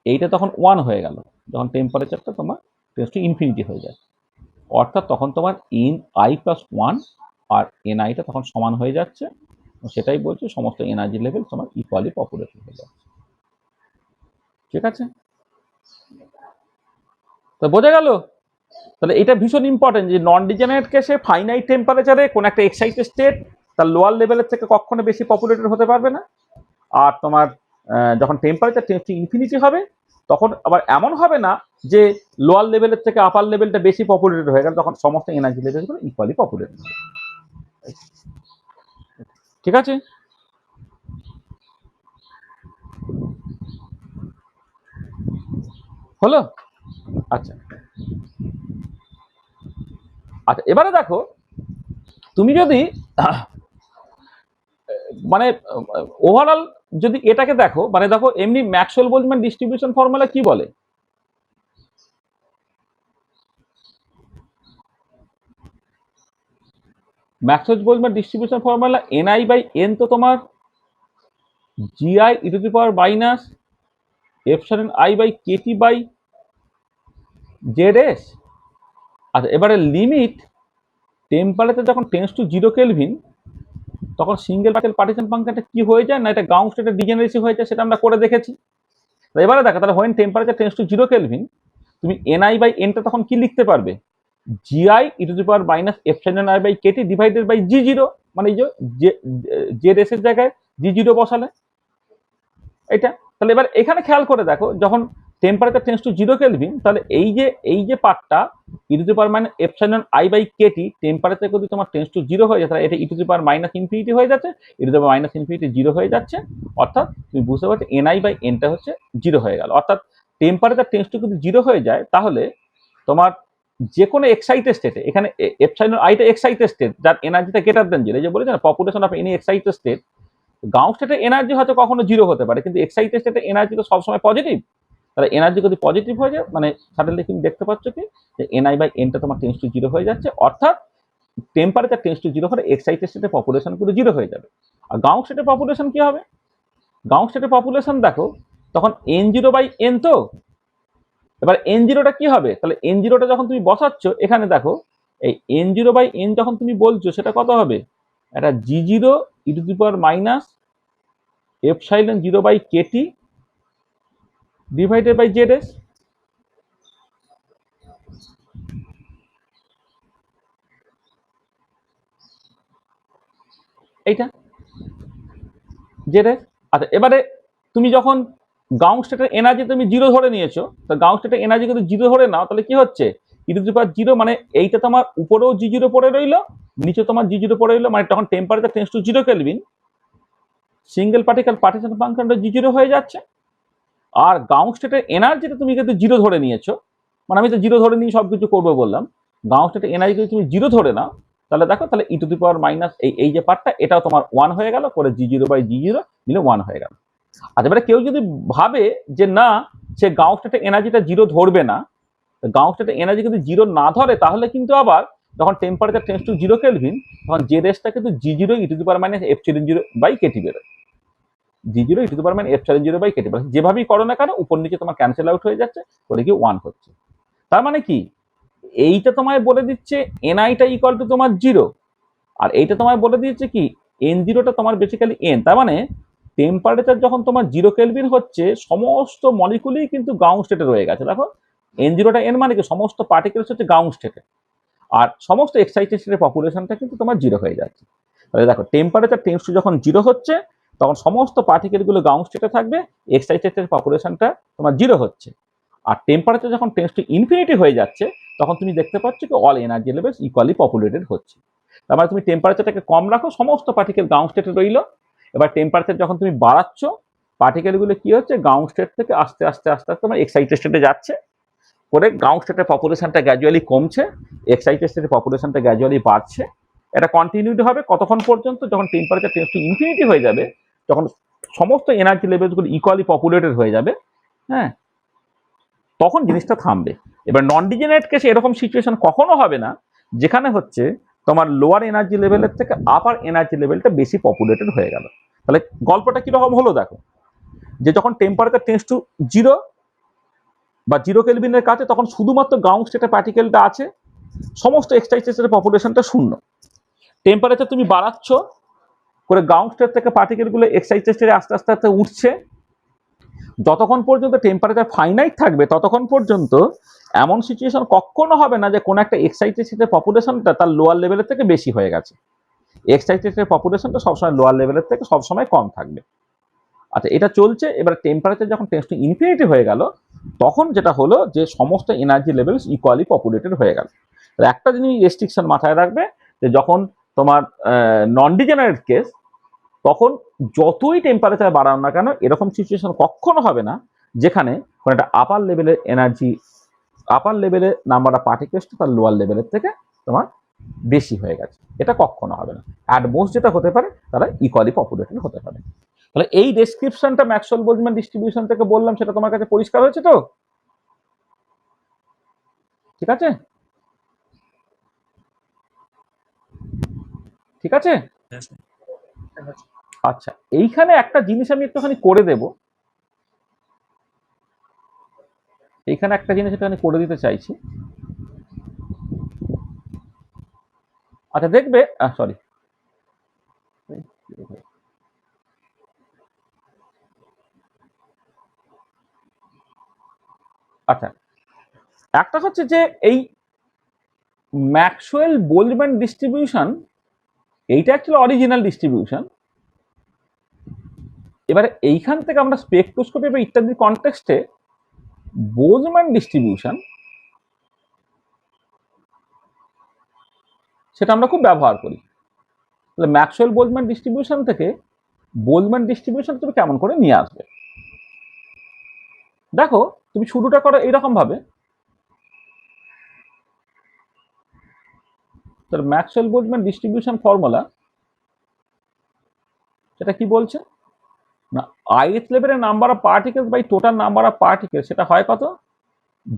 এইটা তখন 1 হয়ে গেল যখন টেম্পারেচারটা তোমার টেন্ডস টু ইনফিনিটি হয়ে যায়। অর্থাৎ তখন তোমার ইন i প্লাস 1 আর niটা তখন সমান হয়ে যাচ্ছে, সেটাই বলছে সমস্ত এনার্জি লেভেল তোমার ইকুয়ালি পপুলেটেড হয়ে যাচ্ছে। ঠিক আছে, তো বোঝা গেল। তাহলে এটা ভীষণ ইম্পর্টেন্ট যে নন ডিজেনারেট কেসে ফাইনাইট টেম্পারেচারে কোন একটা এক্সাইটেড স্টেট তার লোয়ার লেভেলের থেকে কখনো বেশি পপুলেটেড হতে পারবে না। আর তোমার যখন টেম্পারেচার টেন্ডস টু ইনফিনিটি হবে, তখন আবার এমন হবে না যে লোয়ার লেভেলের থেকে আপার লেভেলটা বেশি পপুলেটেড হয়ে গেল, তখন সমস্ত এনার্জি লেভেলগুলো ইকুয়ালি পপুলেটেড হবে। ঠিক আছে, হলো? আচ্ছা আচ্ছা, এবারে দেখো তুমি যদি মানে ওভারঅল যদি এটাকে দেখো, মানে দেখো এমনি ম্যাক্সওয়েল বোলজম্যান ডিস্ট্রিবিউশন ফর্মুলা কি বলে, Maxwell Boltzmann distribution formula ni by n তো তোমার gi E to the power minus epsilon i by Katie by Z S. আচ্ছা, এবারে লিমিট টেম্পারেচার যখন টেন্ডস টু 0 কেলভিন, তখন সিঙ্গেল পার্টিশন ফাংশনটা কি হয়ে যায় না, এটা গাউস স্টেটের ডিজেনারেসি হয়ে যায়, সেটা আমরা করে দেখেছি। এবারে দেখো তাহলে when temperature tends to 0 kelvin, তুমি ni বাই nটা তখন কি লিখতে পারবে, gi E to the power minus epsilon i by KT divided by G zero, মানে এই যে জেড এস এর জায়গায় জি জিরো বসালে এটা। তাহলে এবার এখানে খেয়াল করে দেখো, যখন টেম্পারেচার টেন্ডস টু 0 কেলভিন, তাহলে এই যে পার্টটা e to the power minus epsilon i by kT, temperature যদি তোমার টেন্ডস টু 0 হয়ে যায়, তাহলে এটা ই to the power minus infinity হয়ে যাচ্ছে, e to the power minus infinity 0 হয়ে যাচ্ছে। অর্থাৎ তুমি বুঝতে পারছো ni বাই nটা হচ্ছে 0 হয়ে গেল। অর্থাৎ টেম্পারেচার টেন্ডস টু যদি 0 হয়ে যায়, তাহলে তোমার যে কোনো এক্সাইটেড স্টেটে, এখানে এপসাইলন আইটা এক্সাইটেড স্টেট যার এনার্জিটা গ্রেটার দেন 0, এই যে বলেছে না population of any excited state, গাউস স্টেটে এনার্জি হয়তো কখনো 0 হতে পারে, কিন্তু এক্সাইটেড স্টেটে এনার্জি তো সবসময় পজিটিভ। তাহলে এনার্জি যদি পজিটিভ হয়ে যায়, মানে সাডেনলি তুমি দেখতে পাচ্ছ কি যে ni বাই nটা তোমার টেন্ডস টু 0 হয়ে যাচ্ছে। অর্থাৎ টেম্পারেচার টেন্ডস টু 0 হলে এক্সাইটেড স্টেটে পপুলেশন পুরো 0 হয়ে যাবে। আর গাউস স্টেটে পপুলেশন কি হবে, গাউস স্টেটে পপুলেশন দেখো তখন n0 বাই n, তো এবার n0টা কি হবে, তাহলে n0টা যখন তুমি বসাচ্ছ এখানে দেখো, এই n0 বাই n যখন তুমি বলছো, সেটা কত হবে, এটা g0 E to the power minus epsilon 0 by KT divided by Z S. এইটা জেড এস। আচ্ছা, এবারে তুমি যখন গাউস স্টেটের এনার্জি তুমি 0 ধরে নিয়েছো, তো গাউস স্টেটের এনার্জি যদি 0 ধরে নাও, তাহলে কি হচ্ছে, ই টু দি পাওয়ার 0, মানে এইটা তোমার উপরেও g0 পড়ে রইলো, নিচে তোমার g0 পড়ে রইলো, মানে তখন temperature tends to 0 kelvin, single partition ফাংশনটা g0 হয়ে যাচ্ছে। আর গাউস স্টেটের এনার্জিটা তুমি কিন্তু 0 ধরে নিয়েছো, মানে আমি তো 0 ধরে নিয়ে সবকিছু করবো বললাম, গাউস স্টেটের এনার্জি যদি তুমি 0 ধরে নাও, তাহলে দেখো তাহলে ই টু দি পাওয়ার মাইনাস এই যে পার্টটা, এটাও তোমার 1 হয়ে গেল, করে g0 বাই g0 মিলে 1 হয়ে গেল। আচ্ছা, এবারে কেউ যদি ভাবে যে না সে গাউস স্টেটের এনার্জিটা 0 ধরবে না, গাউস স্টেটের এনার্জি যদি 0 না ধরে, তাহলে কিন্তু আবার যখন টেম্পারেচার টেন্ডস টু 0 কেলভিন, তখন জেড এসটা কিন্তু g0 E to the power minus epsilon 0 by KT বেরোয়, g0 E to the power minus epsilon 0 by KT, যেভাবেই করো না কেন উপর নিচে তোমার ক্যান্সেল আউট হয়ে যাচ্ছে, করে কি 1 হচ্ছে। তার মানে কি, এইটা তোমায় বলে দিচ্ছে এনআইটা ইকুয়াল টু তোমার 0, আর এইটা তোমায় বলে দিচ্ছে কি n0টা তোমার বেসিক্যালি n। তার মানে টেম্পারেচার যখন তোমার 0 কেলভিন হচ্ছে, সমস্ত মলিকুলই কিন্তু গাউস স্টেটে রয়ে গেছে। দেখো n0টা n মানে কি সমস্ত পার্টিকেলস হচ্ছে গাউস স্টেটে, আর সমস্ত এক্সাইটেড স্টেটের পপুলেশনটা কিন্তু তোমার 0 হয়ে যাচ্ছে। তাহলে দেখো টেম্পারেচার টেন্ডস টু যখন 0 হচ্ছে, তখন সমস্ত পার্টিকেলগুলো গ্রাউন্ড স্টেটে থাকবে, এক্সাইটেড পপুলেশনটা তোমার জিরো হচ্ছে। আর টেম্পারেচার যখন টেন্ডস টু ইনফিনিটি হয়ে যাচ্ছে, তখন তুমি দেখতে পাচ্ছ কি all energy levels equally populated হচ্ছে। তার মানে তুমি টেম্পারেচারটাকে কম রাখো, সমস্ত পার্টিকেল গ্রাউন্ড স্টেটে রইল। এবার টেম্পারেচার যখন তুমি বাড়াচ্ছ, পার্টিকেলগুলো কি হচ্ছে, গ্রাউন্ড স্টেট থেকে আস্তে আস্তে আস্তে আস্তে তোমার এক্সাইটেড স্টেটে যাচ্ছে, করে গ্রাউন্ড স্টেটের পপুলেশনটা গ্র্যাজুয়ালি কমছে, এক্সাইটেড স্টেটের পপুলেশনটা গ্র্যাজুয়ালি বাড়ছে। এটা কন্টিনিউড হবে কতক্ষণ পর্যন্ত, যখন টেম্পারেচার টেন্ডস টু ইনফিনিটি হয়ে যাবে, যখন সমস্ত এনার্জি লেভেলসগুলো ইকুয়ালি পপুলেটেড হয়ে যাবে, হ্যাঁ, তখন জিনিসটা থামবে। এবার নন ডিজেনারেট কেসে এরকম সিচুয়েশন কখনো হবে না, যেখানে হচ্ছে তোমার লোয়ার এনার্জি লেভেলের থেকে আপার এনার্জি লেভেলটা বেশি পপুলেটেড হয়ে গেল। তাহলে গল্পটা কিরকম হলো দেখো, যে যখন টেম্পারেচার টেন্ডস টু জিরো বা জিরো কেলভিনের কাছে, তখন শুধুমাত্র গ্রাউন্ড স্টেটে পার্টিকেলটা আছে, সমস্ত এক্সাইটেড পপুলেশনটা শূন্য। টেম্পারেচার তুমি বাড়াচ্ছ, করে গ্রাউন্ড স্টেট থেকে পার্টিকেলগুলো এক্সাইটেড স্টেটে আস্তে আস্তে আস্তে উঠছে। যতক্ষণ পর্যন্ত টেম্পারেচার ফাইনাইট থাকবে, ততক্ষণ পর্যন্ত এমন সিচুয়েশন কখনো হবে না যে কোনো একটা এক্সাইটেড স্টেটের পপুলেশনটা তার লোয়ার লেভেলের থেকে বেশি হয়ে গেছে। এক্সাইটেড পপুলেশনটা সবসময় লোয়ার লেভেলের থেকে সবসময় কম থাকবে। আচ্ছা, এটা চলছে। এবার টেম্পারেচার যখন টেন্ডস টু ইনফিনিটি হয়ে গেল, তখন যেটা হলো যে সমস্ত এনার্জি লেভেলস ইকুয়ালি পপুলেটেড হয়ে গেল। একটা জিনিস রেস্ট্রিকশন মাথায় রাখবে, যে যখন তোমার নন ডিজেনারেট কেস, তখন যতই টেম্পারেচার বাড়ানো না কেন, এরকম সিচুয়েশন কখনো হবে না যেখানে কোনো একটা আপার লেভেলের এনার্জি, আপার লেভেলের নাম্বার অফ পার্টিকেলস তার লোয়ার লেভেলের থেকে তোমার বেশি হয়ে গেছে। এটা কখনো হবে না। অ্যাট মোস্ট যেটা হতে পারে, তারা ইকুয়ালি পপুলেটেড হতে পারে। তাহলে এই ডেসক্রিপশনটা ম্যাক্সওয়েল বোলজম্যান ডিস্ট্রিবিউশন থেকে বললাম, সেটা তোমার কাছে পরিষ্কার হয়েছে তো? ঠিক আছে, ঠিক আছে। আচ্ছা, এইখানে একটা জিনিস আমি একটুখানি করে দেব, এইখানে একটা জিনিস একটুখানি করে দিতে চাইছি। আচ্ছা, দেখবে, সরি, আচ্ছা, একটা হচ্ছে যে এই ম্যাক্সওয়েল বোলজম্যান ডিস্ট্রিবিউশন, এইটা অ্যাকচুয়ালি অরিজিনাল ডিস্ট্রিবিউশন। এবারে এইখান থেকে আমরা স্পেকট্রোস্কোপি বা ইত্যাদি কনটেক্সটে বোলজম্যান ডিস্ট্রিবিউশন, সেটা আমরা খুব ব্যবহার করি। তাহলে ম্যাক্সওয়েল বোলজম্যান ডিস্ট্রিবিউশন থেকে বোলজম্যান ডিস্ট্রিবিউশন তুমি কেমন করে নিয়ে আসবে? দেখো, তুমি শুরুটা করো এইরকম ভাবে। তাহলে ম্যাক্সওয়েল বোলজম্যান ডিস্ট্রিবিউশন ফর্মুলা, সেটা কি বলছে না, ith লেভেলের number of particles by total number of particles, সেটা হয় কত,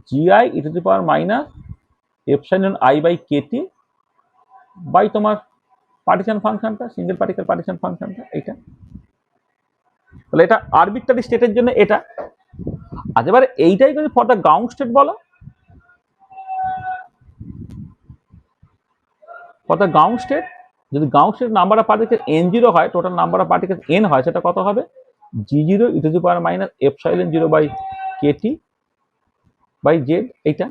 GI E to the power minus epsilon I by Katie by তোমার পার্টিশন ফাংশনটা, সিঙ্গেল পার্টিকেল পার্টিশন ফাংশনটা, এইটা। তাহলে এটা আরবিট্রারি স্টেটের জন্য এটা। আজ এবারে এইটাই যদি ফর দ্য গ্রাউন্ড স্টেট বলো, ফর দ্য গ্রাউন্ড স্টেট, যদি ground state number of particle n zero হয়, total number of particle n হয়, সেটা কত হবে, g zero e to the power minus epsilon zero by Katie by Z, এইটা।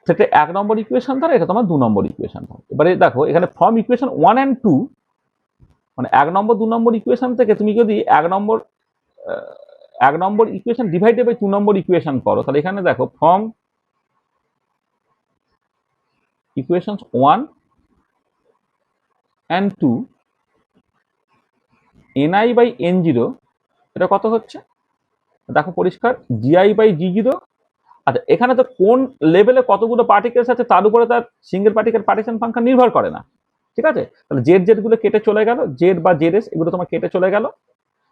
সেটা 1 number equation ধরো, এটা তোমার 2 নম্বর ইকুয়েশন ধরো। এবারে দেখো, এখানে ফ্রম ইকুয়েশন 1 and 2, মানে 1 নম্বর 2 নম্বর ইকুয়েশন থেকে তুমি যদি 1 number equation divided by 2 number equation করো, তাহলে এখানে দেখো from equation 1 and 2 ni by n zero, এটা কত হচ্ছে দেখো পরিষ্কার, জিআই বাই জি জিরো। আচ্ছা, এখানে তো কোন লেভেলে কতগুলো পার্টিকেলস আছে তার উপরে তার সিঙ্গেল পার্টিকেল পার্টিশন ফাংশন নির্ভর করে না। ঠিক আছে, তাহলে জেড জেড গুলো কেটে চলে গেল, জেড বা জেড এস এগুলো তোমার কেটে চলে গেল।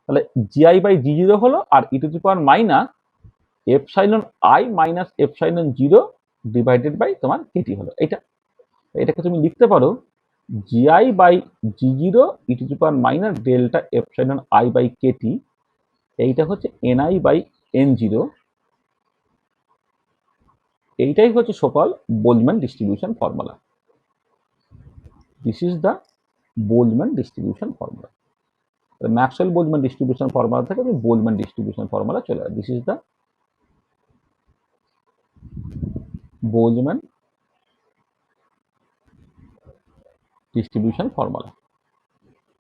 তাহলে জিআই বাই জি জিরো হলো, আর e to the power minus epsilon I minus epsilon zero divided by তোমার কেটি হলো, এইটা। এটাকে তুমি লিখতে পারো g i by G zero e to the power minus delta epsilon I by Katie, এইটা হচ্ছে এনআই বাই এন জিরো। এইটাই হচ্ছে সকল Boltzmann distribution formula. This is the Boltzmann distribution formula. Maxwell Boltzmann distribution formula থেকে Boltzmann distribution formula চলে আসে। This is the Boltzmann distribution formula.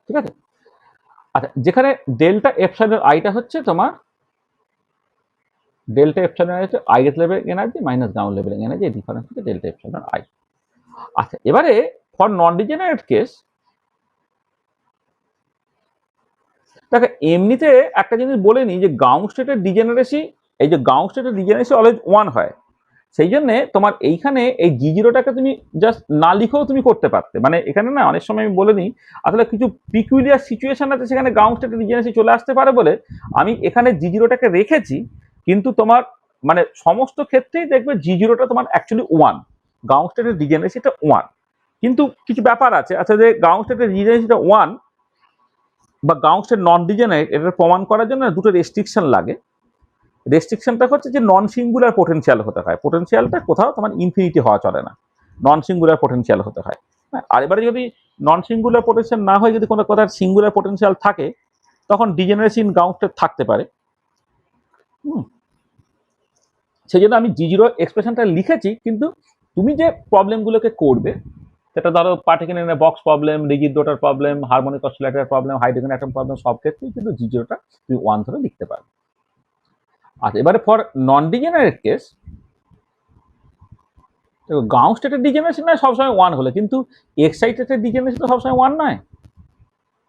ঠিক আছে, আচ্ছা, যেখানে ডেল্টা এপসাইলন আইটা হচ্ছে তোমার ডেল্টা এপসাইলন হচ্ছে ith level energy minus ground level energy, এই ডিফারেন্স হচ্ছে ডেল্টা এপসাইলন আই। আচ্ছা, এবারে ফর নন ডিজেনারেট কেস দেখো এমনিতে একটা জিনিস বলে নিই যে গ্রাউন্ড স্টেটের ডিজেনারেসি, এই যে গ্রাউন্ড স্টেটের ডিজেনারেসি অলওয়েজ 1 হয়। সেই জন্য তোমার এইখানে এই জি জিরোটাকে তুমি জাস্ট না লিখেও তুমি করতে পারতে, মানে এখানে না অনেক সময় আমি বলে নিই আসলে কিছু পিকুলিয়ার সিচুয়েশন আছে সেখানে গ্রাউন্ড স্টেটের ডিজেনারেসি চলে আসতে পারে বলে আমি এখানে জি জিরোটাকে রেখেছি। কিন্তু তোমার মানে সমস্ত ক্ষেত্রেই দেখবে জি জিরোটা তোমার অ্যাকচুয়ালি 1, গ্রাউন্ড স্টেটের ডিজেনারেসিটা 1। কিন্তু কিছু ব্যাপার আছে, আচ্ছা যে গ্রাউন্ড স্টেটের ডিজেনারেসিটা 1 বা গ্রাউন্ড স্টেট নন ডিজেনারেট, এটা প্রমাণ করার জন্য দুটো রেস্ট্রিকশন লাগে। রেস্ট্রিকশনটা হচ্ছে যে নন সিঙ্গুলার পোটেনশিয়াল হতে হয়, পোটেনশিয়ালটা কোথাও তোমার ইনফিনিটি হওয়া চলে না, নন সিঙ্গুলার পোটেনশিয়াল হতে হয়। আর এবারে যদি নন সিঙ্গুলার পোটেনশিয়াল না হয়, যদি কোনো কথার সিঙ্গুলার পোটেনশিয়াল থাকে তখন ডিজেনারেসি ইন গ্রাউন্ড স্টেট থাকতে পারে। সেই জন্য আমি জি জিরো এক্সপ্রেশনটা লিখেছি, কিন্তু তুমি যে প্রবলেমগুলোকে করবে সেটা ধরো particle in a box problem, rigid daughter problem, harmonic oscillator problem, hydrogen atom problem, সব ক্ষেত্রেই কিন্তু জি জিরোটা তুমি 1 ধরে লিখতে পারবে। আচ্ছা, এবারে for non degenerate case ground স্টেটের ডিজেনারেসি নয় সবসময় 1 হলে, কিন্তু এক্সাইটেটের ডিজেনারেসি তো সবসময় 1 নয়।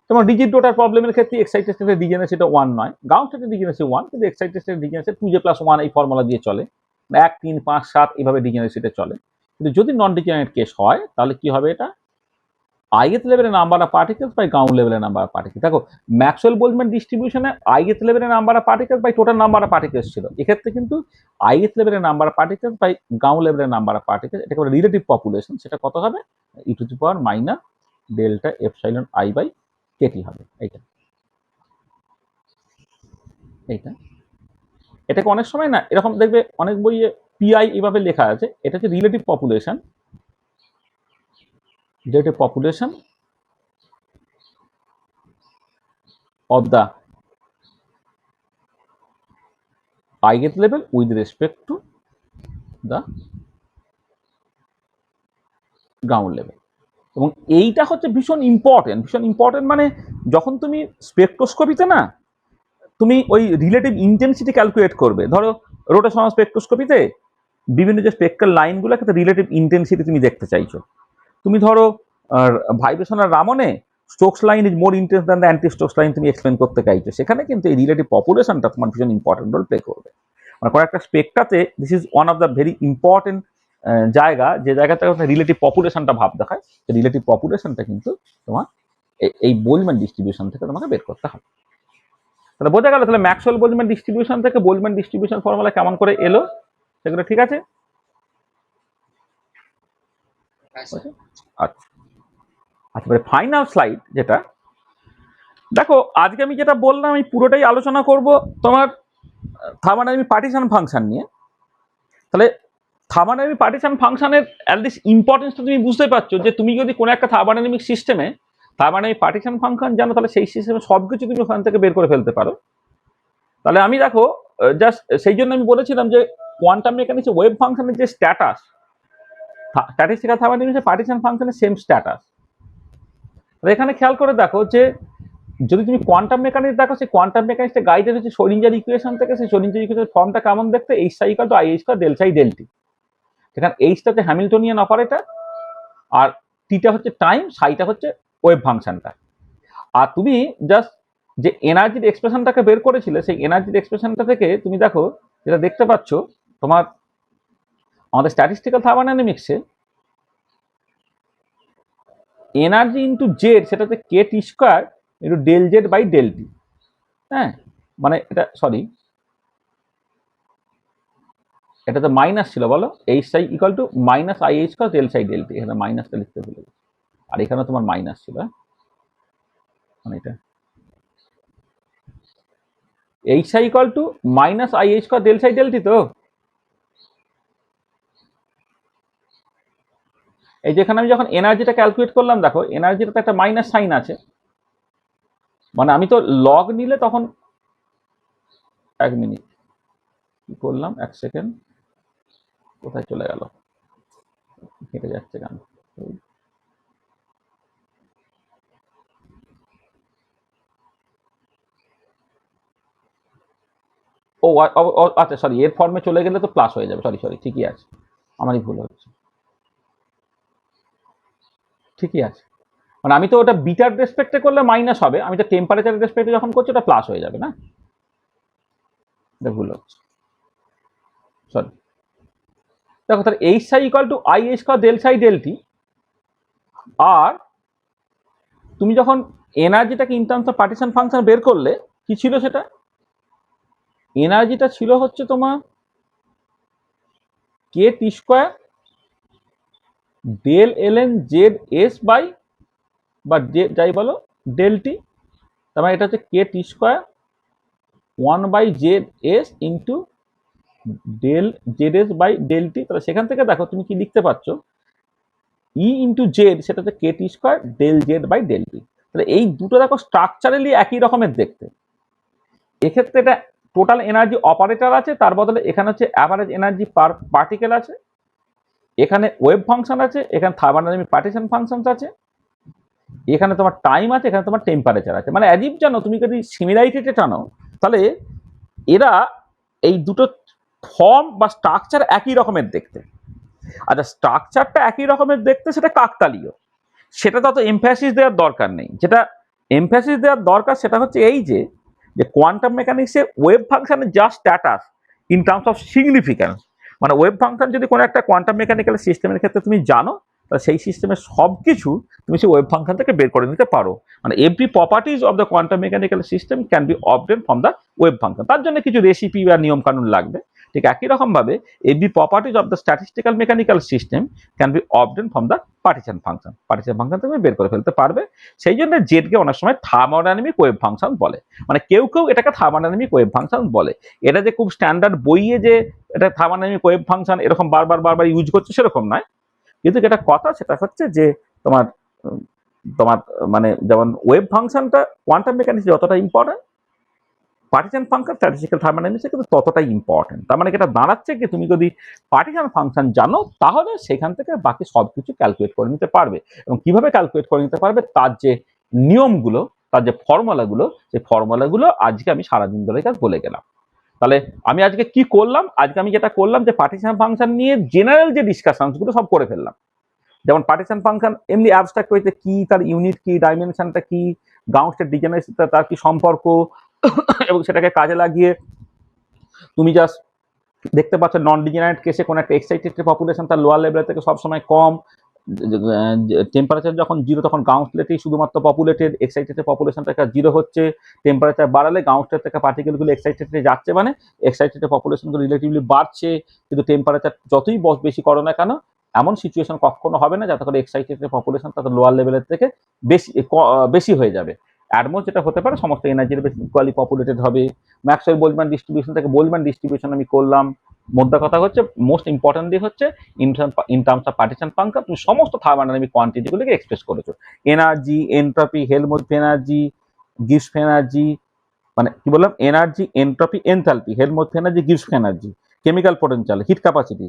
তোমার রিজিড ডোটার প্রবলেমের ক্ষেত্রে এক্সাইটেটের ডিজেনারেসিটা 1 নয়, গ্রাউন্ড স্টেটের ডিজেনারেসি 1, কিন্তু এক্সাইটেটের ডিজেনারেসি 2j+1 এই ফর্মুলা দিয়ে চলে, 1 3 5 7 এইভাবে ডিজেনারেসিটা চলে। কিন্তু যদি নন ডিজেনারেট কেস হয় তাহলে কি হবে, এটা ith লেভেলের number of particles by ground লেভেলের নাম্বার অফ পার্টিকেল। দেখো ম্যাক্সওয়েল বোলজম্যান ডিস্ট্রিবিউশনে ith লেভেলের number of particles by total number of particles ছিল, এক্ষেত্রে কিন্তু ith লেভেলের number of particles by ground লেভেলের নাম্বার অফ পার্টিকেলস, এটা করে রিলেটিভ পপুলেশন, সেটা কত হবে e⁻⁻ delta epsilon I by KT হবে। এইটা এইটা এটাকে অনেক সময় না এরকম দেখবে অনেক বইয়ে পিআই এভাবে লেখা আছে, এটা হচ্ছে relative population, of the ith level with respect to the ground level। এবং এইটা হচ্ছে ভীষণ ইম্পর্টেন্ট, মানে যখন তুমি স্পেকট্রোস্কোপিতে না তুমি ওই রিলেটিভ ইন্টেন্সিটি ক্যালকুলেট করবে, ধরো রোটেশনাল স্পেকট্রোস্কোপিতে বিভিন্ন যে স্পেকট্রাল লাইনগুলো ক্ষেত্রে রিলেটিভ ইন্টেন্সিটি তুমি দেখতে চাইছো, তুমি ধরো ভাইব্রেশনাল রামনে Stokes line is more intense than the anti Stokes line তুমি এক্সপ্লেন করতে চাইছো, সেখানে কিন্তু এই রিলেটিভ পপুলেশনটা তোমার ভীষণ ইম্পর্টেন্ট রোল প্লে করবে। মানে কোনো একটা স্পেকটাতে this is one of the very important জায়গা, যে জায়গাতে রিলেটিভ পপুলেশনটা ভাব দেখায়, রিলেটিভ পপুলেশনটা কিন্তু তোমার এই বোলম্যান ডিস্ট্রিবিউশন থেকে তোমাকে বের করতে হবে। তাহলে বোঝা গেল তাহলে ম্যাক্সওয়েল বোলম্যান ডিস্ট্রিবিউশন থেকে বোলম্যান ডিস্ট্রিবিউশন ফর্মুলা কেমন করে এলো, সেগুলো ঠিক আছে। আচ্ছা আচ্ছা, ফাইনাল স্লাইড যেটা দেখো, আজকে আমি যেটা বললাম আমি পুরোটাই আলোচনা করব তোমার থার্মোডাইনামিক পার্টিশন ফাংশন নিয়ে। তাহলে থার্মোডাইনামিক পার্টিশন ফাংশনের অ্যাটলিস্ট ইম্পর্টেন্সটা তুমি বুঝতে পারছো, যে তুমি যদি কোনো একটা থার্মোডাইনামিক সিস্টেমে থার্মোডাইনামিক পার্টিশন ফাংশন জানো, তাহলে সেই সিস্টেমে সব কিছু তুমি ওখান থেকে বের করে ফেলতে পারো। তাহলে আমি দেখো জাস্ট সেই জন্য আমি বলেছিলাম যে কোয়ান্টাম মেকানিক্সে ওয়েভ ফাংশনের যে স্ট্যাটাস, স্ট্যাটিস্টিক্যাল থার্মোডাইনামিক্সে পার্টিশন ফাংশনের সেম স্ট্যাটাস। এখানে খেয়াল করে দেখো যে যদি তুমি কোয়ান্টাম মেকানিক্স দেখো, সেই কোয়ান্টাম মেকানিক্সটা গাইডেড হচ্ছে শোরিঞ্জার ইকুয়েশন থেকে। সেই শোরিঞ্জার ইকুয়েশনের ফর্মটা কেমন দেখতে, H psi equal to I H square del psi del T. এখানে এইচটা হচ্ছে হ্যামিল্টনিয়ান অপারেটর, আর টিটা হচ্ছে টাইম, সাইটা হচ্ছে ওয়েভ ফাংশনটা। আর তুমি জাস্ট যে এনার্জির এক্সপ্রেশনটাকে বের করেছিলে, সেই এনার্জির এক্সপ্রেশনটা থেকে তুমি দেখো যেটা দেখতে পাচ্ছ তোমার আমাদের স্ট্যাটিস্টিক্যাল থার্মোডাইনামিক্সে এনার্জি ইন্টু জেড, সেটা হচ্ছে k T square into del Z by del T. হ্যাঁ, মানে এটা সরি, এটা তো মাইনাস ছিল, বলো H psi equal to minus I H cross del psi del T, এখানে মাইনাসটা লিখতে ভুলে গেছি, আর এখানে তোমার মাইনাস ছিল, মানে এটা H psi equal to minus I H cross del psi del T. তো এই যেখানে আমি যখন এনার্জিটা ক্যালকুলেট করলাম, দেখো এনার্জিটা তো একটা মাইনাস সাইন আছে, মানে আমি তো লগ নিলে তখন, এক মিনিট কি করলাম, এক সেকেন্ড, কোথায় চলে গেল, কেটে যাচ্ছে কেন, ও আচ্ছা সরি, এর ফর্মে চলে গেলে তো প্লাস হয়ে যাবে, সরি ঠিকই আছে, আমারই ভুল হচ্ছে, ঠিকই আছে। মানে আমি তো ওটা বিটার রেসপেক্টে করলে মাইনাস হবে, আমি তো টেম্পারেচার রেসপেক্টে যখন করছি ওটা প্লাস হয়ে যাবে না, এটা ভুল হচ্ছে, সরি। দেখো তাহলে H psi equal to I H square del psi del t, আর তুমি যখন এনার্জিটাকে in terms of partition function বের করলে কি ছিল সেটা, এনার্জিটা ছিল হচ্ছে তোমার k T square del L N Z S by, বা যাই বলো ডেল টি, তার মানে এটা হচ্ছে k T square one by Z S into del Z S by del T. তাহলে সেখান থেকে দেখো তুমি কি লিখতে পারছো, ই ইন্টু জেড সেটা হচ্ছে k T square del Z by del T. তাহলে এই দুটো দেখো স্ট্রাকচারালি একই রকমের দেখতে, এক্ষেত্রে এটা টোটাল এনার্জি অপারেটর আছে, তার বদলে এখানে হচ্ছে অ্যাভারেজ এনার্জি পার পার্টিকেল আছে, এখানে ওয়েভ ফাংশন আছে, এখানে থার্মোডাইনামিক পার্টিশন ফাংশন আছে, এখানে তোমার টাইম আছে, এখানে তোমার টেম্পারেচার আছে। মানে অ্যাজিভ জানো তুমি যদি সিমিলারিটিতে টানো, তাহলে এরা এই দুটো ফর্ম বা স্ট্রাকচার একই রকমের দেখতে। আচ্ছা স্ট্রাকচারটা একই রকমের দেখতে সেটা কাকতালীয়, সেটা তো এমফ্যাসিস দেওয়ার দরকার নেই। যেটা এমফ্যাসিস দেওয়ার দরকার সেটা হচ্ছে এই যে কোয়ান্টাম মেকানিক্সে ওয়েভ ফাংশনের যা status in terms of significance, মানে ওয়েভ ফাংশন যদি কোনো একটা কোয়ান্টাম মেকানিক্যাল সিস্টেমের ক্ষেত্রে তুমি জানো, তাহলে সেই সিস্টেমের সব কিছু তুমি সেই ওয়েভ ফাংশন থেকে বের করে নিতে পারো। মানে every properties of the quantum mechanical system can be obtain from the wave function. তার জন্য কিছু রেসিপি বা নিয়ম কানুন লাগবে। ঠিক একই রকমভাবে every properties of the statistical mechanical system can be obtain from the partition function. Partition function থেকে বের করে ফেলতে পারবে। সেই জন্য জেডকে অনেক সময় থার্মোডাইনামিক ওয়েভ ফাংশন বলে, মানে কেউ এটাকে থার্মোডাইনামিক ওয়েভ ফাংশন বলে। এটা যে খুব স্ট্যান্ডার্ড বইয়ে যে এটা থার্মোডাইনামিক ওয়েভ ফাংশন এরকম বারবার ইউজ করছে সেরকম নয়, কিন্তু যেটা কথা সেটা হচ্ছে যে তোমার তোমার মানে যেমন ওয়েভ ফাংশনটা কোয়ান্টাম মেকানিক্স যতটা ইম্পর্টেন্ট, পার্টিশন ফাংশন স্ট্যাটিস্টিক্যাল থার্মোডাইনামিক্সে কিন্তু ততটাই ইম্পর্টেন্ট। তার মানে এটা দাঁড়াচ্ছে কি তুমি যদি পার্টিশন ফাংশন জানো তাহলে সেখান থেকে বাকি সব কিছু ক্যালকুলেট করে নিতে পারবে, এবং কিভাবে ক্যালকুলেট করে নিতে পারবে তার যে নিয়মগুলো, তার যে ফর্মুলাগুলো, সেই ফর্মুলাগুলো আজকে আমি সারাদিন ধরে বলে গেলাম। তাহলে আমি আজকে কি করলাম, আজকে আমি যেটা করলাম যে পার্টিশন ফাংশন নিয়ে জেনারেল যে ডিসকাশনগুলো সব করে ফেললাম। যেমন পার্টিশন ফাংশন এমনি অ্যাবস্ট্রাক্ট হয়েছে কি, তার ইউনিট কি, ডাইমেনশনটা কি, গাউসের ডিজেনারেসির সাথে তার কি সম্পর্ক, এবং সেটাকে কাজে লাগিয়ে তুমি জাস্ট দেখতে পাচ্ছ নন ডিজেনারেট কেসে কোনো একটা এক্সাইটেড পপুলেশন তার লোয়ার লেভেল থেকে সবসময় কম, টেম্পারেচার যখন জিরো তখন গাউসলেটেই শুধুমাত্র পপুলেটেড, এক্সাইটেড পপুলেশনটা জিরো হচ্ছে, টেম্পারেচার বাড়ালে গাউসলেট থেকে পার্টিকেলগুলো এক্সাইটেডে যাচ্ছে, মানে এক্সাইটেড পপুলেশনগুলো রিলেটিভলি বাড়ছে, কিন্তু টেম্পারেচার যতই বেশি করো না কেন এমন সিচুয়েশন কখনো হবে না যাতে করে এক্সাইটেড পপুলেশন তাদের লোয়ার লেভেলের থেকে বেশি হয়ে যাবে। অ্যাডমোস্ট যেটা হতে পারে সমস্ত এনার্জির বেশি ইকুয়ালি পপুলেটেড হবে। ম্যাক্সওয়েল বোলম্যান ডিস্ট্রিবিউশন থেকে বোলম্যান ডিস্ট্রিবিউশন আমি করলাম। মোদ্দা কথা হচ্ছে মোস্ট ইম্পর্টেন্টলি হচ্ছে in terms of partition function তুমি সমস্ত থার্মোডাইনামিক কোয়ান্টিটিগুলোকে এক্সপ্রেস করেছো। Energy, entropy, Helmholtz energy, Gibbs energy, মানে কি বললাম, energy, entropy, enthalpy, Helmholtz energy, Gibbs energy, chemical potential, hit capacity,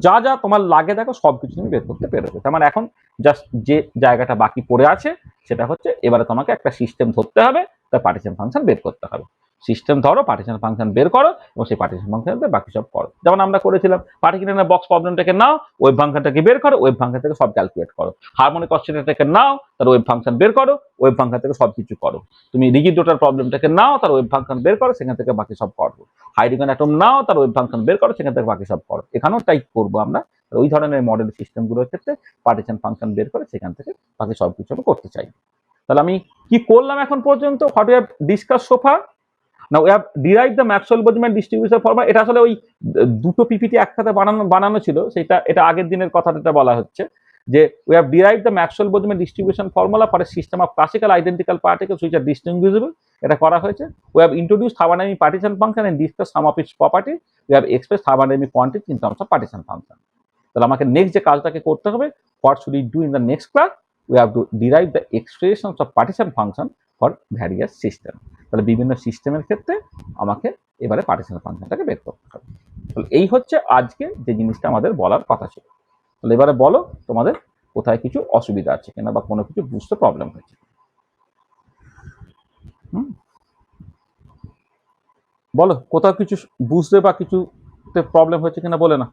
যা যা তোমার লাগে দেখো সবকিছু তুমি বের করতে পেরেছো। তার মানে এখন জাস্ট যে জায়গাটা বাকি পড়ে আছে সেটা হচ্ছে এবারে তোমাকে একটা সিস্টেম ধরতে হবে, তার পার্টিশন ফাংশন বের করতে হবে। সিস্টেম ধরো, পার্টিশন ফাংশন বের করো, এবং সেই পার্টিশন ফাংশন বাকি সব করো। যেমন আমরা করেছিলাম পার্টিকুলার বক্স প্রবলেমটাকে নাও, ওয়েভ ফাংশনটাকে বের করো, ওয়েভ ফাংশন থেকে সব ক্যালকুলেট করো। হারমোনিক অসিলেটরটাকে নাও, তার ওয়েভ ফাংশন বের করো, ওয়েভ ফাংশন থেকে সবকিছু করো। তুমি রিজিড রোটার প্রবলেমটাকে নাও, তার ওয়েভ ফাংশন বের করো, সেখান থেকে বাকি সব করবো। হাইড্রোজেন অ্যাটম নাও, তার ওয়েভ ফাংশন বের করো, সেখান থেকে বাকি সব করো। এখানেও তাই করবো আমরা। ওই ধরনের মডেল সিস্টেমগুলোর ক্ষেত্রে পার্টিশন ফাংশন বের করে সেখান থেকে বাকি সবকিছু আমি করতে চাই। তাহলে আমি কি করলাম এখন পর্যন্ত? What we have discuss so far? Now we have derived the Maxwell Boltzmann distribution formula. এটা আসলে ওই দুটো পিপিটি একসাথে বানানো ছিল, সেটা এটা আগের দিনের কথাটা বলা হচ্ছে যে we have derived the Maxwell Boltzmann distribution formula for a system of classical identical particles which are distinguishable. এটা করা হয়েছে। We have introduced thermodynamic partition function and discuss some of its property. We have expressed thermodynamic quantity in terms of partition function. তাহলে আমাকে next যে কাজটাকে করতে হবে, what should we do in the next class? We have to derive the expressions of partition function for various system. তাহলে বিভিন্ন সিস্টেমের ক্ষেত্রে আমাকে এবারে পার্টিশন ফাংশনটাকে বের করতে হবে। তাহলে এই হচ্ছে আজকে যে জিনিসটা আমাদের বলার কথা ছিল। তাহলে এবারে বলো তোমাদের কোথায় কিছু অসুবিধা আছে কিনা, বা কোনো কিছু বুঝতে প্রবলেম হয়েছে। বলো কোথাও কিছু বুঝতে বা কিছুতে প্রবলেম হচ্ছে কিনা বলে না।